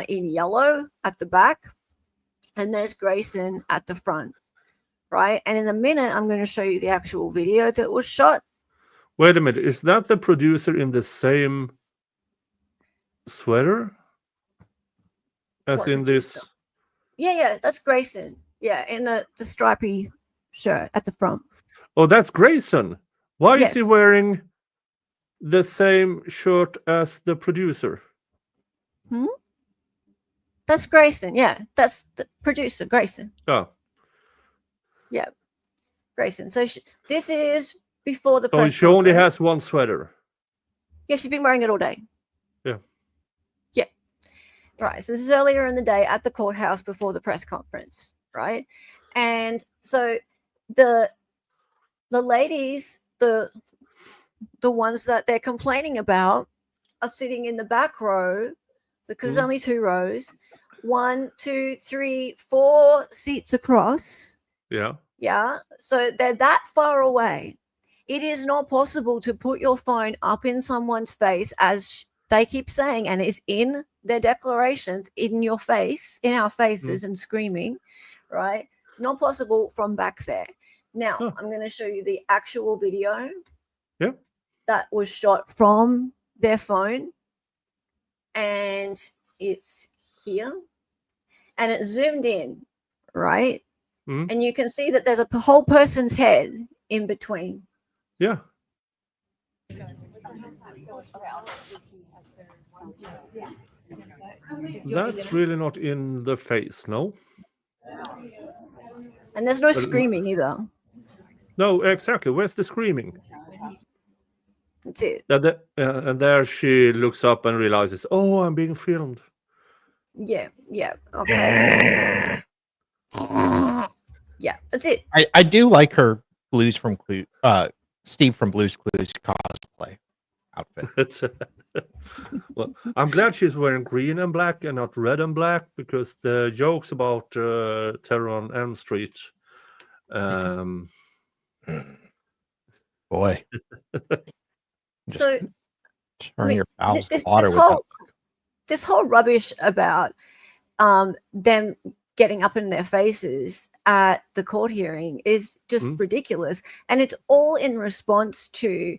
in yellow at the back. And there's Grayson at the front, right? And in a minute, I'm going to show you the actual video that was shot. Wait a minute. Is that the producer in the same sweater as What in producer? this? Yeah, that's Grayson. Yeah, in the stripy shirt at the front. Oh, that's Grayson. Why is he Yes. wearing the same shirt as the producer? That's Grayson. Yeah, that's the producer, Grayson. Oh, Yeah, Grayson. So this is before the so press she only conference. has one sweater. Yeah, she's been wearing it all day. Yeah. Yeah. Right. So this is earlier in the day at the courthouse before the press conference, right? And so the ladies, the ones that they're complaining about, are sitting in the back row because there's only 2 rows. 1, 2, 3, 4 seats across. Yeah. Yeah. So they're that far away. It is not possible to put your phone up in someone's face, as they keep saying, and it's in their declarations, in your face, in our faces, and screaming, right? Not possible from back there. Now, I'm going to show you the actual video that was shot from their phone, and it's here, and it's zoomed in, right? And you can see that there's a whole person's head in between. Yeah. That's really not in the face, no? And there's no screaming either. No, exactly. Where's the screaming? That's it. And there she looks up and realizes, oh, I'm being filmed. Yeah, okay. Yeah, that's it. I do like her Steve from Blue's Clues cosplay outfit. Well, I'm glad she's wearing green and black and not red and black, because the jokes about Terror on Elm Street. Boy. So turn your bowels this water with whole, this whole rubbish about them getting up in their faces at the court hearing is just ridiculous. And it's all in response to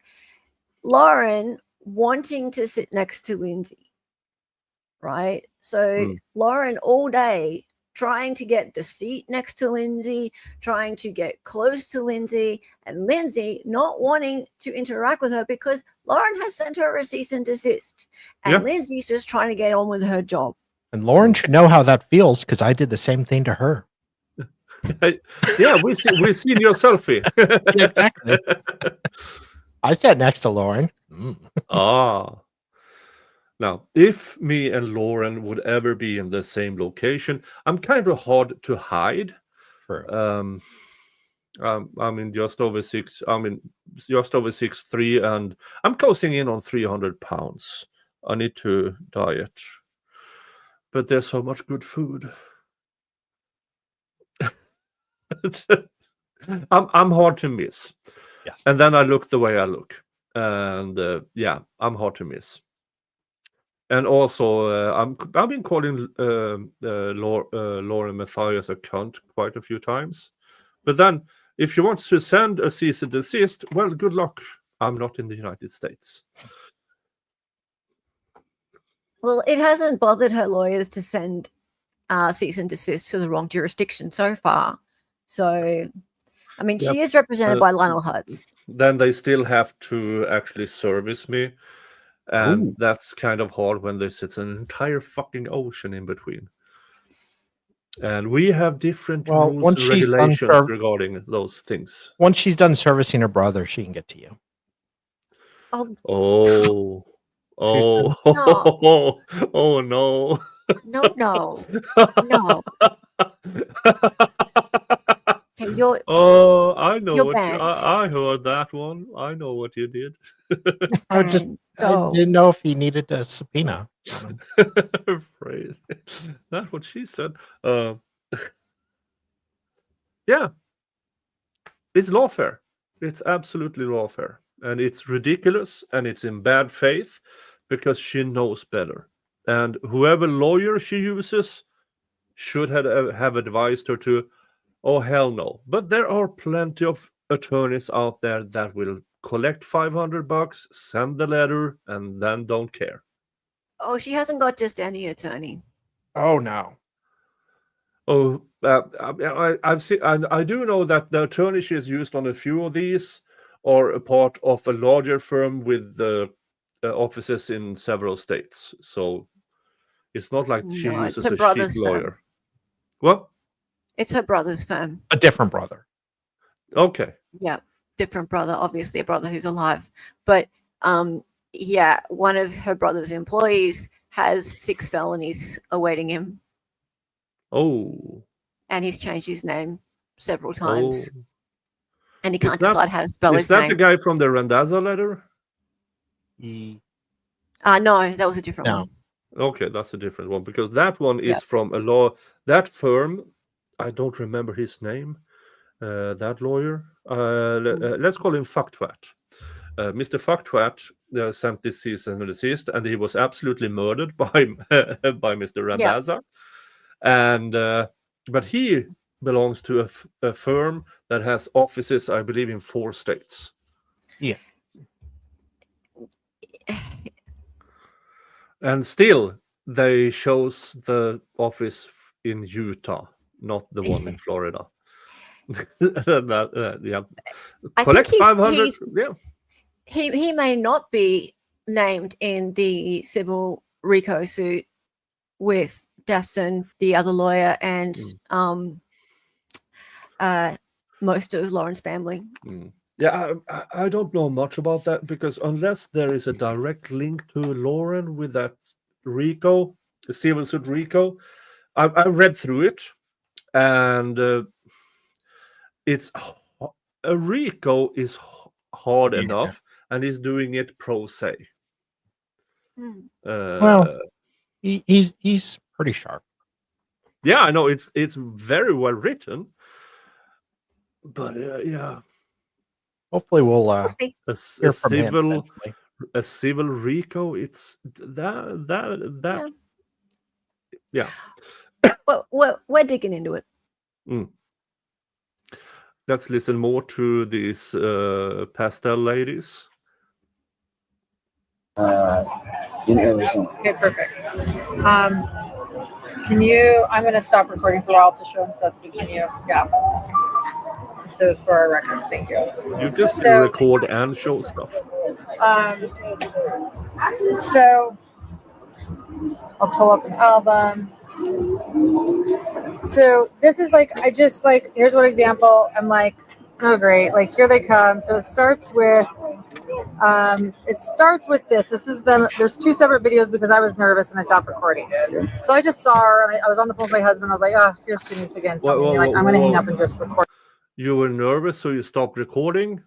Lauren wanting to sit next to Lindsay, right? So Lauren all day trying to get the seat next to Lindsay, trying to get close to Lindsay, and Lindsay not wanting to interact with her because Lauren has sent her a cease and desist. And Lindsay's just trying to get on with her job. And Lauren should know how that feels, because I did the same thing to her. Yeah, we've seen your selfie. Exactly. I sat next to Lauren. Now, if me and Lauren would ever be in the same location, I'm kind of hard to hide. I'm just over 6'3", and I'm closing in on 300 pounds. I need to diet, but there's so much good food. I'm hard to miss. Yes. And then I look the way I look, and I'm hard to miss. And also, I've been calling Lauren Matthias a cunt quite a few times. But then, if she wants to send a cease and desist, well, good luck. I'm not in the United States. Well, it hasn't bothered her lawyers to send cease and desist to the wrong jurisdiction so far. So, I mean, she is represented by Lionel Hutz. Then they still have to actually service me. And that's kind of hard when there's an entire fucking ocean in between. And we have different rules and regulations regarding those things. Once she's done servicing her brother, she can get to you. No. No. Okay, I know you're what banned. I heard that one. I know what you did. I didn't know if he needed a subpoena. Phrase. That's what she said. Yeah, it's lawfare. It's absolutely lawfare, and it's ridiculous, and it's in bad faith, because she knows better. And whoever lawyer she uses should have advised her to, oh, hell no. But there are plenty of attorneys out there that will collect $500, send the letter, and then don't care. Oh, she hasn't got just any attorney. Oh no. Oh, I've seen. I do know that the attorney she has used on a few of these are a part of a larger firm with offices in several states. So it's not like she No, it's uses her a cheap brother's firm. lawyer. What? It's her brother's firm. A different brother. Okay. Yeah, different brother. Obviously, a brother who's alive. But yeah, one of her brother's employees has 6 felonies awaiting him, Oh. and he's changed his name several times, Oh. and he Is can't that- decide how to spell Is his that name. the guy from the Randazza letter? No, that was a different No. one. Okay, that's a different one because that one is Yeah. from a law. That firm, I don't remember his name. That lawyer. Let's call him Fucktwat. Mr. Fucktwat sent this cease and desist, and he was absolutely murdered by by Mr. Randazza. And but he belongs to a firm that has offices, I believe, in 4 states. Yeah. And still, they chose the office in Utah, not the one in Florida. Yeah. I Collect think 500. Yeah. He may not be named in the civil RICO suit with Daston, the other lawyer, and most of Lauren's family. Yeah, I don't know much about that because unless there is a direct link to Lauren with that RICO, the civil suit RICO, I read through it, and it's a RICO is hard enough, and he's doing it pro se. Well, he's pretty sharp. Yeah, I know it's very well written, but yeah. Hopefully, we'll a hear from him civil eventually. a civil RICO. It's that. Yeah. Well, we're digging into it. Let's listen more to these pastel ladies. In Arizona. Okay, perfect. Can you? I'm going to stop recording for a while to show them stuff. So can you? Yeah. So for our records, thank you. You just So- record and show stuff. So I'll pull up an album. So this is like, I just like, here's one example. I'm like, oh great, like here they come. So it starts with this. This is them. There's 2 separate videos because I was nervous and I stopped recording. So I just saw her and I was on the phone with my husband. I was like, oh, here's Denise again. Whoa, like, I'm going to hang up and just record. You were nervous, so you stopped recording?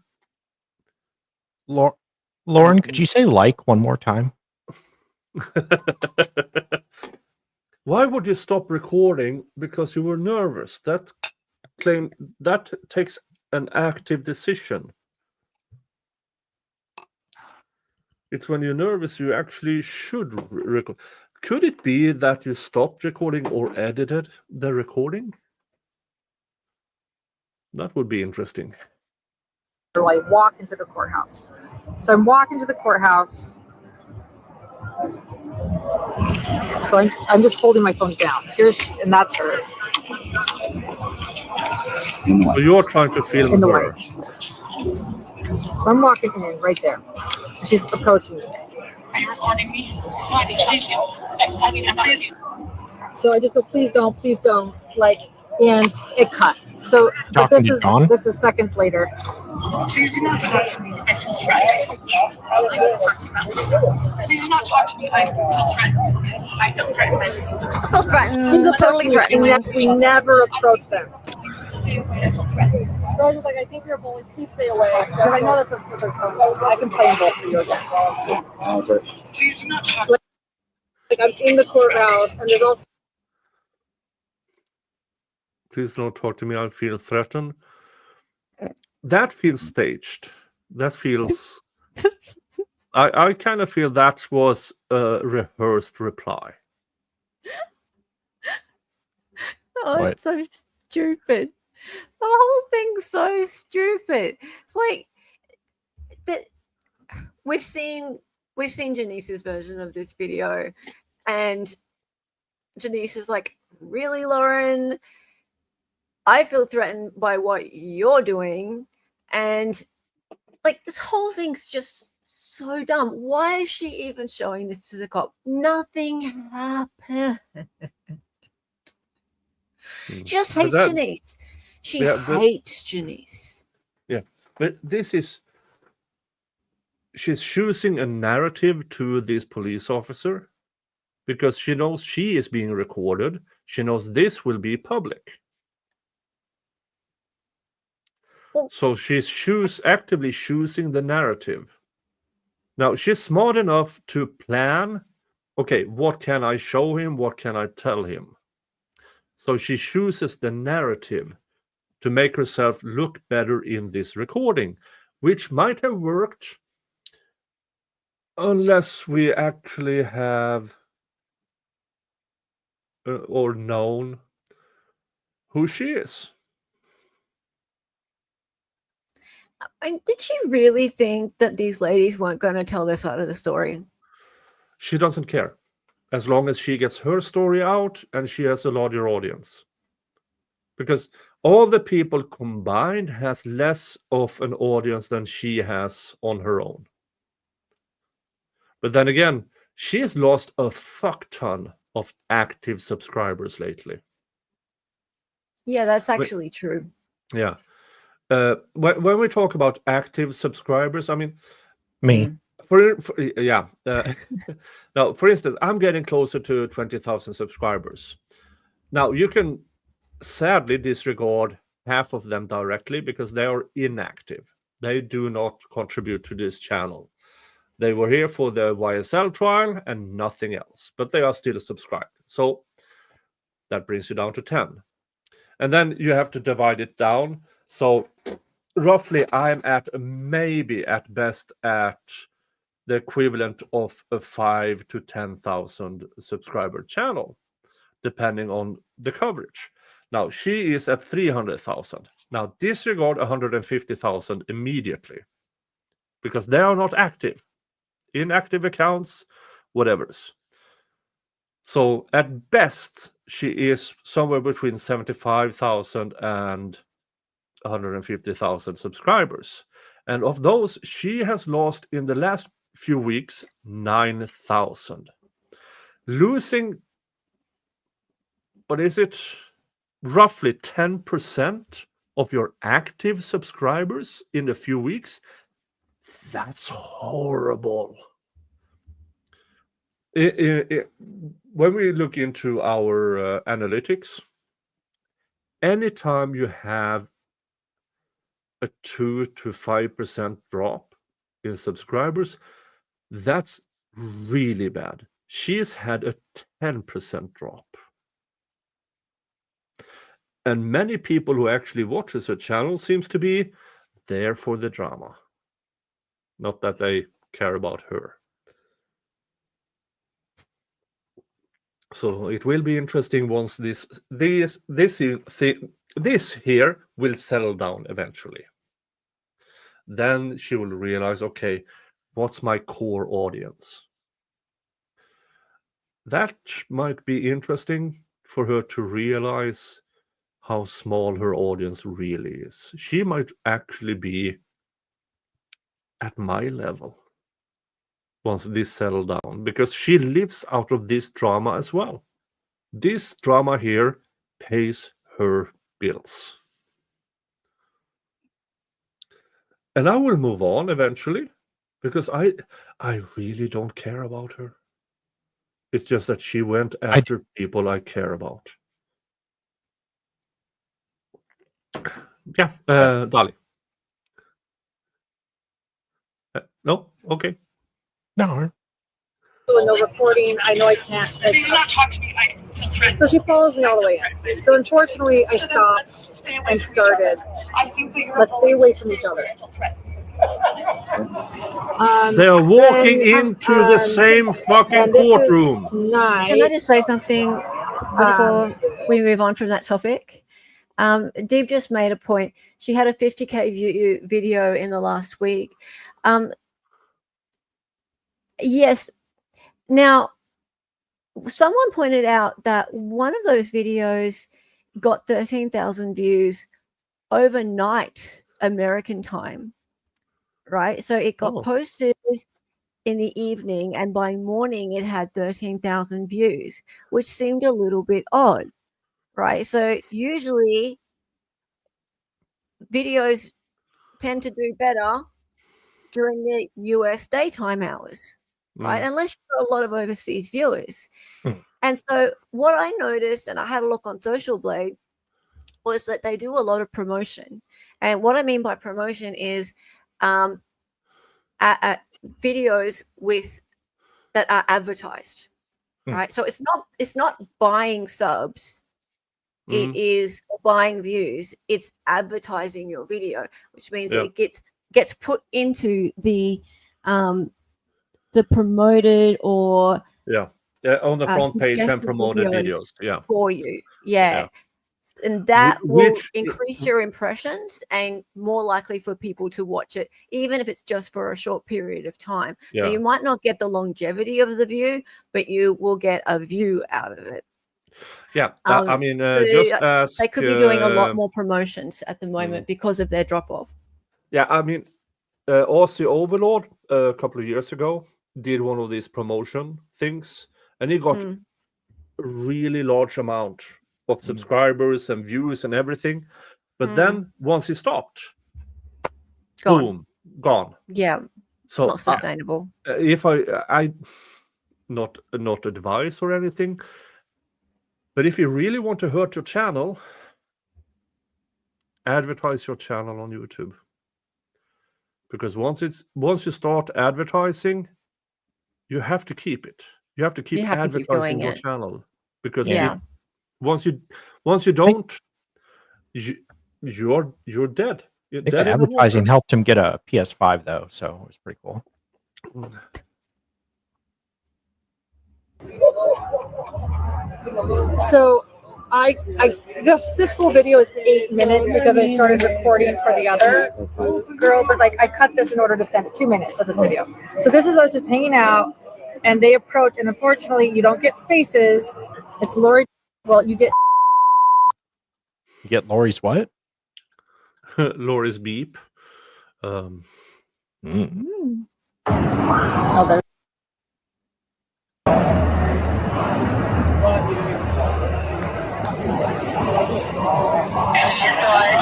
Lauren, could you say like one more time? Why would you stop recording because you were nervous? That takes an active decision. It's when you're nervous you actually should record. Could it be that you stopped recording or edited the recording? That would be interesting. Or like walk into the courthouse. So I'm walking to the courthouse. So I'm just holding my phone down. And that's her. So you're trying to film In the her. white. So I'm walking in right there. She's approaching me. Are you recording me? Please do. So I just go, please don't, like, and it cut. So, but Talking to Dawn? this is seconds later. Please do not talk to me. I feel threatened. Please do not talk to me. I feel threatened. I feel threatened by this. She's Totally approaching me, and we never approach them. Stay away. I feel threatened. So I was just like, I think you're a bully. Please stay away. Because I know that's what they're telling me. I can play in both for you again. Please do not talk. Like I'm in the courthouse, and there's also. Please don't talk to me. I feel threatened. That feels staged. That feels. I kind of feel that was a rehearsed reply. Oh, What? it's so stupid. The whole thing's so stupid. It's like that we've seen Janice's version of this video, and Janice is like, really, Lauren? I feel threatened by what you're doing. And like this whole thing's just so dumb. Why is she even showing this to the cop? Nothing happened. She just hates Janice. She hates Janice. Yeah, but she's choosing a narrative to this police officer because she knows she is being recorded. She knows this will be public. Well, so she's actively choosing the narrative. Now, she's smart enough to plan, okay, what can I show him? What can I tell him? So she chooses the narrative to make herself look better in this recording, which might have worked unless we actually have or known who she is. Did she really think that these ladies weren't going to tell their side of the story? She doesn't care, as long as she gets her story out and she has a larger audience. Because all the people combined has less of an audience than she has on her own. But then again, she has lost a fuck ton of active subscribers lately. Yeah, that's actually true. Yeah. When we talk about active subscribers, I mean, Me. Now, for instance, I'm getting closer to 20,000 subscribers. Now, you can sadly disregard half of them directly because they are inactive. They do not contribute to this channel. They were here for the YSL trial and nothing else, but they are still subscribed. So that brings you down to 10. And then you have to divide it down. So roughly I'm at maybe at best at the equivalent of a 5,000 to 10,000 subscriber channel, depending on the coverage. Now she is at 300,000. Now disregard 150,000 immediately because they are not active. Inactive accounts, whatever's. So at best, she is somewhere between 75,000 and 150,000 subscribers. And of those, she has lost in the last few weeks 9,000. Losing, what is it? Roughly 10% of your active subscribers in a few weeks. That's horrible. When we look into our analytics, anytime you have a 2 to 5% drop in subscribers, that's really bad. She's had a 10% drop. And many people who actually watches her channel seems to be there for the drama. Not that they care about her. So it will be interesting once this here will settle down eventually. Then she will realize, okay, what's my core audience? That might be interesting for her to realize how small her audience really is. She might actually be at my level once this settles down, because she lives out of this drama as well. This drama here pays her bills. And I will move on eventually, because I really don't care about her. It's just that she went after people I care about. Yeah, Dali. No? Okay. No. No recording. I know I can't. Do not talk to me. I feel threatened. So she follows me all the way in. So unfortunately, I stopped and started. I think that you're Let's stay away from each other. They are walking then, into the same fucking and this courtroom. is tonight. Can I just say something before we move on from that topic? Deeb just made a point. She had a 50K view video in the last week. Yes. Now, someone pointed out that one of those videos got 13,000 views overnight American time, right? So it got posted in the evening, and by morning it had 13,000 views, which seemed a little bit odd, right? So usually videos tend to do better during the US daytime hours, right? Unless you've got a lot of overseas viewers. And so what I noticed, and I had a look on Social Blade, was that they do a lot of promotion. And what I mean by promotion is videos that are advertised, right? So it's not buying subs. It is buying views. It's advertising your video, which means it gets put into the promoted or on the front page and promoted videos for you. And that will increase your impressions and more likely for people to watch it, even if it's just for a short period of time. So you might not get the longevity of the view, but you will get a view out of it. I mean, so just ask, they could be doing a lot more promotions at the moment because of their drop off. I mean, Aussie Overlord a couple of years ago did one of these promotion things, and he got a really large amount of subscribers and views and everything. But then once he stopped, boom, gone. Yeah, it's so not sustainable. If I not advice or anything, but if you really want to hurt your channel, advertise your channel on YouTube. Because once you start advertising, you have to keep it. You have to keep advertising your channel, because once you don't, you're dead. You're dead. Advertising helped him get a PS5 though, so it was pretty cool. So this full video is 8 minutes because I started recording for the other girl, but like I cut this in order to send it. 2 minutes of this video. So this is us just hanging out, and they approach, and unfortunately you don't get faces. It's Lori. Well, you get Lori's what? Lori's beep. Oh, there.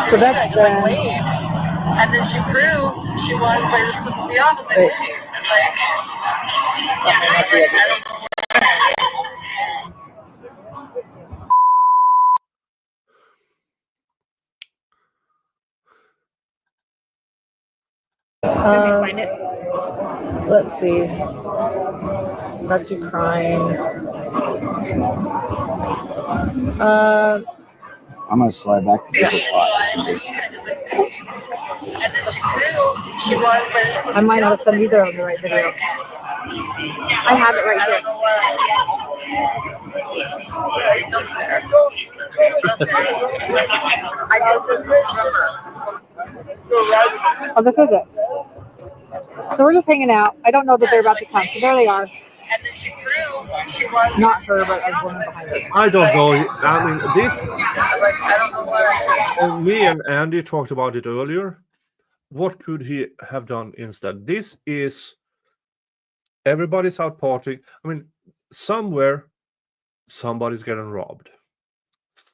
So that's the. And then she proved she was, but it was the opposite way. Like, Find it. Let's see. That's you crying. I'm gonna slide back. I might not have sent either of the right video. I have it right here. don't stare. Don't stare. I don't remember. Oh, this is it. So we're just hanging out. I don't know that they're about to come. So there they are. And then she proved she was not her, but I was one behind her. I don't know. I mean, this. I don't know what. Me and Andy talked about it earlier. What could he have done instead? This is everybody's out partying. I mean, somewhere somebody's getting robbed.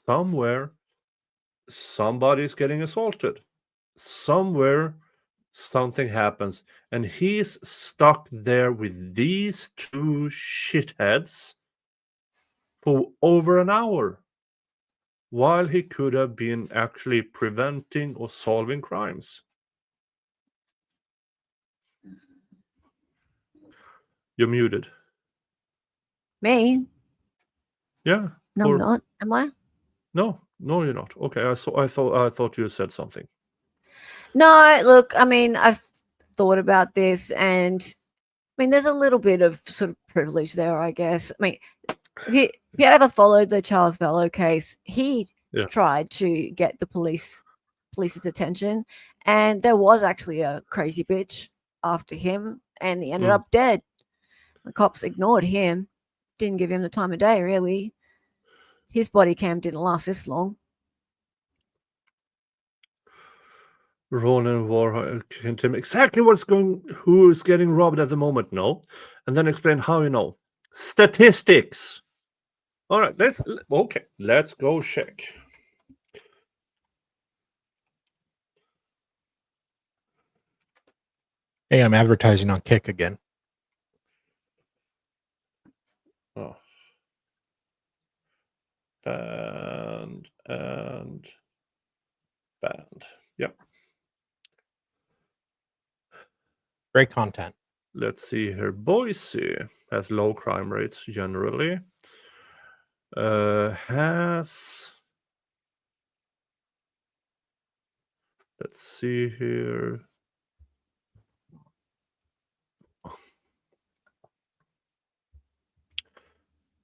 Somewhere somebody's getting assaulted. Somewhere something happens, and he's stuck there with these two shitheads for over an hour, while he could have been actually preventing or solving crimes. You're muted. Me? Yeah. No, I'm not. Am I? No, you're not. Okay, I thought you said something. No, look, I mean, thought about this, and I mean, there's a little bit of sort of privilege there, I guess. I mean, if you ever followed the Charles Velo case, he tried to get the police's attention, and there was actually a crazy bitch after him, and he ended up dead. The cops ignored him, didn't give him the time of day, really. His body cam didn't last this long. Ronan War can tell me exactly who is getting robbed at the moment, no? And then explain how you know. Statistics. All right, let's go check. Hey, I'm advertising on Kick again. Oh. And banned. Yep. Great content. Let's see here. Boise has low crime rates generally. Let's see here.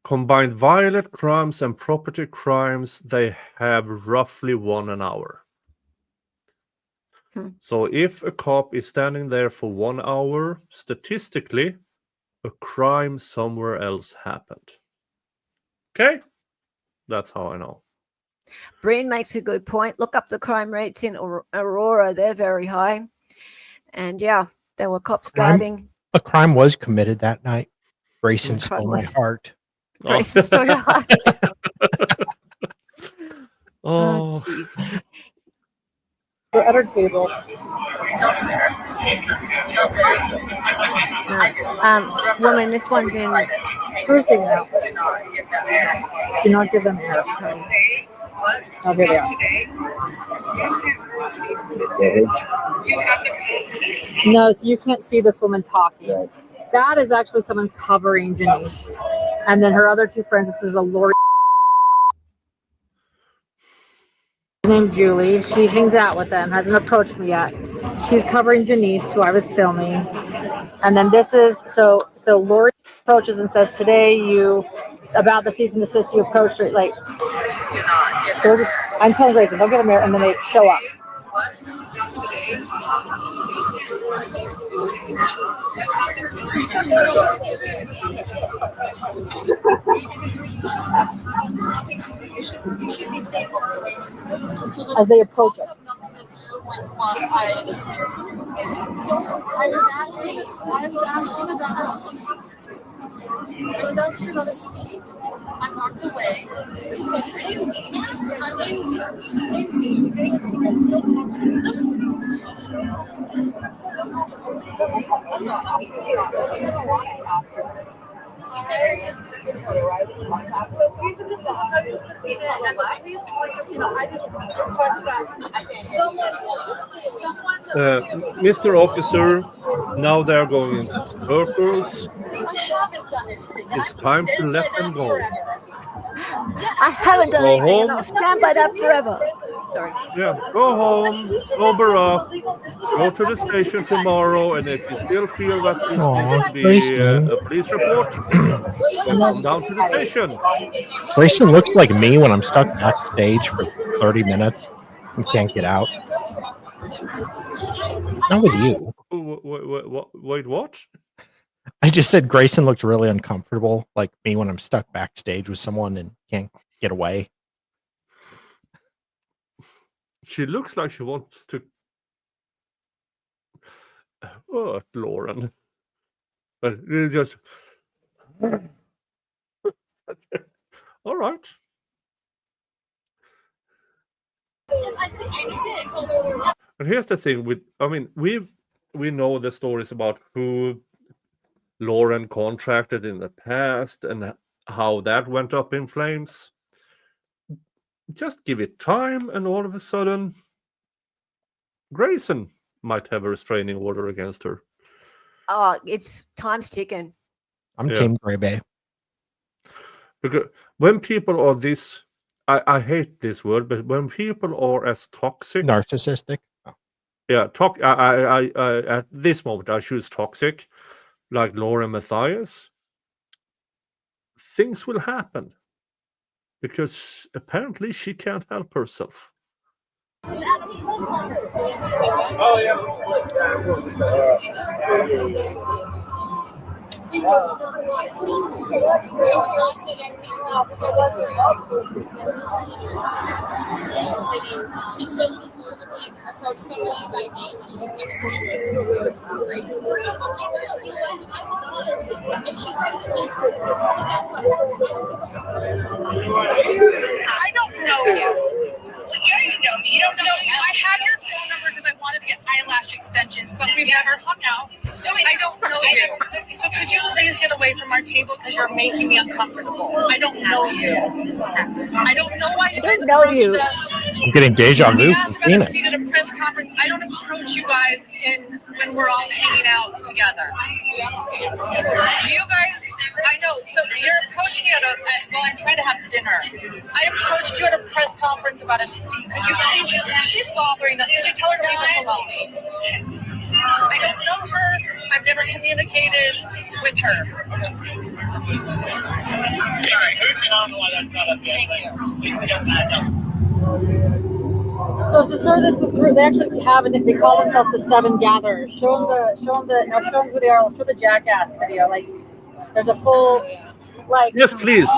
Combined violent crimes and property crimes, they have roughly 1 hour. So if a cop is standing there for 1 hour, statistically, a crime somewhere else happened. Okay? That's how I know. Breen makes a good point. Look up the crime rates in Aurora. They're very high. And yeah, there were cops guarding. A crime was committed that night. Grayson stole my heart. Grayson stole your heart. Oh, jeez. We're at our table. Woman, this one's in. Seriously, no. Do not give them air. Oh, here they are. No, so you can't see this woman talking. Right. That is actually someone covering Janice. And then her other two friends, this is a Lori named Julie. She hangs out with them, hasn't approached me yet. She's covering Janice, who I was filming. And then this is, so Lori approaches and says, today about the cease and desist, you approached her, like, so I'm telling Grayson, don't get them there, and then they show up. As they approach us. I was asking about a seat. I walked away. It's so crazy. Mr. Officer, now they're going in circles. It's time to let them go. I haven't done anything, and I'll stand by that forever. Sorry. Yeah, go home, sober up, go to the station tomorrow, and if you still feel that this needs to be a police report, come down to the station. Grayson looks like me when I'm stuck backstage for 30 minutes and can't get out. Not with you. Wait, what? I just said Grayson looked really uncomfortable, like me when I'm stuck backstage with someone and can't get away. She looks like she wants to hurt Lauren. But it just... All right. And here's the thing we know the stories about who Lauren contracted in the past and how that went up in flames. Just give it time, and all of a sudden, Grayson might have a restraining order against her. Oh, it's time's ticking. I'm Team Gray Bay. Because when people are this, I hate this word, but when people are as toxic, narcissistic. Yeah, I at this moment I choose toxic, like Lauren Matthias. Things will happen because apparently she can't help herself. Oh yeah. She chose to specifically approach somebody by name that she said was like, if she tries to teach her, I don't know you. Well, yeah, you know me. You don't know me. I have your phone number because I wanted to get eyelash extensions, but we've never hung out. I don't know you. So could you please get away from our table because you're making me uncomfortable? I don't know you. I don't know why you guys approached us. I'm getting deja vu We from asked about a Phoenix. seat at a press conference. I don't approach you guys when we're all hanging out together. You guys, I know. So you're approaching me while I'm trying to have dinner. I approached you at a press conference about a seat. Could you please? She's bothering us. Could you tell her to leave us alone? I don't know her. I've never communicated with her. Sorry, moving on to why that's not up yet. But at least they got back up. So it's the sort of this group. They actually have it. They call themselves the Seven Gatherers. Show them who they are. I'll show the Jackass video. Like, there's a full, like. Yes, please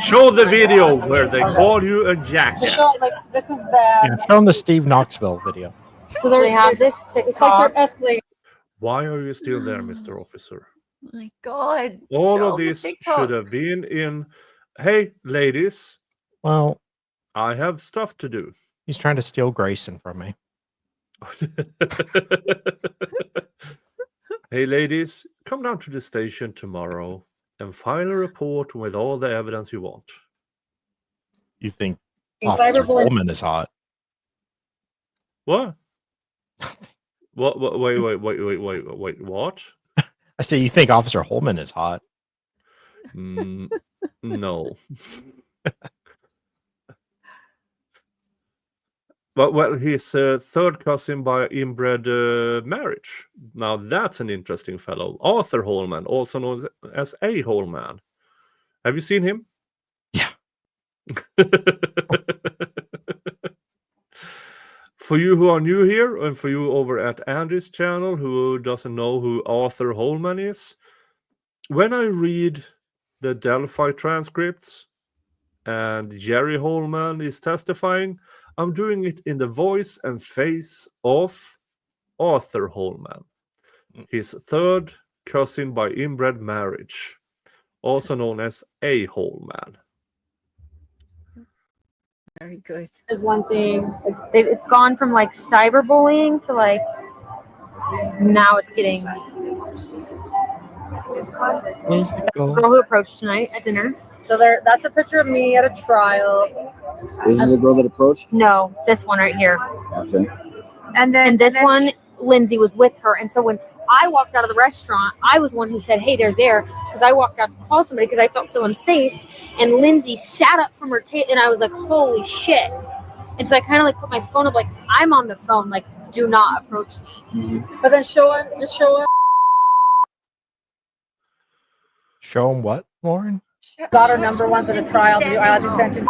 show the video where they call you a To jackass. show, like, this is the. Yeah, show them the Steve Knoxville video. So they have this TikTok. It's like they're escalating. Why are you still there, Mr. Officer? My God. All show of the this TikTok. should have been in. Hey, ladies, Well, I have stuff to do. he's trying to steal Grayson from me. Hey, ladies, come down to the station tomorrow and file a report with all the evidence you want. You think In Officer cyberbullying. Holman is hot? What? What? Wait. What? I say you think Officer Holman is hot. No. Well, he's third cousin by inbred marriage. Now that's an interesting fellow. Arthur Holman, also known as A. Holman. Have you seen him? Yeah. For you who are new here, and for you over at Andy's channel who doesn't know who Arthur Holman is, when I read the Delphi transcripts and Jerry Holman is testifying, I'm doing it in the voice and face of Arthur Holman, his third cousin by inbred marriage, also known as A. Holman. Very good. Is one thing. It's gone from like cyberbullying to like now it's getting. That's the girl who approached tonight at dinner. So that's a picture of me at a trial. This is the girl that approached? No, this one right here. Okay. And then And this one, Lindsay was with her. And so when I walked out of the restaurant, I was one who said, "Hey, they're there," because I walked out to call somebody because I felt so unsafe. And Lindsay sat up from her table, and I was like, "Holy shit!" And so I kind of like put my phone up, like I'm on the phone, like do not approach me. But then show him. Show him what, Lauren? Got her number ones at a trial to do eyelash extensions.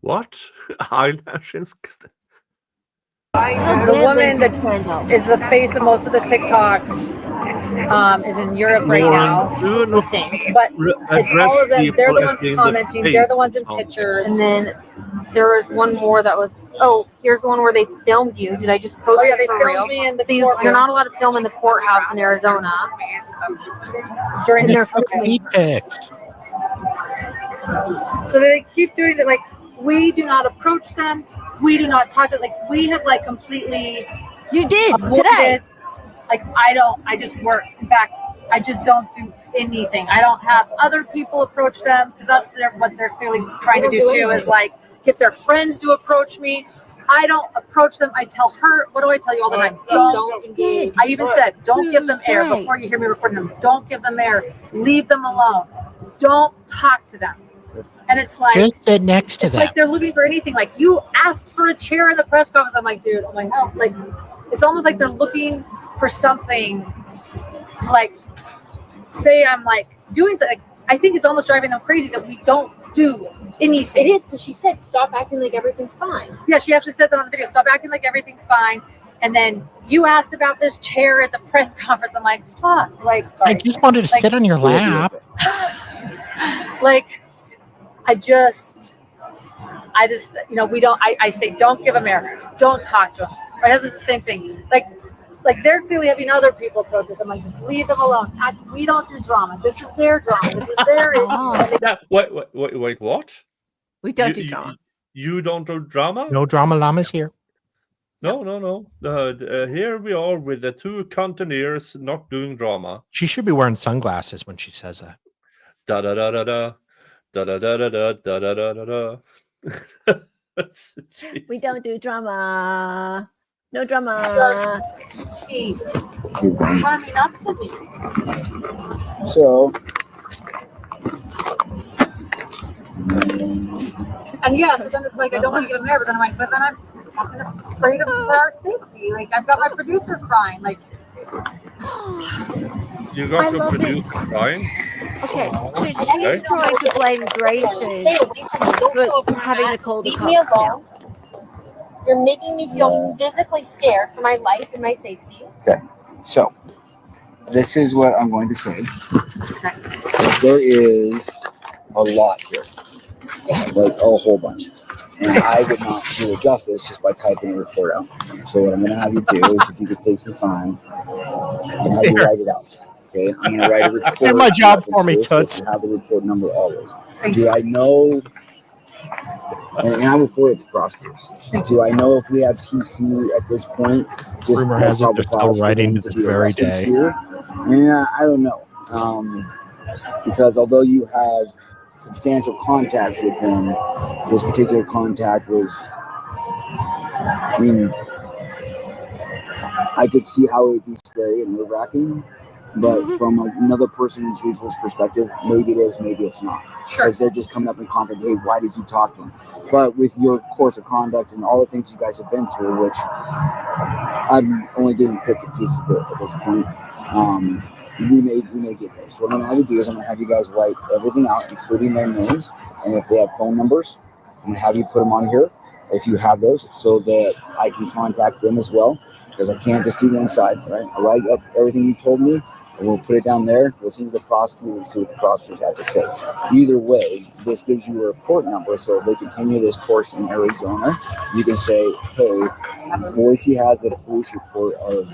What? Eyelashes? The woman that is the face of most of the TikToks is in Europe right now. But it's all of them. They're the ones commenting. They're the ones in pictures. And then there was one more that was, here's the one where they filmed you. Did I just post Oh yeah, it they for filmed real? me in the So you're not allowed to film in the courthouse in Arizona during And this. they're Pics. So they keep doing that. Like, we do not approach them. We do not talk to. Like, we have like completely. You did avoided, today. Like, I just work. In fact, I just don't do anything. I don't have other people approach them because that's what they're clearly trying to do too. Is like get their friends to approach me. I don't approach them. I tell her. What do I tell you all the time? Don't engage. I even said, don't give them air before you hear me recording them. Don't give them air. Leave them alone. Don't talk to them. And it's like, Just sit next to it's them. like they're looking for anything. Like, you asked for a chair in the press conference. I'm like, dude, I'm like, no. Like, it's almost like they're looking for something to like say I'm like doing something. I think it's almost driving them crazy that we don't do anything. It is, because she said, stop acting like everything's fine. Yeah, she actually said that on the video. Stop acting like everything's fine. And then you asked about this chair at the press conference. I'm like, fuck. Like, sorry. I just wanted to Like, sit on your lap. like, I just, you know, we don't, I say, don't give them air. Don't talk to them. My husband's the same thing. Like they're clearly having other people approach us. I'm like, just leave them alone. We don't do drama. This is their drama. This is their issue. Yeah, wait, what? We don't do drama. You don't do drama? No drama llamas here. No. Here we are with the two cantoneers not doing drama. She should be wearing sunglasses when she says that. Da da da da da da da da da da da da da da. We don't do drama. No drama. Keep coming up to me. So, and yeah, so then it's like I don't want to get them there, but then I'm like, but then I'm afraid of our safety. Like I've got my producer crying. Like you got I your love producer this. crying. Okay, so she's trying to blame Grayson Stay away from me. Don't for having to call the Leave me cops alone. now. You're making me feel physically scared for my life and my safety. okay. So, this is what I'm going to say. There is a lot here. Like a whole bunch. And I would not do it justice just by typing a report out. So what I'm going to have you do is if you could take some time and have you write it out. Okay? I'm going to write a report. Do my job for me, Toots. Have the report number always. Do I know... And I will forward it to prosecutors. Do I know if we have PC at this point? Just Rumor has it they're still writing to this very day. Yeah, I don't know. Because although you have substantial contacts with him, this particular contact was, I mean, I could see how it would be scary and nerve-wracking. But from another person's resource perspective, maybe it is, maybe it's not. Because they're just coming up in contact, hey, why did you talk to him? But with your course of conduct and all the things you guys have been through, which I'm only giving bits and pieces of it at this point, we may get there. So what I'm going to have you do is I'm going to have you guys write everything out, including their names, and if they have phone numbers, I'm going to have you put them on here, if you have those, so that I can contact them as well, because I can't just do one side, right? I'll write up everything you told me, and we'll put it down there. We'll send it to the prosecutor and see what the prosecutors have to say. Either way, this gives you a report number, so if they continue this course in Arizona, you can say, hey, Boise has a police report of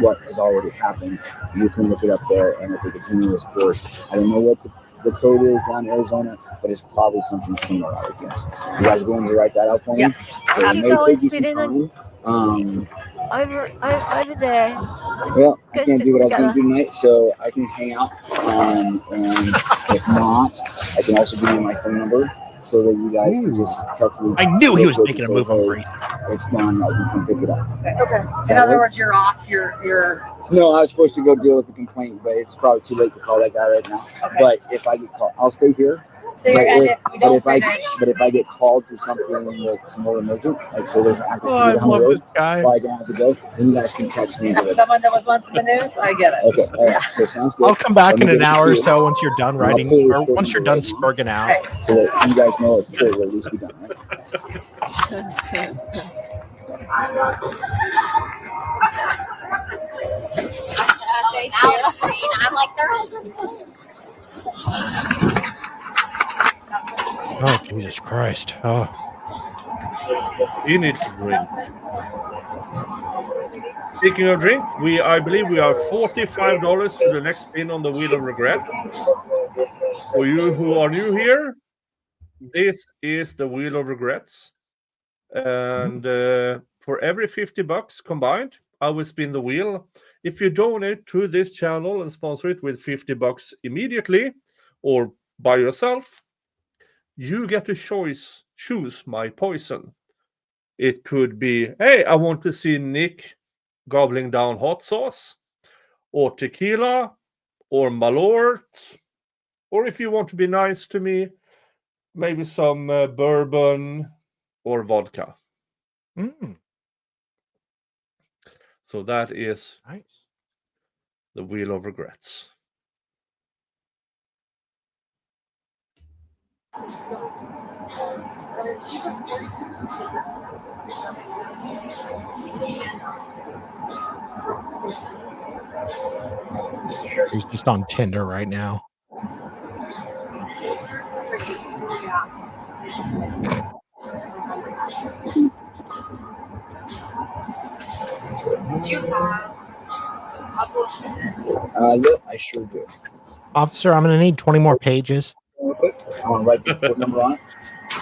what has already happened. You can look it up there, and if they continue this course, I don't know what the code is down in Arizona, but it's probably something similar, I would guess. You guys are going to write that out for me? Yes. So it may take you some time. Over there. Well, I can't do what I was going to do tonight, so I can hang out. And if not, I can also give you my phone number so that you guys can just text me. I knew he was making a say, move on hey, Bree. it's done. I can come pick it up. Okay. In other words, you're off. You're. No, I was supposed to go deal with the complaint, but it's probably too late to call that guy right now. Okay. But if I get called, I'll stay here. So But and if, if we don't but finish, if I get called to something that's more emergent, like say there's an active Oh, I shooter down the love road, this guy. or I don't have to go, then you guys can text me. as someone that was once in the news, I get it. Okay, all right. So sounds good. I'll come back Let in me an get it hour to or you. so once you're done writing, pull your or once you're done spurging out. Okay. So that you guys know it will at least be done, right? I'm like, they're all good. Oh, Jesus Christ. Oh. He needs a drink. Speaking of drink, I believe we are $45 to the next spin on the Wheel of Regret. For you who are new here, this is the Wheel of Regrets. And for every $50 combined, I will spin the wheel. If you donate to this channel and sponsor it with $50 immediately or by yourself, you get to choose my poison. It could be, hey, I want to see Nick gobbling down hot sauce, or tequila, or Malort, or if you want to be nice to me, maybe some bourbon or vodka. Mm, So that is nice. the Wheel of Regrets. He's just on Tinder right now. You have a couple of minutes. Yep, I sure do. Officer, I'm going to need 20 more pages. Okay. I want to write the code number on it.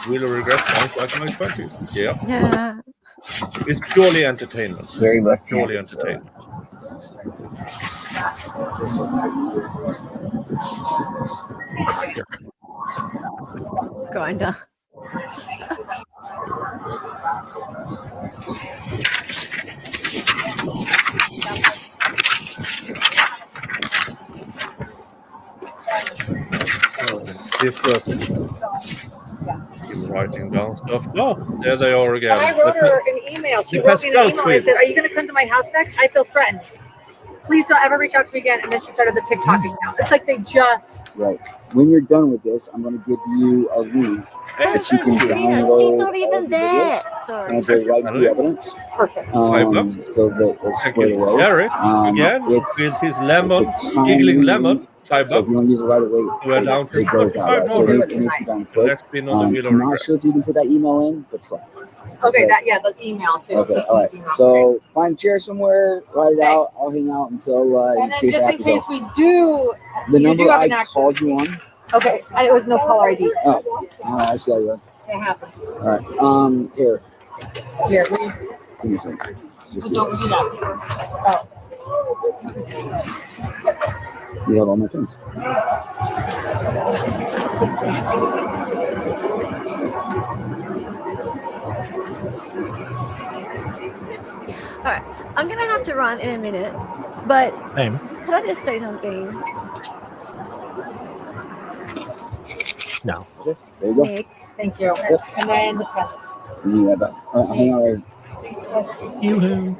Wheel of Regrets sounds like my 20s. Yeah. Yeah. It's purely entertainment. Very left Purely entertainment. Kinda. This person. Keep writing down stuff. No, there they are again. I wrote her an email. She the wrote me an Pascal email. I said, tweets. "Are you going to come to my house next? I feel threatened. Please don't ever reach out to me again." And then she started the TikToking now. It's like they just Right. When you're done with this, I'm going to give you a link that you can download. She's not all even of the there. videos Sorry. and to write the evidence. perfect. So that it's Thank squared you. away. Eric, again, It's with his lemon, it's a timely giggling lemon, link. $5 So if you want to use it right away, We're down to it goes out. Right? So $45. it needs to be done The quick. next spin on the Wheel of I'm not Regrets. sure if you can put that email in, but try. Okay, that the email too. Okay, Just all right. email. So find a chair somewhere, write it Okay. out. I'll hang out until And in then case I just have in to case go. we do, The you number do have I an accident. called you on. Okay, it was no caller ID. Oh, I see how you are. It happens. All right. Here. Here, Give me a second. Just don't do that. Oh. You have all my things. All right. I'm going to have to run in a minute, but Same. can I just say something? No. Okay, there you go. Nick, Thank you. Yep. And then the pen. You have that. All right, hang on right. Yoo-hoo.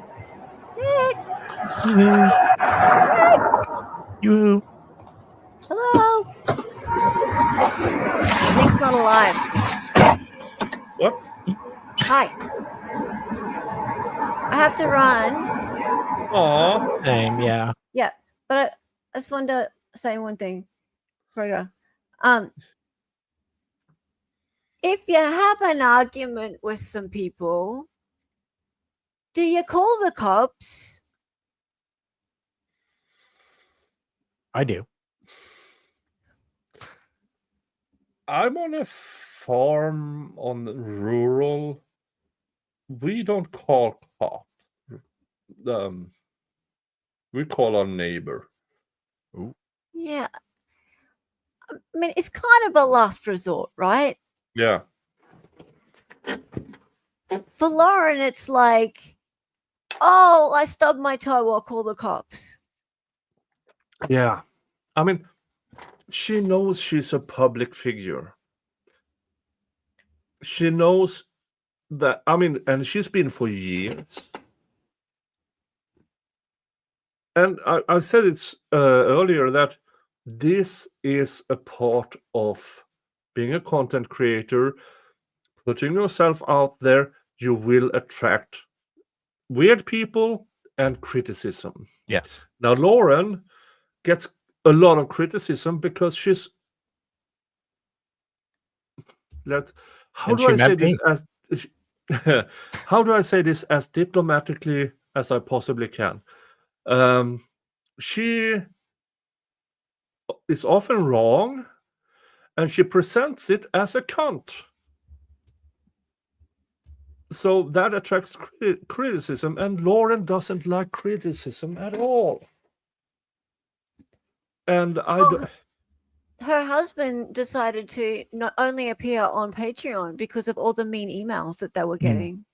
Nick, Yoo-hoo. Yoo-hoo. hello. Nick's not alive. What? Hi. I have to run. Aw. Same, yeah. Yeah, but I just wanted to say one thing before I go. If you have an argument with some people, do you call the cops? I do. I'm on a farm on rural. We don't call cops. We call our neighbor. Yeah. I mean, it's kind of a last resort, right? Yeah. For Lauren, it's like, oh, I stubbed my toe, I'll call the cops. Yeah. I mean, she knows she's a public figure. She knows that, I mean, and she's been for years. And I've said it earlier that this is a part of being a content creator, putting yourself out there. You will attract weird people and criticism. Yes. Now, Lauren gets a lot of criticism because she's how And do she I say met this me. as how do I say this as diplomatically as I possibly can? She is often wrong, and she presents it as a cunt. So that attracts criticism, and Lauren doesn't like criticism at all. And Her husband decided to not only appear on Patreon because of all the mean emails that they were getting.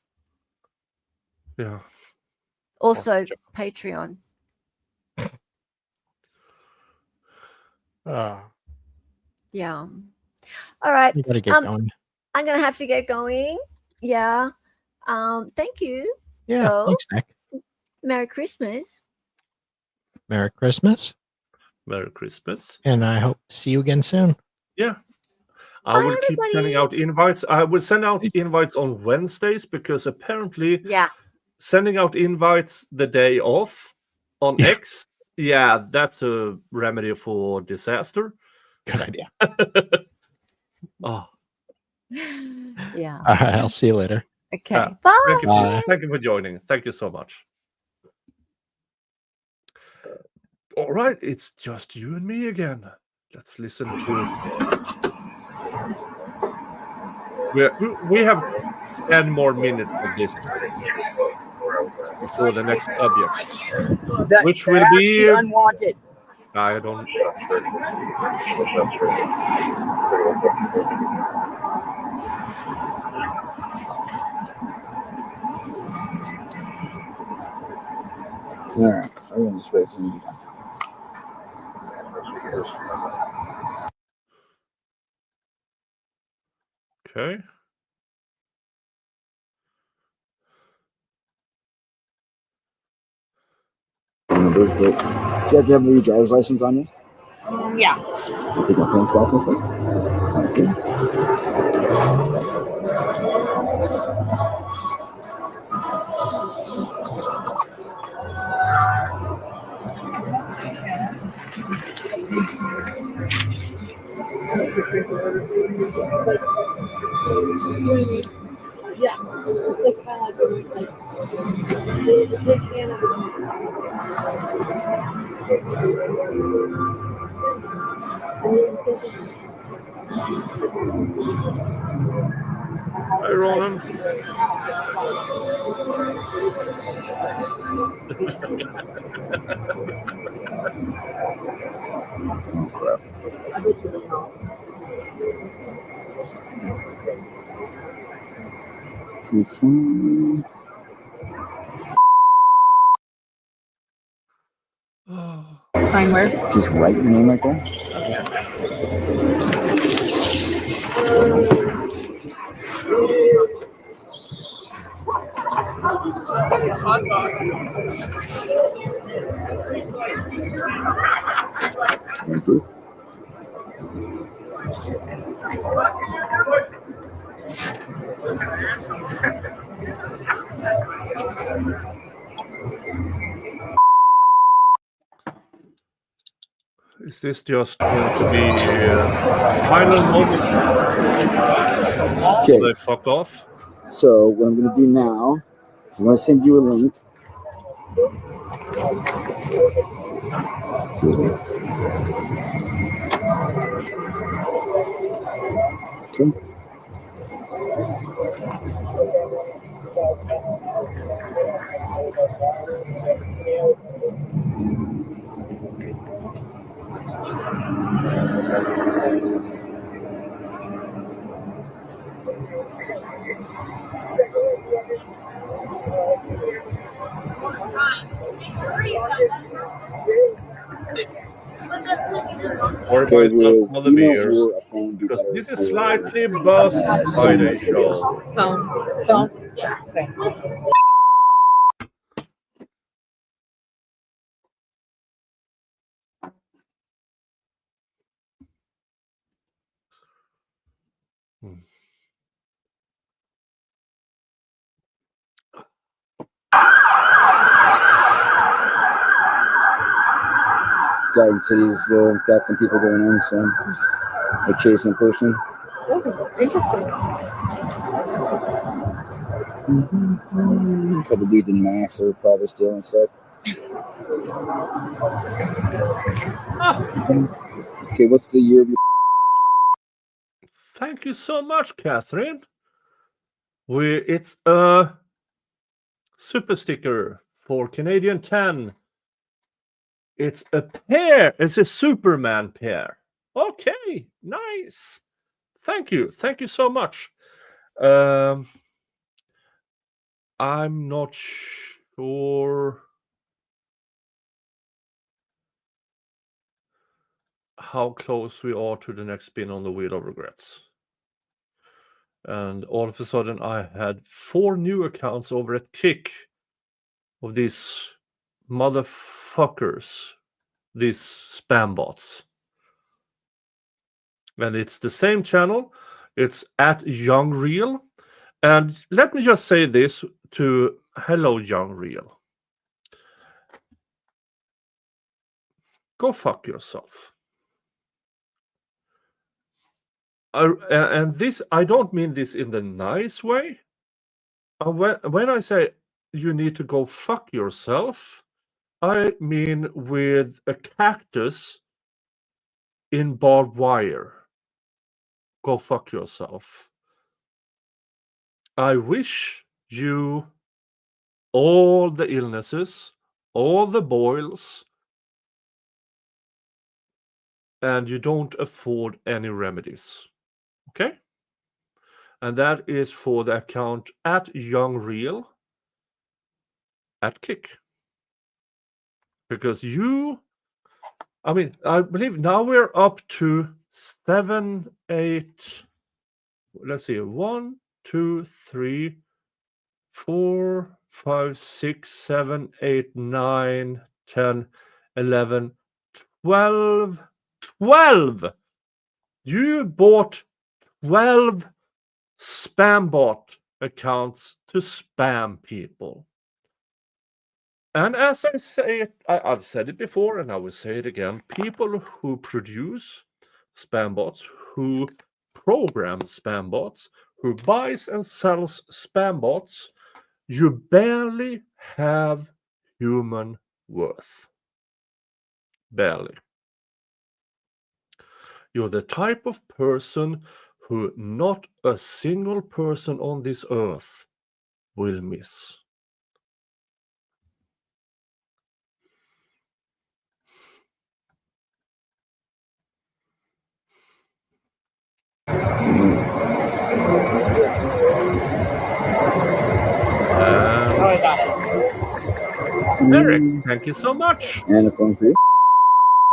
Yeah. Also, Patreon. Yeah. All right. We gotta get going. I'm gonna have to get going. Yeah. Thank you. Yeah, though. thanks, Nick. Merry Christmas. Merry Christmas, Merry Christmas. and I hope to see you again soon. Yeah. I Bye, will keep sending out invites. I will send out invites on Wednesdays because apparently Yeah. sending out invites the day off on Yeah. X, yeah, that's a remedy for disaster. Good idea. Oh, Yeah. All right, I'll see you later. Okay. yeah. Bye. Thank you for joining. Thank you so much. All right, it's just you and me again. Let's listen to. We have 10 more minutes of this before the next subject, which will be unwanted. I don't. All right, I'm gonna just wait for you. Okay. Do you have to have your driver's license on you? Yeah. You take my pants back with it? Okay. Yeah. It's like kind of like Hi, Ronan. Oh crap. sign where? Just write your name right there. Thank you. Is this just going to be final moment? Okay. They fuck off. So what I'm gonna do now is I'm gonna send you a link. Okay. Or Okay, about was all the email beer. or a phone be Because better this is for slightly Buzz sending Friday these videos? show. Phone. Yeah. Okay. Garden City's got some people going in, so they're chasing a person. Oh, interesting. A couple dudes in masks are probably stealing stuff. Okay, what's the year of your Thank you so much, Catherine. It's a super sticker for Canadian 10. It's a pair. It's a Superman pair. Okay, nice. Thank you. Thank you so much. I'm not sure. how close we are to the next spin on the Wheel of Regrets. And all of a sudden, I had 4 new accounts over at Kick of these motherfuckers, these spam bots. And it's the same channel. It's at Young Real. And let me just say this to hello, Young Real. Go fuck yourself. And this, I don't mean this in the nice way. When I say you need to go fuck yourself, I mean with a cactus in barbed wire. Go fuck yourself. I wish you all the illnesses, all the boils, and you don't afford any remedies. Okay? And that is for the account at Young Real at Kick. Because I believe now we're up to 7, 8, let's see, 1, 2, 3, 4, 5, 6, 7, 8, 9, 10, 11, 12. 12! You bought 12 spam bot accounts to spam people. And as I say it, I've said it before and I will say it again, people who produce spam bots, who program spam bots, who buys and sells spam bots, you barely have human worth. Barely. You're the type of person who not a single person on this earth will miss. Eric, thank you so much. And a phone for you.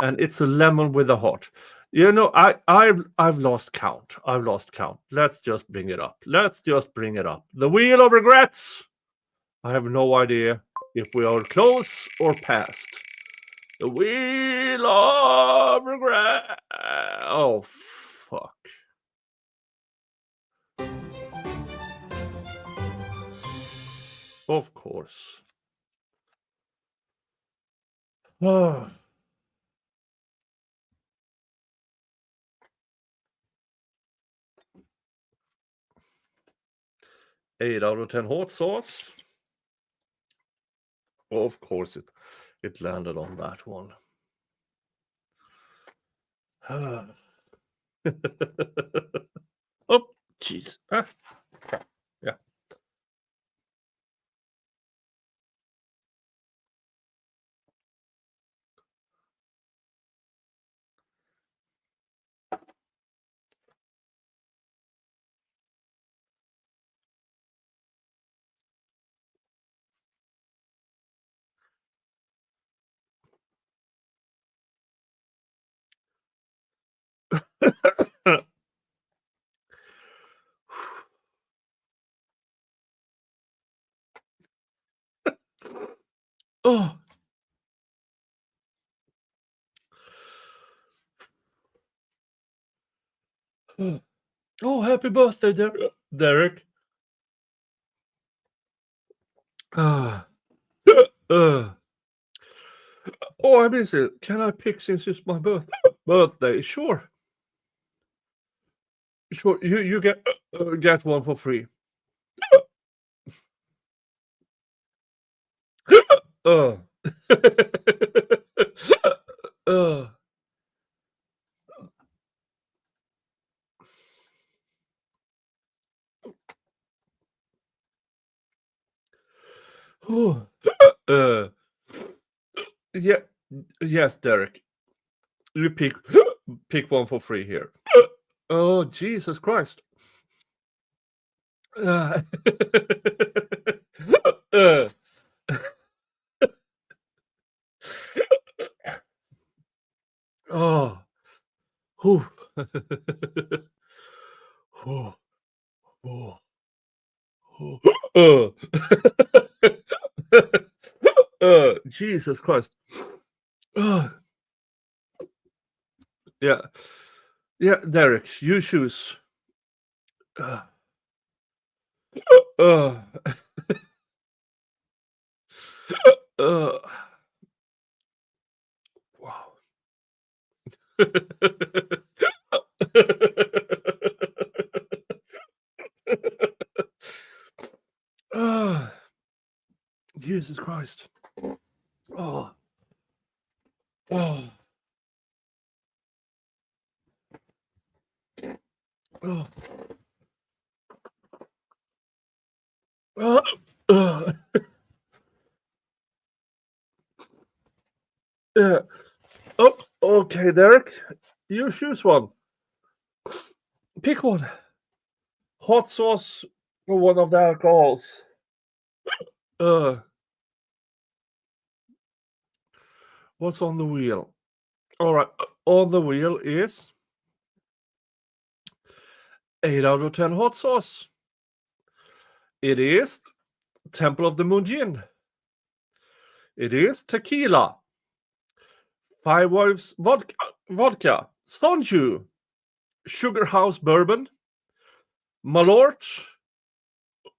And it's a lemon with a heart. You know, I've lost count. I've lost count. Let's just bring it up. The Wheel of Regrets. I have no idea if we are close or past. The Wheel of Regret. Oh, fuck. Of course. Oh. 8 out of 10 hot sauce. Of course it landed on that one. Oh, jeez. Yeah. Oh. Oh, happy birthday, Derek. Oh, I miss it. Can I pick since it's my birthday? Sure. Sure. You get one for free. Oh. Yeah, yes, Derek. You pick one for free here. Oh, Jesus Christ. Oh, Whew. Whew. Whew. Whew. Jesus Christ. Yeah. Yeah, Derek, you choose. Uh, uh, wow. Jesus Christ. Oh. Oh. Oh. Yeah. Oh, okay, Derek. You choose one. Pick one. Hot sauce or one of the alcohols. What's on the wheel? All right. On the wheel is 8 out of 10 hot sauce. It is Temple of the Moon Gin. It is tequila. Five Wives vodka. Sonju. Sugar House bourbon. Malort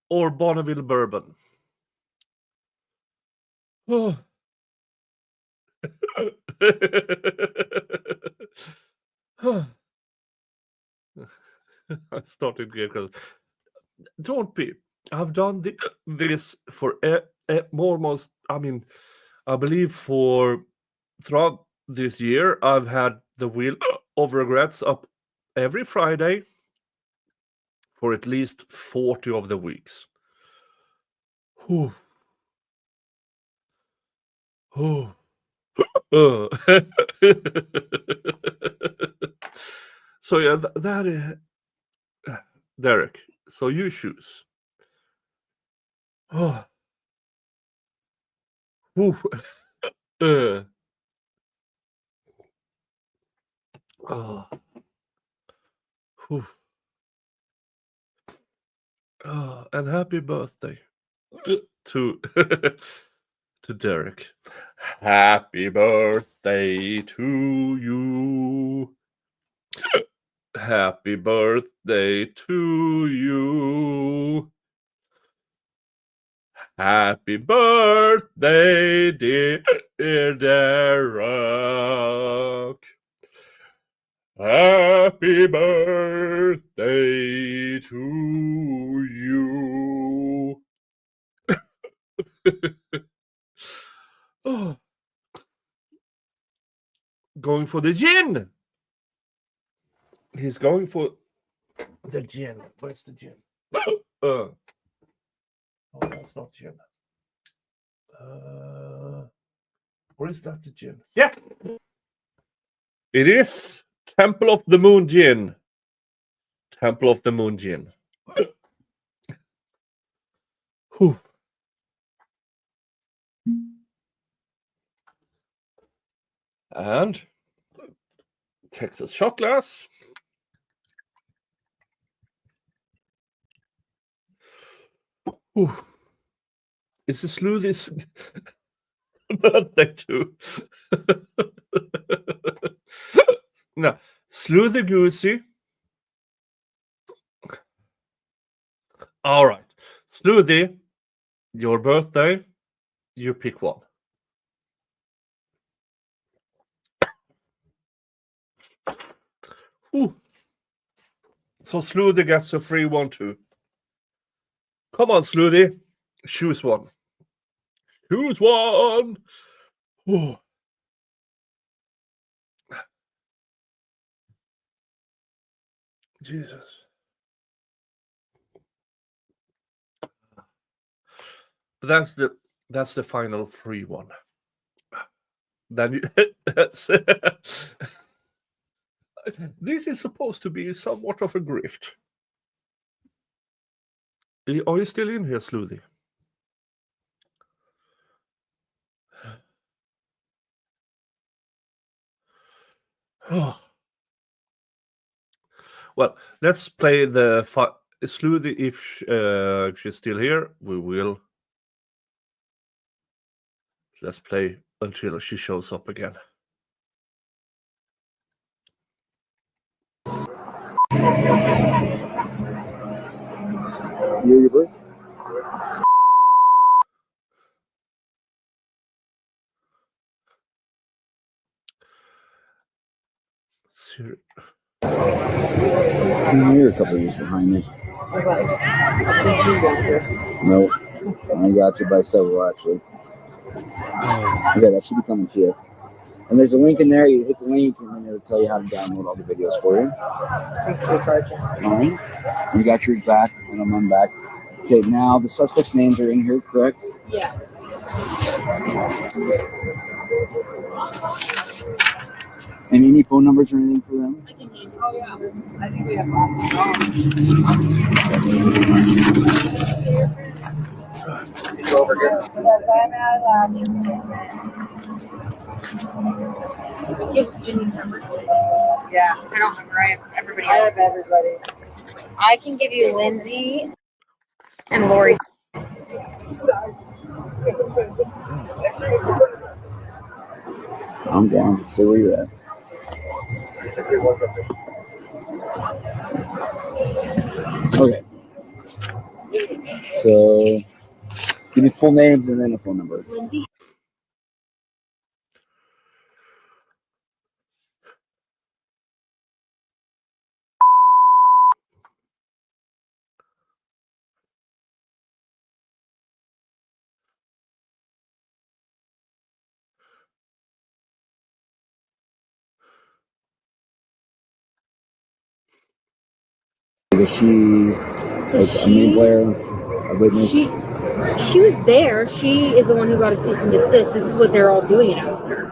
or Bonneville bourbon. Oh. I started because don't be. I've done this for almost. I mean, I believe for throughout this year, I've had the wheel of regrets up every Friday for at least 40 of the weeks. Whew. Whew. So yeah, that is Derek. So you choose. Oh. Whew. Oh. Whew. Oh, and happy birthday to to Derek. Happy birthday to you. Happy birthday to you. Happy birthday, dear Derek. Happy birthday to you. Oh. Going for the gin. He's going for the gin. Where's the gin? Oh, that's not gin. Where is that the gin? Yeah. It is Temple of the Moon Gin. Temple of the Moon Gin. Whew. And Texas shot glass. Whew. Is this Luthie's birthday too? No, Slew the Goosey. All right, Sleuthy, your birthday. You pick one. Ooh. So Sleuthy gets a free one too. Come on, Sleuthy. Choose one. Choose one. Ooh. Jesus. That's the final free one. Then you, this is supposed to be somewhat of a grift. Are you still in here, Sleuthy? Oh. Well, let's play the Sleuthi if she's still here. We will. Let's play until she shows up again. Year of your birth? You're a couple of years behind me. Nope. I got you by several, actually. Yeah, that should be coming to you. And there's a link in there. You hit the link, and then it'll tell you how to download all the videos for you. All right. You got yours back, and I'm back. Okay, now the suspects' names are in here, correct? Yes. And any phone numbers or anything for them? Oh, yeah. I think we have Over here. Yeah, I don't remember. I have everybody. I have everybody. I can give you Lindsay and Lori. I'm down. So where you at? Okay. So give me full names and then a phone number. Lindsay. Was she like a main player, a witness? She was there. She is the one who got a cease and desist. This is what they're all doing after.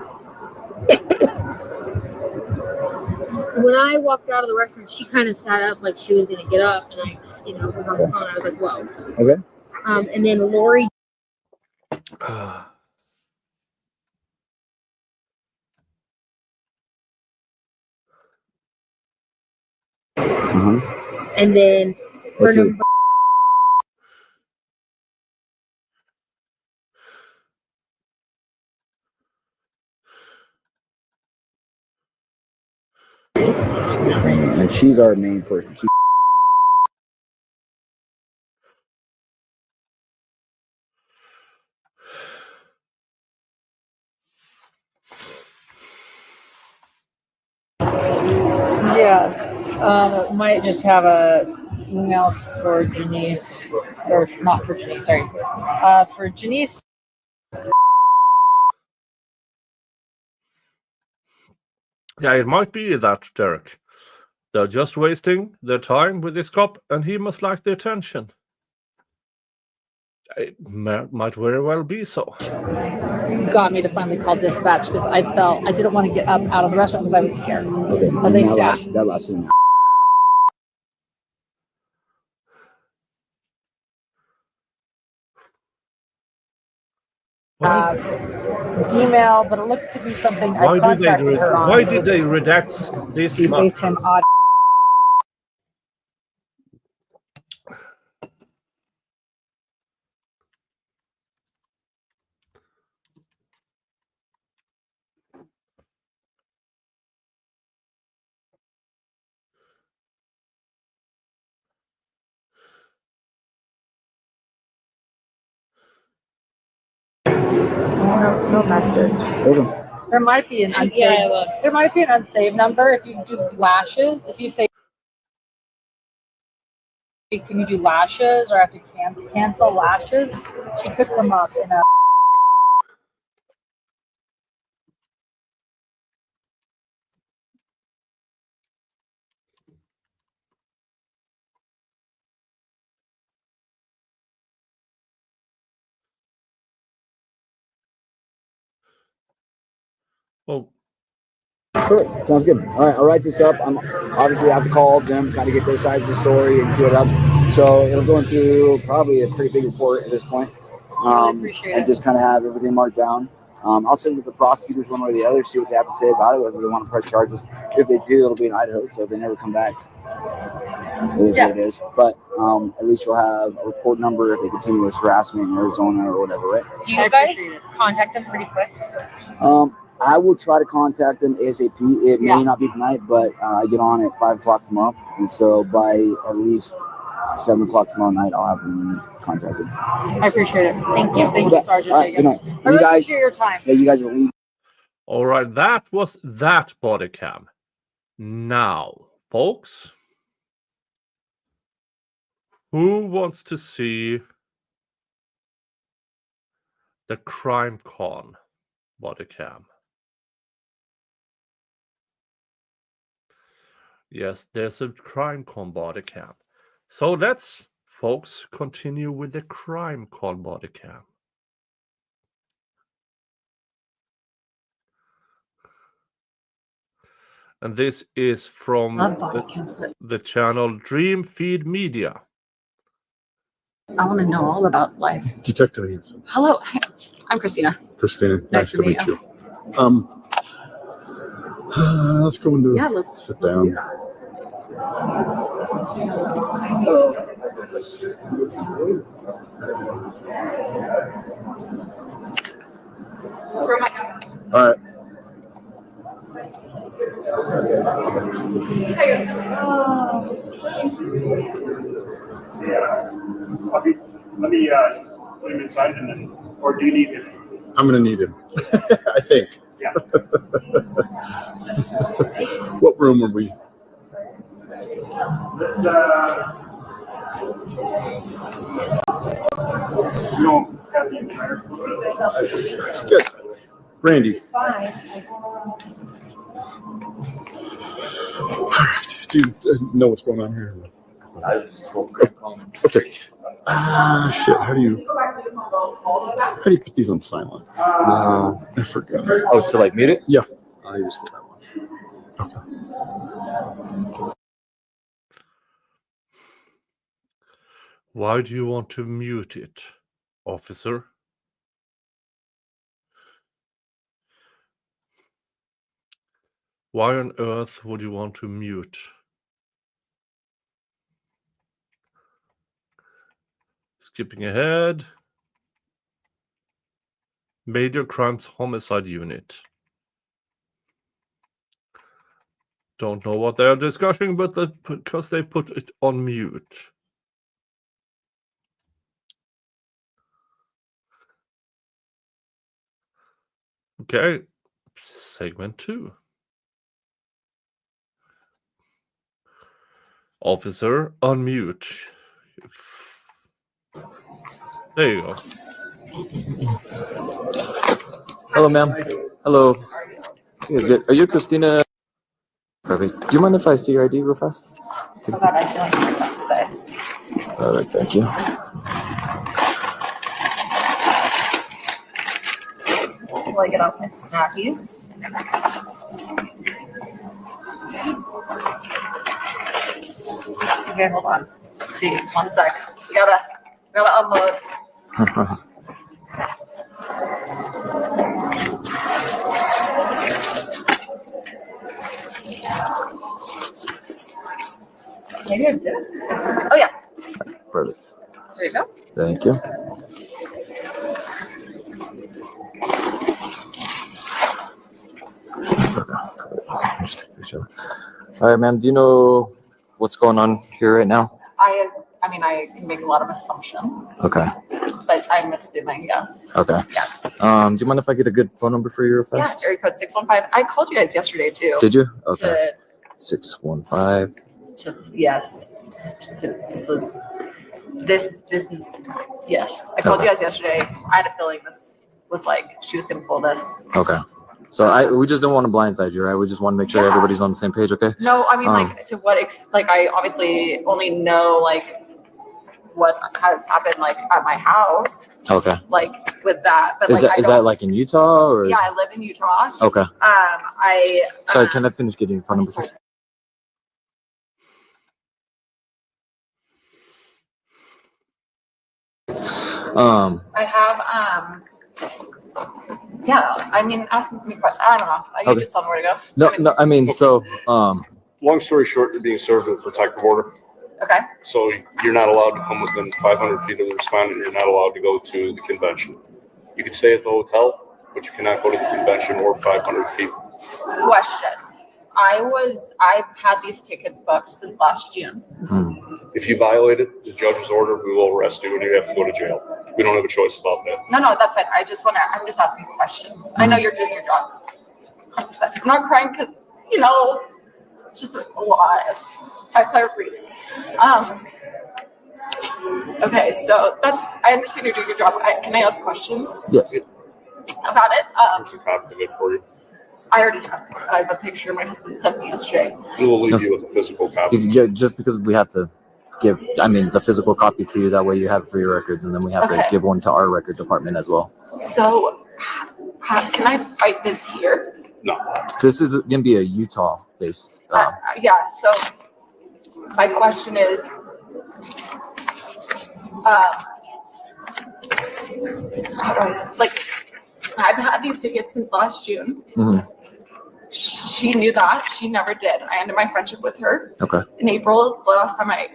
When I walked out of the restaurant, she kind of sat up like she was going to get up, and I, was on the phone. I was like, "Whoa." Okay. And then Lori. And then And she's our main person. Yes. It might just have a email for Janice, or not for Janice. Sorry, for Janice. Yeah, it might be that, Derek. They're just wasting their time with this cop, and he must like the attention. It might very well be so. Got me to finally call dispatch because I didn't want to get up out of the restaurant because I was scared. Okay. That last email. Email, but it looks to be something I contacted her on. Why did they redact this? FaceTime audio. No message. Okay. There might be an unsaved. There might be an unsaved number if you do lashes. If you say, "Can you do lashes?" or "I have to cancel lashes," she could come up in a. Oh. Perfect. Sounds good. All right, I'll write this up. I'm obviously I have to call them, kind of get their side of the story and see what up. So it'll go into probably a pretty big report at this point, and just kind of have everything marked down. I'll send it to the prosecutors one way or the other, see what they have to say about it, whether they want to press charges. If they do, it'll be in Idaho, so if they never come back, It is what it is. But at least you'll have a report number if they continue this harassment in Arizona or whatever, right? Do you guys contact them pretty quick? I will try to contact them ASAP. It may not be tonight, but I get on at 5 o'clock tomorrow. And so by at least 7 o'clock tomorrow night, I'll have them contacted. I appreciate it. Thank you. Thank you, Sergeant. All right, good night. I really appreciate your time. Yeah, you guys are leaving. All right, that was that body cam. Now, folks, who wants to see the Crime Con body cam? Yes, there's a Crime Con body cam. So let's, folks, continue with the Crime Con body cam. And this is from the channel Dream Feed Media. I want to know all about life. Detective Hanson. Hello, I'm Christina. Christina, nice to meet you. Let's go and let's sit down. All right. Let me put him inside, and then, or do you need him? I'm gonna need him. I think. Yeah. What room are we? Let's we don't have the entire. Good. Randy. All right. Do you know what's going on here? Okay. Shit. How do you put these on silent? I forgot. Oh, to like mute it? Yeah. I just put that one. Okay. Why do you want to mute it, officer? Why on earth would you want to mute? Skipping ahead. Major Crimes Homicide Unit. Don't know what they are discussing, but because they put it on mute. Okay, segment 2. Officer, unmute. There you go. Hello, ma'am. Hello. Good. Are you Christina? Perfect. Do you mind if I see your ID real fast? So that I feel like today. All right, thank you. Will I get off my snackies? Okay, hold on. Let's see, 1 sec. We gotta unload. Maybe I did. Oh yeah. Perfect. There you go. Thank you. All right, ma'am. Do you know what's going on here right now? I mean, I can make a lot of assumptions. Okay. But I'm assuming yes. Okay. Yes. Do you mind if I get a good phone number for you real fast? Yeah, area code 615. I called you guys yesterday too. Did you? Okay. 615. Yes. This is yes. I called you guys yesterday. I had a feeling this was like she was gonna pull this. Okay. So we just don't want to blindside you, right? We just want to make sure everybody's on the same page, okay? No, I mean like to what like I obviously only know like what has happened like at my house. Okay. Like with that. But is that like in Utah or? Yeah, I live in Utah. Okay. Sorry, can I finish getting your phone number first? I have yeah, I mean ask me questions. I don't know. You just tell me where to go. No, I mean so long story short, you're being served with a protective order. Okay. So you're not allowed to come within 500 feet of the respondent. You're not allowed to go to the convention. You can stay at the hotel, but you cannot go to the convention or 500 feet. Question. I've had these tickets booked since last June. If you violated the judge's order, we will arrest you and you have to go to jail. We don't have a choice about that. No, that's fine. I'm just asking questions. I know you're doing your job. I'm not crying because, it's just a lot. I clarified. Okay, so I understand you're doing your job. Can I ask questions? Yes. About it? There's a copy of it for you. I already have a picture my husband sent me yesterday. We will leave you with a physical copy. Yeah, just because we have to give, the physical copy to you. That way you have it for your records, and then we have to give one to our record department as well. So, can I fight this here? No. This is going to be a Utah-based. Yeah, so my question is, I've had these tickets since last June. She knew that. She never did. I ended my friendship with her. Okay. In April, it's the last time I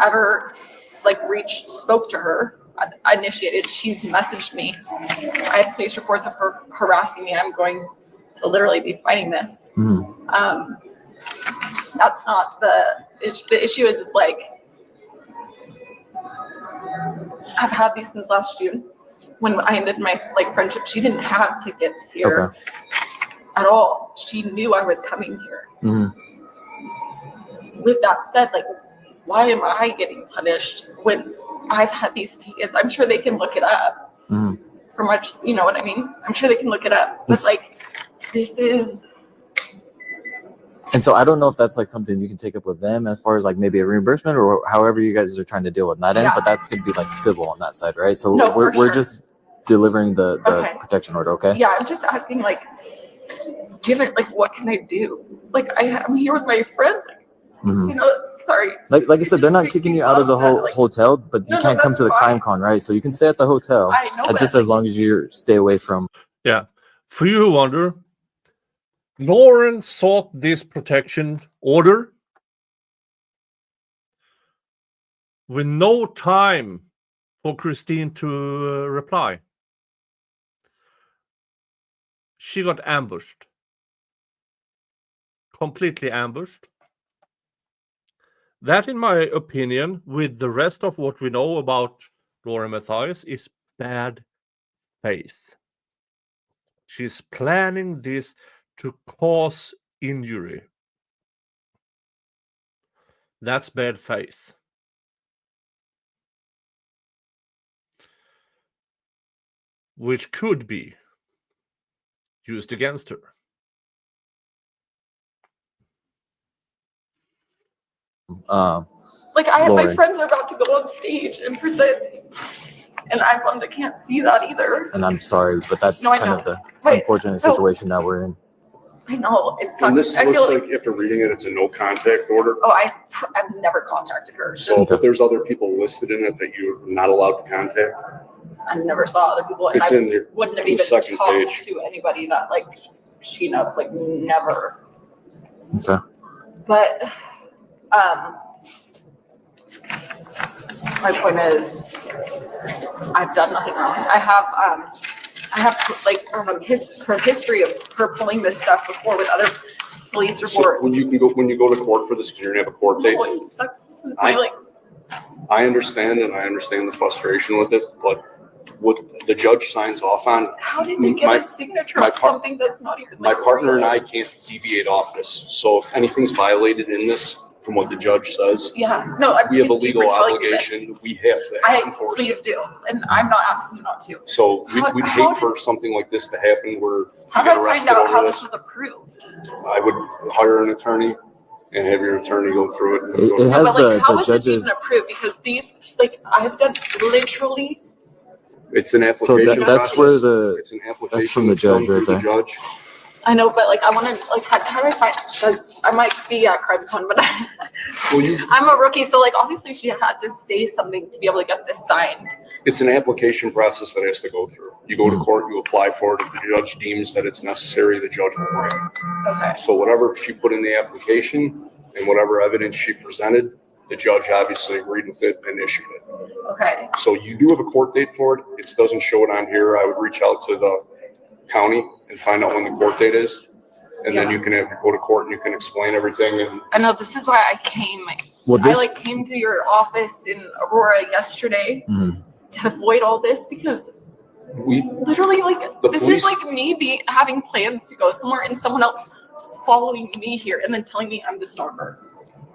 ever spoke to her. I initiated. She's messaged me. I had police reports of her harassing me. I'm going to literally be fighting this. That's not the issue. The issue is I've had these since last June. When I ended my friendship, she didn't have tickets here at all. She knew I was coming here. With that said, why am I getting punished when I've had these tickets? I'm sure they can look it up. For much, you know what I mean? I'm sure they can look it up. But this is. And so I don't know if that's something you can take up with them as far as maybe a reimbursement or however you guys are trying to deal with that end, but that's going to be civil on that side, right? So we're just delivering the protection order, okay? Yeah, I'm just asking given what can I do? I'm here with my friends. Sorry. Like I said, they're not kicking you out of the whole hotel, but you can't come to the crime con, right? So you can stay at the hotel, I know just as long as you stay away from. Yeah. For you who wonder, Lauren sought this protection order with no time for Christine to reply. She got ambushed. Completely ambushed. That, in my opinion, with the rest of what we know about Lauren Matthias, is bad faith. She's planning this to cause injury. That's bad faith. Which could be used against her. I have my friends are about to go on stage and present, and I'm one that can't see that either. And I'm sorry, but that's kind of the unfortunate situation that we're in. I know it sucks. And this looks like after reading it, it's a no contact order. Oh, I've never contacted her. So if there's other people listed in it that you're not allowed to contact, I never saw other people, and it's in there. Wouldn't have The even second talked page. to anybody that she knows, never. Okay. But my point is, I've done nothing wrong. I have her history of her pulling this stuff before with other police So reports. when you go to court for this, because you're gonna have a court date. Oh, it sucks. This is my I understand, and I understand the frustration with it, but what the judge signs off on. How did they get a signature on something that's not even? My partner and I can't deviate off this. So if anything's violated in this, from what the judge says, we have a legal thank you for telling me this. obligation. We have to enforce Please it. do, and I'm not asking you not to. So we'd How hate for something like this to happen where How you do get I arrested find out over how this. this was approved? I would hire an attorney and have your attorney go through it. And It has How the is this judges. even approved? Because these, I've done literally. It's an So application. that's process. where the It's an application. that's from the that's done judge right through the there. judge. I know, but I want to how do I find? Because I might be at CrimeCon, but I'm a rookie, so obviously she had to say something to be able to get this signed. It's an application process that has to go through. You go to court, you apply for it. If the judge deems that it's necessary, the judge will grant. Okay. So whatever she put in the application, and whatever evidence she presented, the judge obviously agreed with it and issued it. Okay. So you do have a court date for it. It doesn't show it on here. I would reach out to the county and find out when the court date is, and then you can go to court and you can explain everything. And I know this is why I came. Well, I came to your office in Aurora yesterday to avoid all this because we literally this police, is like me having plans to go somewhere and someone else following me here and then telling me I'm the stalker.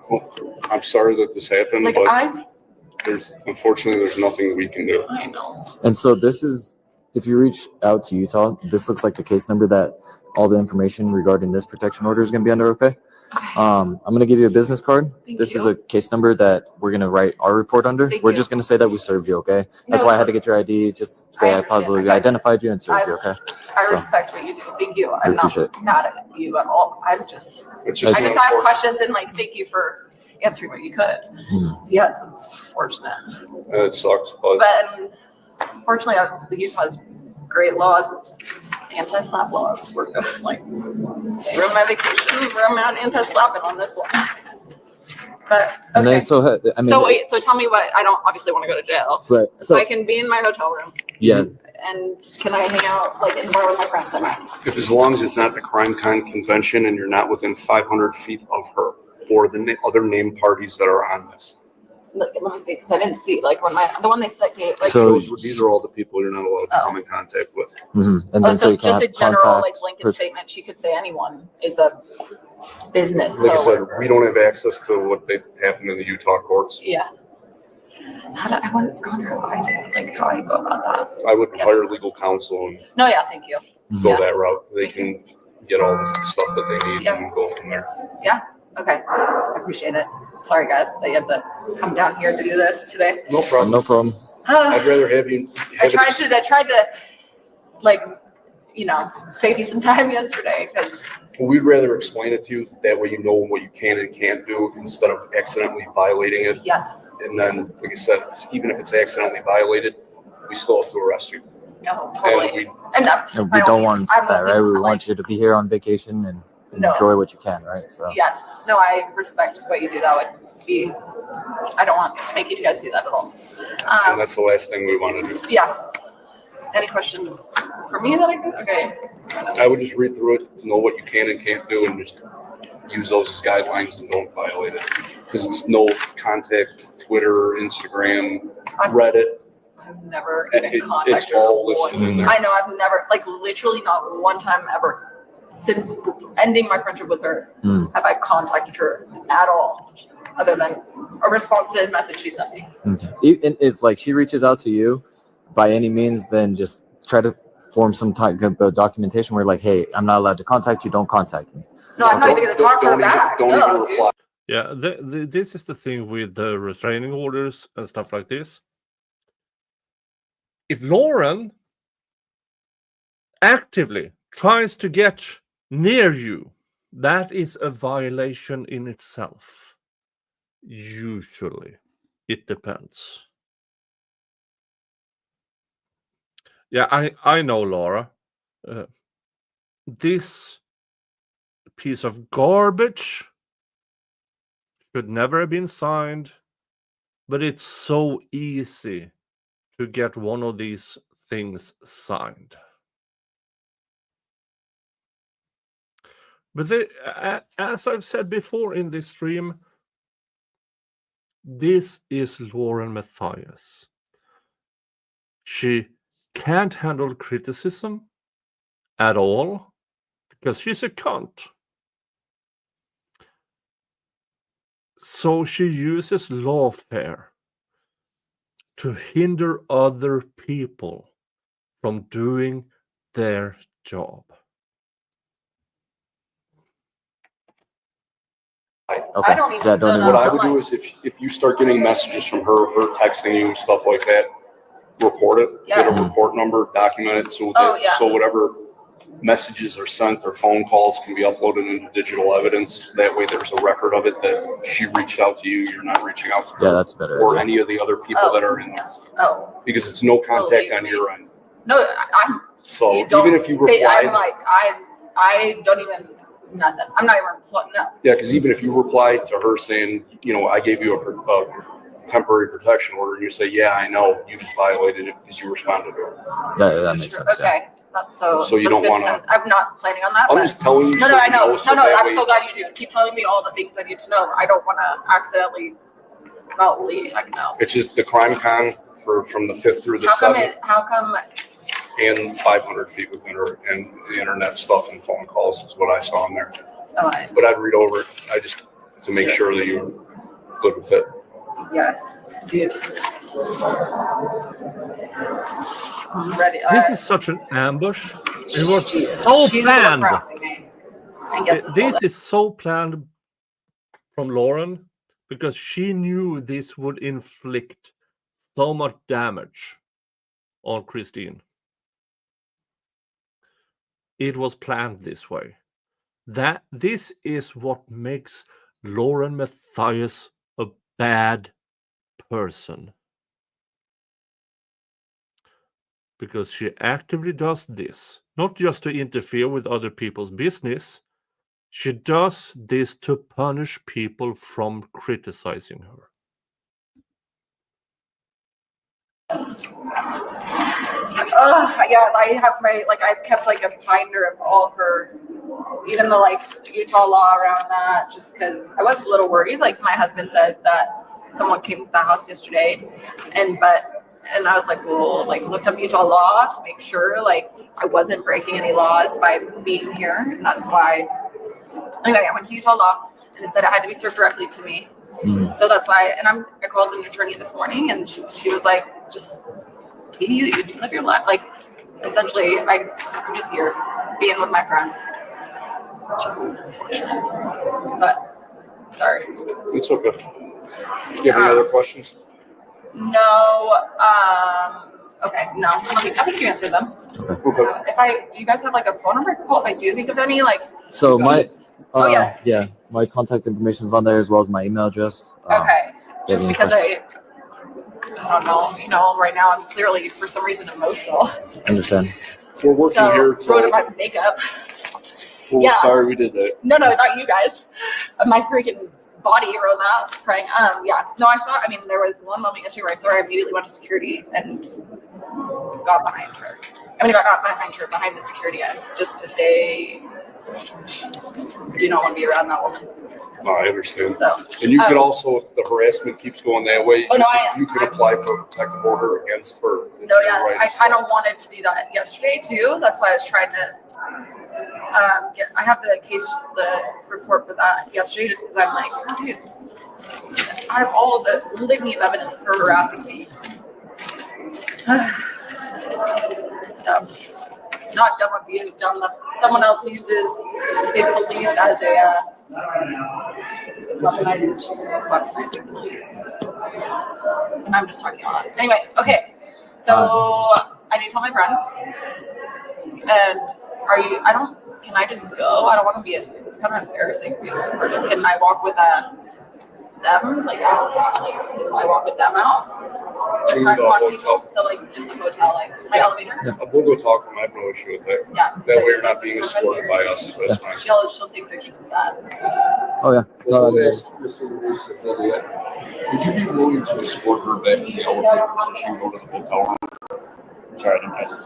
well, I'm sorry that this happened, Like but unfortunately there's nothing we can do. I know. And so this is, if you reach out to Utah, this looks like the case number that all the information regarding this protection order is going to be under. Okay. I'm going to give you a business card. This is a case number that we're going to write our report under. We're just going to say that we served you. Okay. That's why I had to get your ID. Just say I positively identified you and served you. Okay. I respect what you do. Thank you. I'm not mad at you at all. I just have questions and thank you for answering what you could. Yeah, it's unfortunate. It sucks, but unfortunately, the Utah has great laws, anti-slap laws. We're good. Ruin my vacation. I'm not anti-slapping on this one. But and then so wait. So tell me what. I don't obviously want to go to jail. Right. So I can be in my hotel room. Yeah. And can I hang out in the bar with my friends tonight? if as long as it's not the crime con convention and you're not within 500 feet of her or the other named parties that are on this. Let me see, because I didn't see when the one they said So these are all the people you're not allowed to come in contact with. And then so you just can't a general contact blanket statement. She could say anyone is a business. Like I said, coworker. we don't have access to what they happen in the Utah courts. Yeah. I wonder how I go about that. I would hire legal counsel and No, yeah, thank you. go that route. They can get all the stuff that they need and go from there. Yeah. Okay. I appreciate it. Sorry, guys, that you have to come down here to do this today. No problem. No problem. I'd rather have you. I tried to, save you some time yesterday because. We'd rather explain it to you. That way you know what you can and can't do instead of accidentally violating it. Yes. And then, like I said, even if it's accidentally violated, we still have to arrest you. No, totally. And we don't want that, right? We want you to be here on vacation and enjoy what you can, right? So. Yes. No, I respect what you do. That would be. I don't want to make you guys do that at all. And that's the last thing we want to do. Yeah. Any questions for me that I could? Okay. I would just read through it, know what you can and can't do, and just use those as guidelines and don't violate it. Because it's no contact, Twitter, Instagram, Reddit. I've never even contacted. It's all listed in there. I know. I've never, literally not one time ever since ending my friendship with her have I contacted her at all, other than a response to a message she sent me. Okay. And if she reaches out to you by any means, then just try to form some type of documentation where hey, I'm not allowed to contact you. Don't contact me. No, I'm not even going to talk to her back. Don't even reply. Yeah, this is the thing with the restraining orders and stuff like this. If Lauren actively tries to get near you, that is a violation in itself. Usually. It depends. Yeah, I know, Laura. This piece of garbage should never have been signed, but it's so easy to get one of these things signed. But as I've said before in this stream, this is Lauren Matthias. She can't handle criticism at all because she's a cunt. So she uses lawfare to hinder other people from doing their job. Okay. I don't even know. What I would do is if you start getting messages from her texting you, stuff like that, report it, get a report number, document it so whatever messages are sent or phone calls can be uploaded into digital evidence. That way there's a record of it that she reached out to you, you're not reaching out to her. Yeah, that's better. Or any of the other people that are in there. Oh. Because it's no contact on your end. No, I'm. So even if you reply, I don't even nothing. I'm not even no. Yeah, because even if you reply to her saying, I gave you a temporary protection order, and you say, yeah, I know, you just violated it because you responded to her. That makes sense. Okay, that's so. So you don't want to. I'm not planning on that. I'm but- just telling you. No, so I you know. so No, that I'm way- so glad you do. Keep telling me all the things I need to know. I don't want to accidentally no. It's just the crime con from the 5th through the 7th. How come? And 500 feet within her, and the internet stuff and phone calls is what I saw in there. Oh, But I'd read over it. To make sure that you're good with it. Yes. I'm ready. This is such an ambush. It was so She's planned. harassing me and gets This is so planned from Lauren because she knew this would inflict so much damage on Christine. It was planned this way. This is what makes Lauren Matthias a bad person. Because she actively does this, not just to interfere with other people's business, she does this to punish people from criticizing her. Yeah, I have I've kept a binder of all of her, even the Utah law around that, just because I was a little worried. My husband said that someone came to the house yesterday, and I was looked up Utah law to make sure I wasn't breaking any laws by being here, and that's why. Anyway, I went to Utah law, and it said it had to be served directly to me. So that's why, and I called an attorney this morning, and she was like, just be you live your life. Essentially, I'm just here being with my friends. It's just unfortunate, but sorry. It's okay. Do you have any other questions? No. Okay. No. I think you answered them. Okay. Do you guys have a phone number I can call if I do think of any So my yeah. My contact information is on there as well as my email address. Okay. you have Just any because questions? I don't know. Right now I'm clearly for some reason emotional. Understand. We're working So here wrote my makeup. We're sorry we did that. No, not you guys. My freaking body wrote that, crying. Yeah. No, there was one moment yesterday where I saw her, I immediately went to security and got behind her. Not behind her, behind the security end, just to say, you don't want to be around that woman. No, I understand. So, and you could also, if the harassment keeps going that way, you could apply for a protective order against her. No, yeah, I kind of wanted to do that yesterday too. That's why I was trying to I have the report for that yesterday, just because I'm like, dude, I have all of the litany of evidence for harassing me. Stuff. Not done with being done. Someone else uses the police as a weaponizing police. And I'm just talking about it. Anyway, okay. So I need to tell my friends. And can I just go? I don't want to be it's kind of embarrassing. Can I walk with them? Can I walk with them out? We can go Want people to just the hotel, my elevator? Yeah. We'll go talk to them. I have no issue with that. Yeah. That way you're not being escorted by us. That's fine. She'll take pictures of that. Oh yeah. We'll ask Mr. Luce if they'll do that. Would you be willing to escort her back to the elevator so she can go to the hotel room? Sorry, I didn't.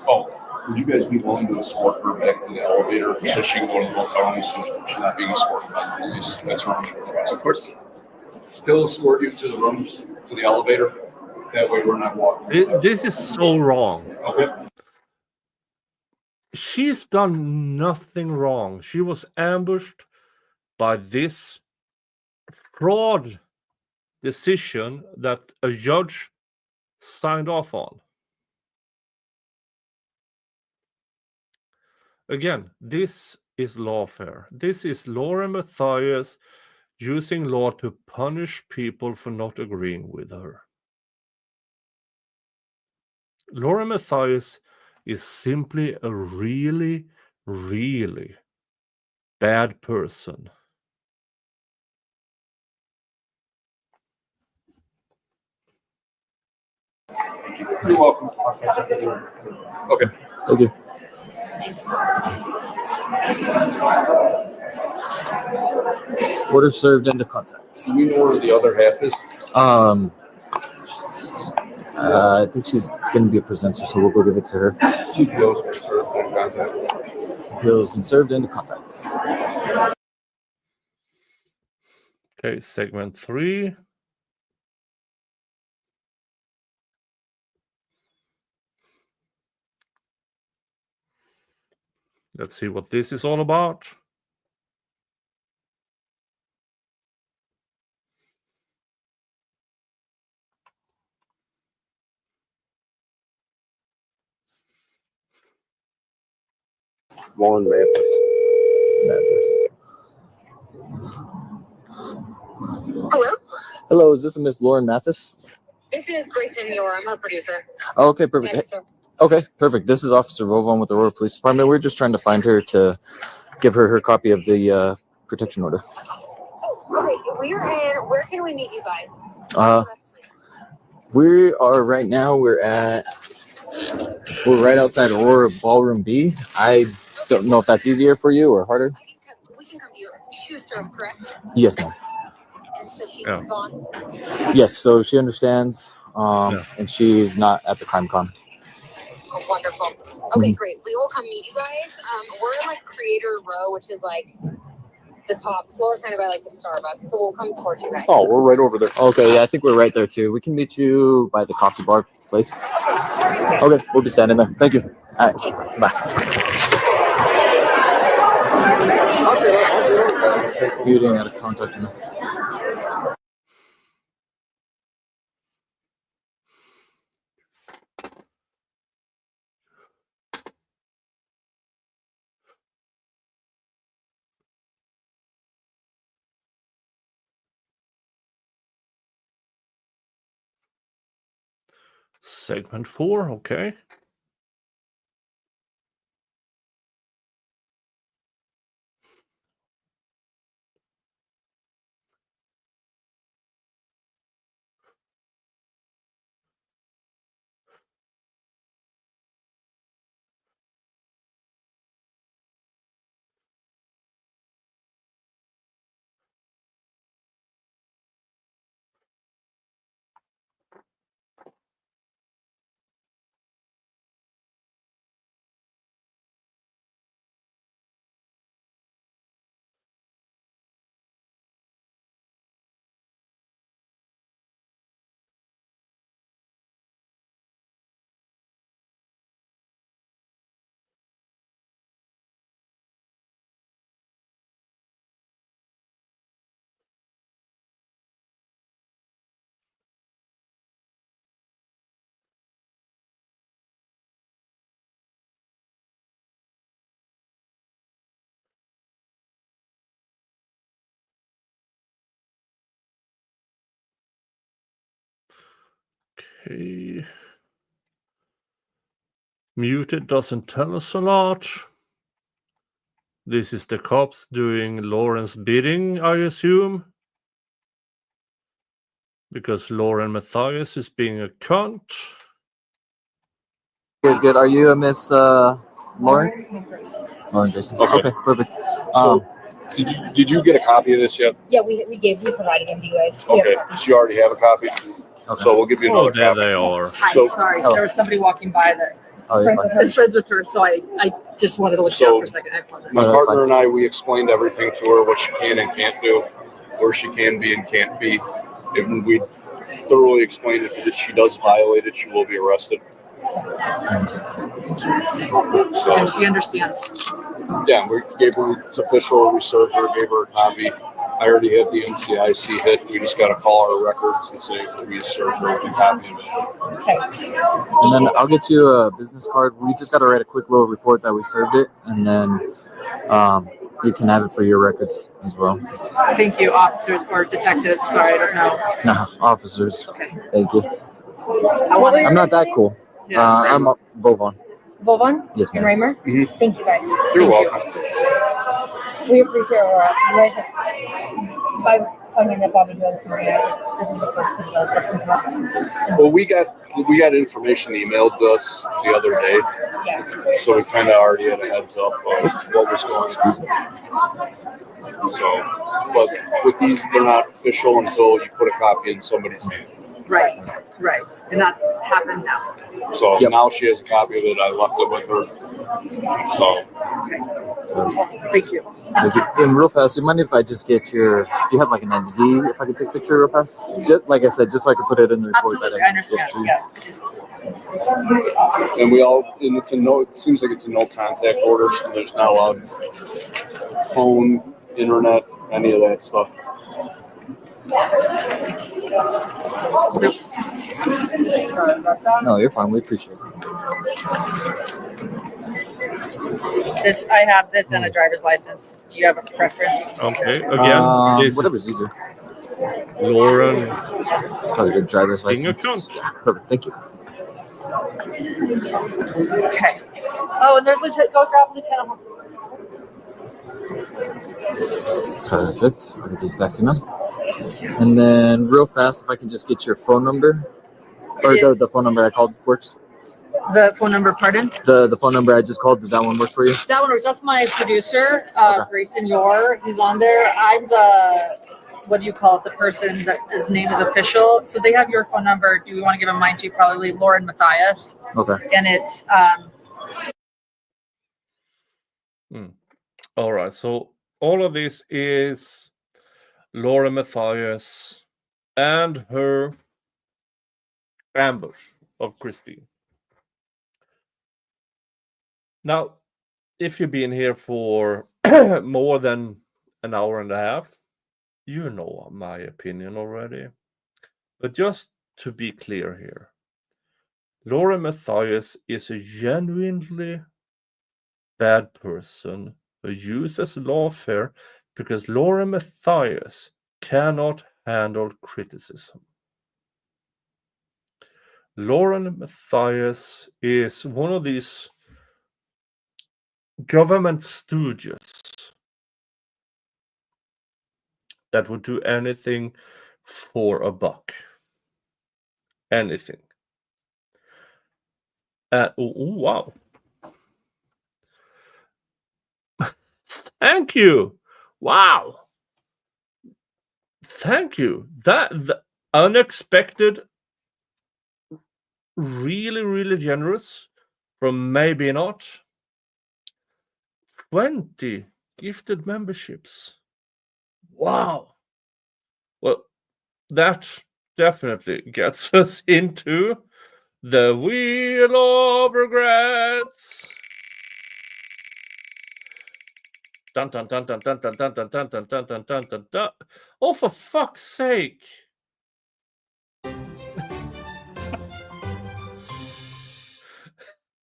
Would you guys be willing to escort her back to the elevator so she can go to the hotel room so she's not being escorted by the police? That's her request. Of course. They'll escort you to the rooms, to the elevator. That way we're not walking. This is so wrong. Okay. She's done nothing wrong. She was ambushed by this fraud decision that a judge signed off on. Again, this is lawfare. This is Lauren Matthias using law to punish people for not agreeing with her. Lauren Matthias is simply a really, really bad person. You're welcome. Okay. Thank you. Order served into contact. Do we know where the other half is? I think she's going to be a presenter, so we'll go give it to her. TPO's been served into contact. TPO's been served into contact. Okay, segment 3. Let's see what this is all about. Lauren Matthias. Hello? Hello, is this a Miss Lauren Mathis? This is Grace Amior. I'm her producer. Oh, okay, perfect. Nice to- Okay, perfect. This is Officer Vovon with the Aurora Police Department. We're just trying to find her to give her copy of the protection order. Oh, okay. Where can we meet you guys? We are right now. We're right outside Aurora Ballroom B. I don't know if that's easier for you or harder. We can come to you. Shoe serve, correct? Yes, ma'am. And so she's gone. Yes, so she understands, and she's not at the crime con. Oh, wonderful. Okay, great. We will come meet you guys. We're in like Creator Row, which is like the top floor, kind of by like the Starbucks. So we'll come towards you guys. Oh, we're right over there. Okay, yeah, I think we're right there too. We can meet you by the coffee bar place. Okay, we'll be standing there. Thank you. All right, bye. You didn't have to contact me. Segment 4, okay. Okay. Muted doesn't tell us a lot. This is the cops doing Lauren's bidding, I assume. Because Lauren Matthias is being a cunt. Good, good. Are you a Miss Lauren? Lauren Jason. Okay, perfect. So, did you get a copy of this yet? Yeah, we provided them to you guys. Okay, so you already have a copy? Okay. So we'll give you another there copy. they are. Hi, So- sorry. There was somebody walking by that Oh, you're fine. is friends with her, so I just wanted to look down for a second. I apologize. My partner and I, we explained everything to her, what she can and can't do, where she can be and can't be. And we thoroughly explained it that she does violate it, she will be arrested. So, And she understands. yeah, we gave her, it's official, we served her, gave her a copy. I already have the NCIC hit. We just got to call our records and say we served her with a copy of it. Okay. And then I'll get you a business card. We just got to write a quick little report that we served it, and then you can have it for your records as well. Thank you, officers or detectives. Sorry, I don't know. No, officers. Okay. Thank you. I'm not that cool. I'm Vovon. Vovon? Yes, And ma'am. Raymer? Mm-hmm. Thank you guys. You're welcome. We appreciate it. You guys have I was telling you Bob and Joe this morning. This is the first video just in case. Well, we got information emailed to us the other day, so we kind of already had a heads up of what was going on. So, but with these, they're not official until you put a copy in somebody's hand. Right, and that's happened now. So now she has a copy of it. I left it with her. So, thank you. And real fast, you mind if I just get your? Do you have like an ID? If I could take a picture real fast, just, like I said, just so I can put it in the report. Absolutely, I understand. Yeah. And it's a no. It seems like it's a no contact order. So there's not allowed phone, internet, any of that stuff. Sorry about that. No, you're fine. We appreciate it. I have this and a driver's license. Do you have a preference? Okay, again, this whatever's easier. Lauren. Probably good driver's license. Perfect. Thank you. Okay. Oh, and there's Lieutenant. Go grab Lieutenant. Perfect. I'll get these back to you now. And then, real fast, if I can just get your phone number, or the phone number I called works. The phone number, pardon? The phone number I just called, does that one work for you? That one works. That's my producer, Grayson Yore. He's on there. I'm the, what do you call it? The person that his name is official. So they have your phone number. Do we want to give him mine too? Probably Lauren Matthias. Okay. And it's All right. So all of this is Lauren Matthias and her ambush of Christine. Now, if you've been here for more than an hour and a half, you know my opinion already. But just to be clear here, Lauren Matthias is a genuinely bad person who uses lawfare because Lauren Matthias cannot handle criticism. Lauren Matthias is one of these government stooges that would do anything for a buck. Anything. Wow. Thank you. Wow. Thank you. The unexpected, really, really generous from maybe not 20 gifted memberships. Wow. Well, that definitely gets us into the Wheel of Regrets. Dun dun dun dun dun dun dun dun dun dun dun dun dun dun dun. Oh, for fuck's sake!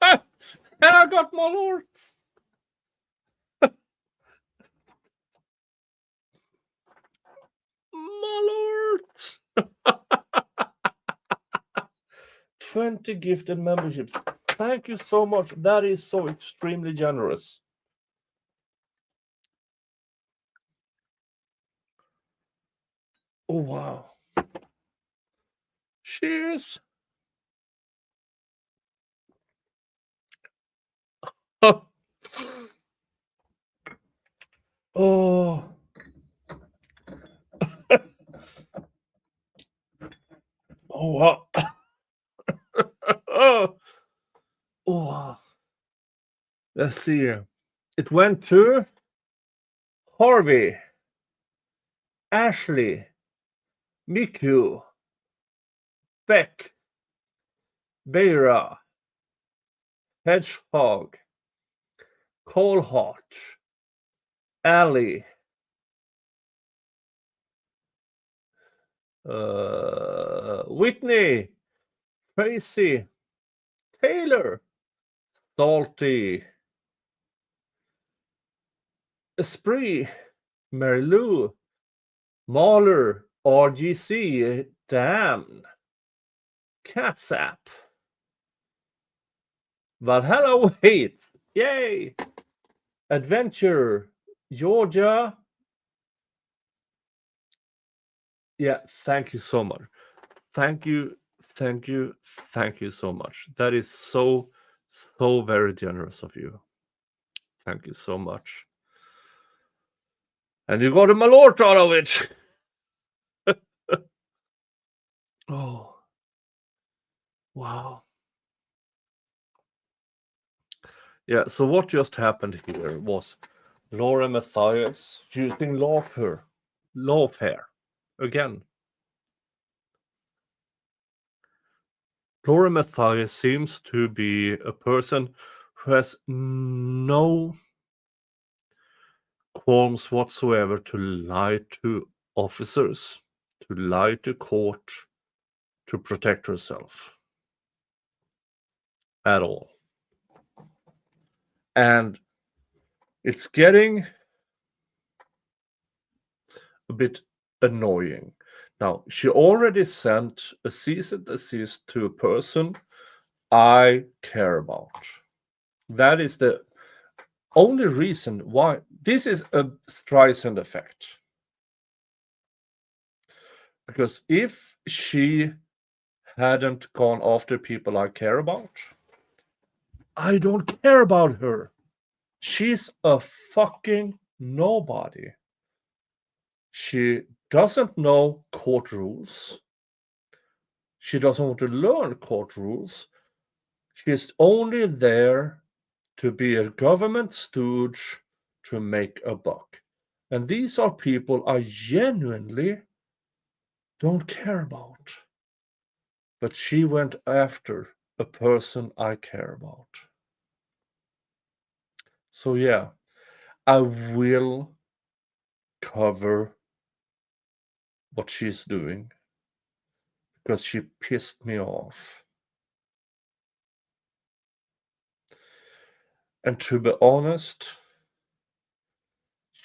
And I got my lord. My lord. 20 gifted memberships. Thank you so much. That is so extremely generous. Oh, wow. Cheers. Oh. Oh. Oh, wow. Oh. Oh, wow. Let's see here. It went to Harvey, Ashley, Miku, Beck, Beira, Hedgehog, Coalhot, Ali, Whitney, Tracy, Taylor, Salty, Esprit, Mary Lou, Mahler, RGC, Dan, Catsap, Valhalla Wait, yay, Adventure, Georgia, Yeah, thank you so much. Thank you, thank you, thank you so much. That is so very generous of you. Thank you so much. And you got a malort out of it. Oh, wow. Yeah, so what just happened here was Lauren Matthias using lawfare again. Lauren Matthias seems to be a person who has no qualms whatsoever to lie to officers, to lie to court, to protect herself. At all. And it's getting a bit annoying. Now, she already sent a cease and desist to a person I care about. That is the only reason why. This is a Streisand effect. Because if she hadn't gone after people I care about, I don't care about her. She's a fucking nobody. She doesn't know court rules. She doesn't want to learn court rules. She's only there to be a government stooge to make a buck. And these are people I genuinely don't care about. But she went after a person I care about. So yeah, I will cover what she's doing because she pissed me off. And to be honest,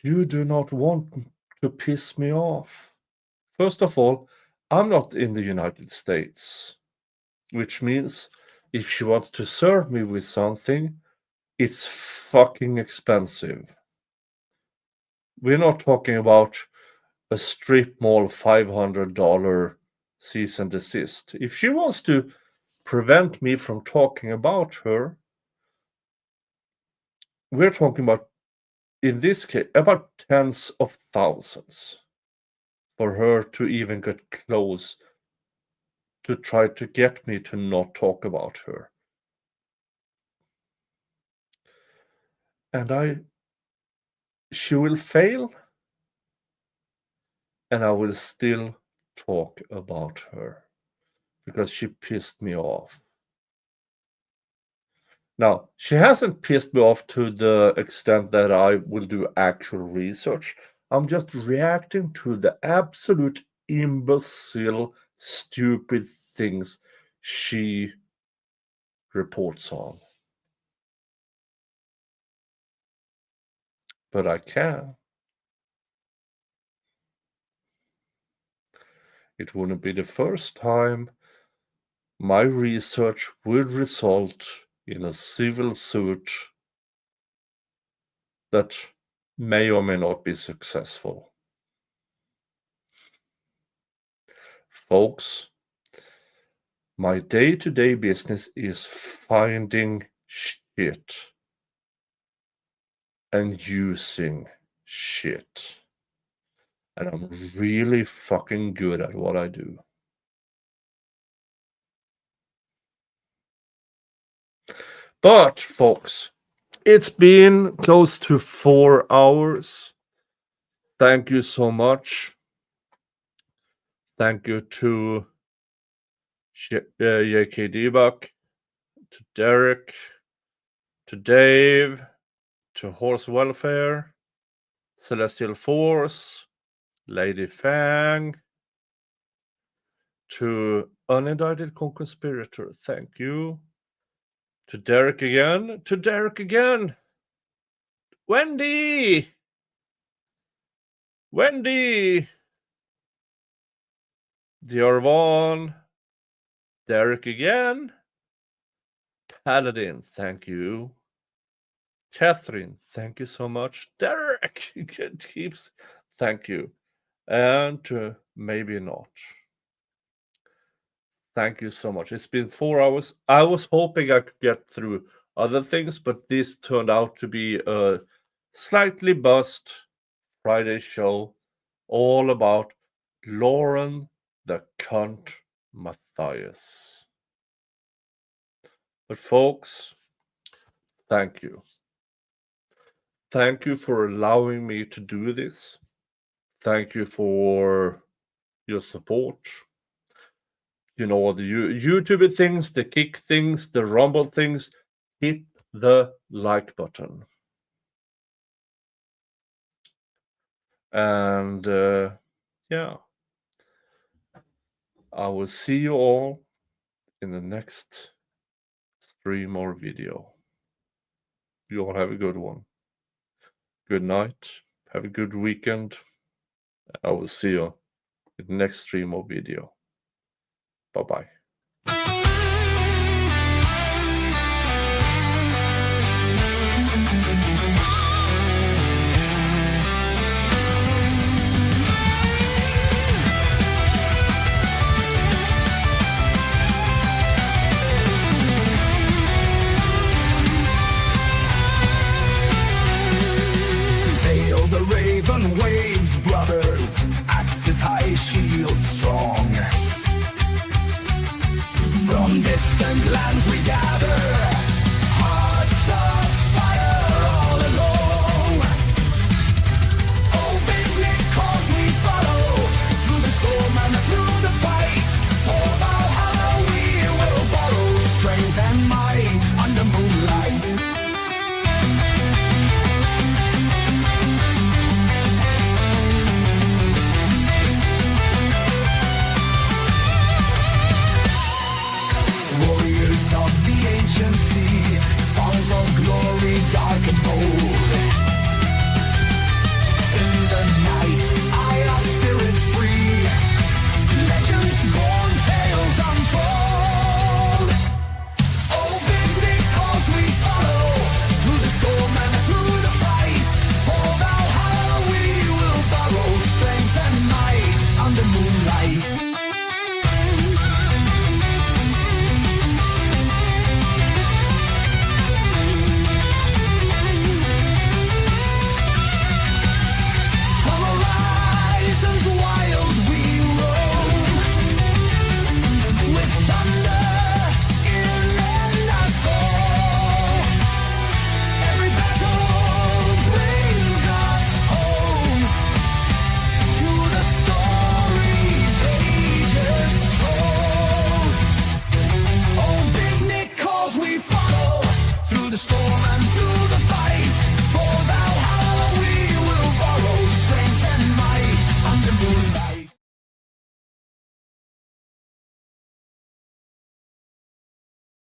you do not want to piss me off. First of all, I'm not in the United States, which means if she wants to serve me with something, it's fucking expensive. We're not talking about a strip mall $500 cease and desist. If she wants to prevent me from talking about her, we're talking about, in this case, about tens of thousands for her to even get close to try to get me to not talk about her. And she will fail, and I will still talk about her because she pissed me off. Now, she hasn't pissed me off to the extent that I will do actual research. I'm just reacting to the absolute imbecile, stupid things she reports on. But I can. It wouldn't be the first time my research would result in a civil suit that may or may not be successful. Folks, my day-to-day business is finding shit and using shit. And I'm really fucking good at what I do. But, folks, it's been close to 4 hours. Thank you so much. Thank you to JK Debug, to Derek, to Dave, to Horse Welfare, Celestial Force, Lady Fang, to Unindicted Co-Conspirator, thank you. To Derek again, Wendy! Diarvan, Derek again, Paladin, thank you. Catherine, thank you so much. Derek keeps, thank you. And to maybe not. Thank you so much. It's been 4 hours. I was hoping I could get through other things, but this turned out to be a slightly buzzed Friday show all about Lauren the Cunt Matthias. But folks, thank you. Thank you for allowing me to do this. Thank you for your support. You know, the YouTube things, the Kick things, the Rumble things. Hit the like button. And yeah, I will see you all in the next stream or video. You all have a good one. Good night. Have a good weekend. I will see you in the next stream or video. Bye-bye. Sail the raven waves, brothers.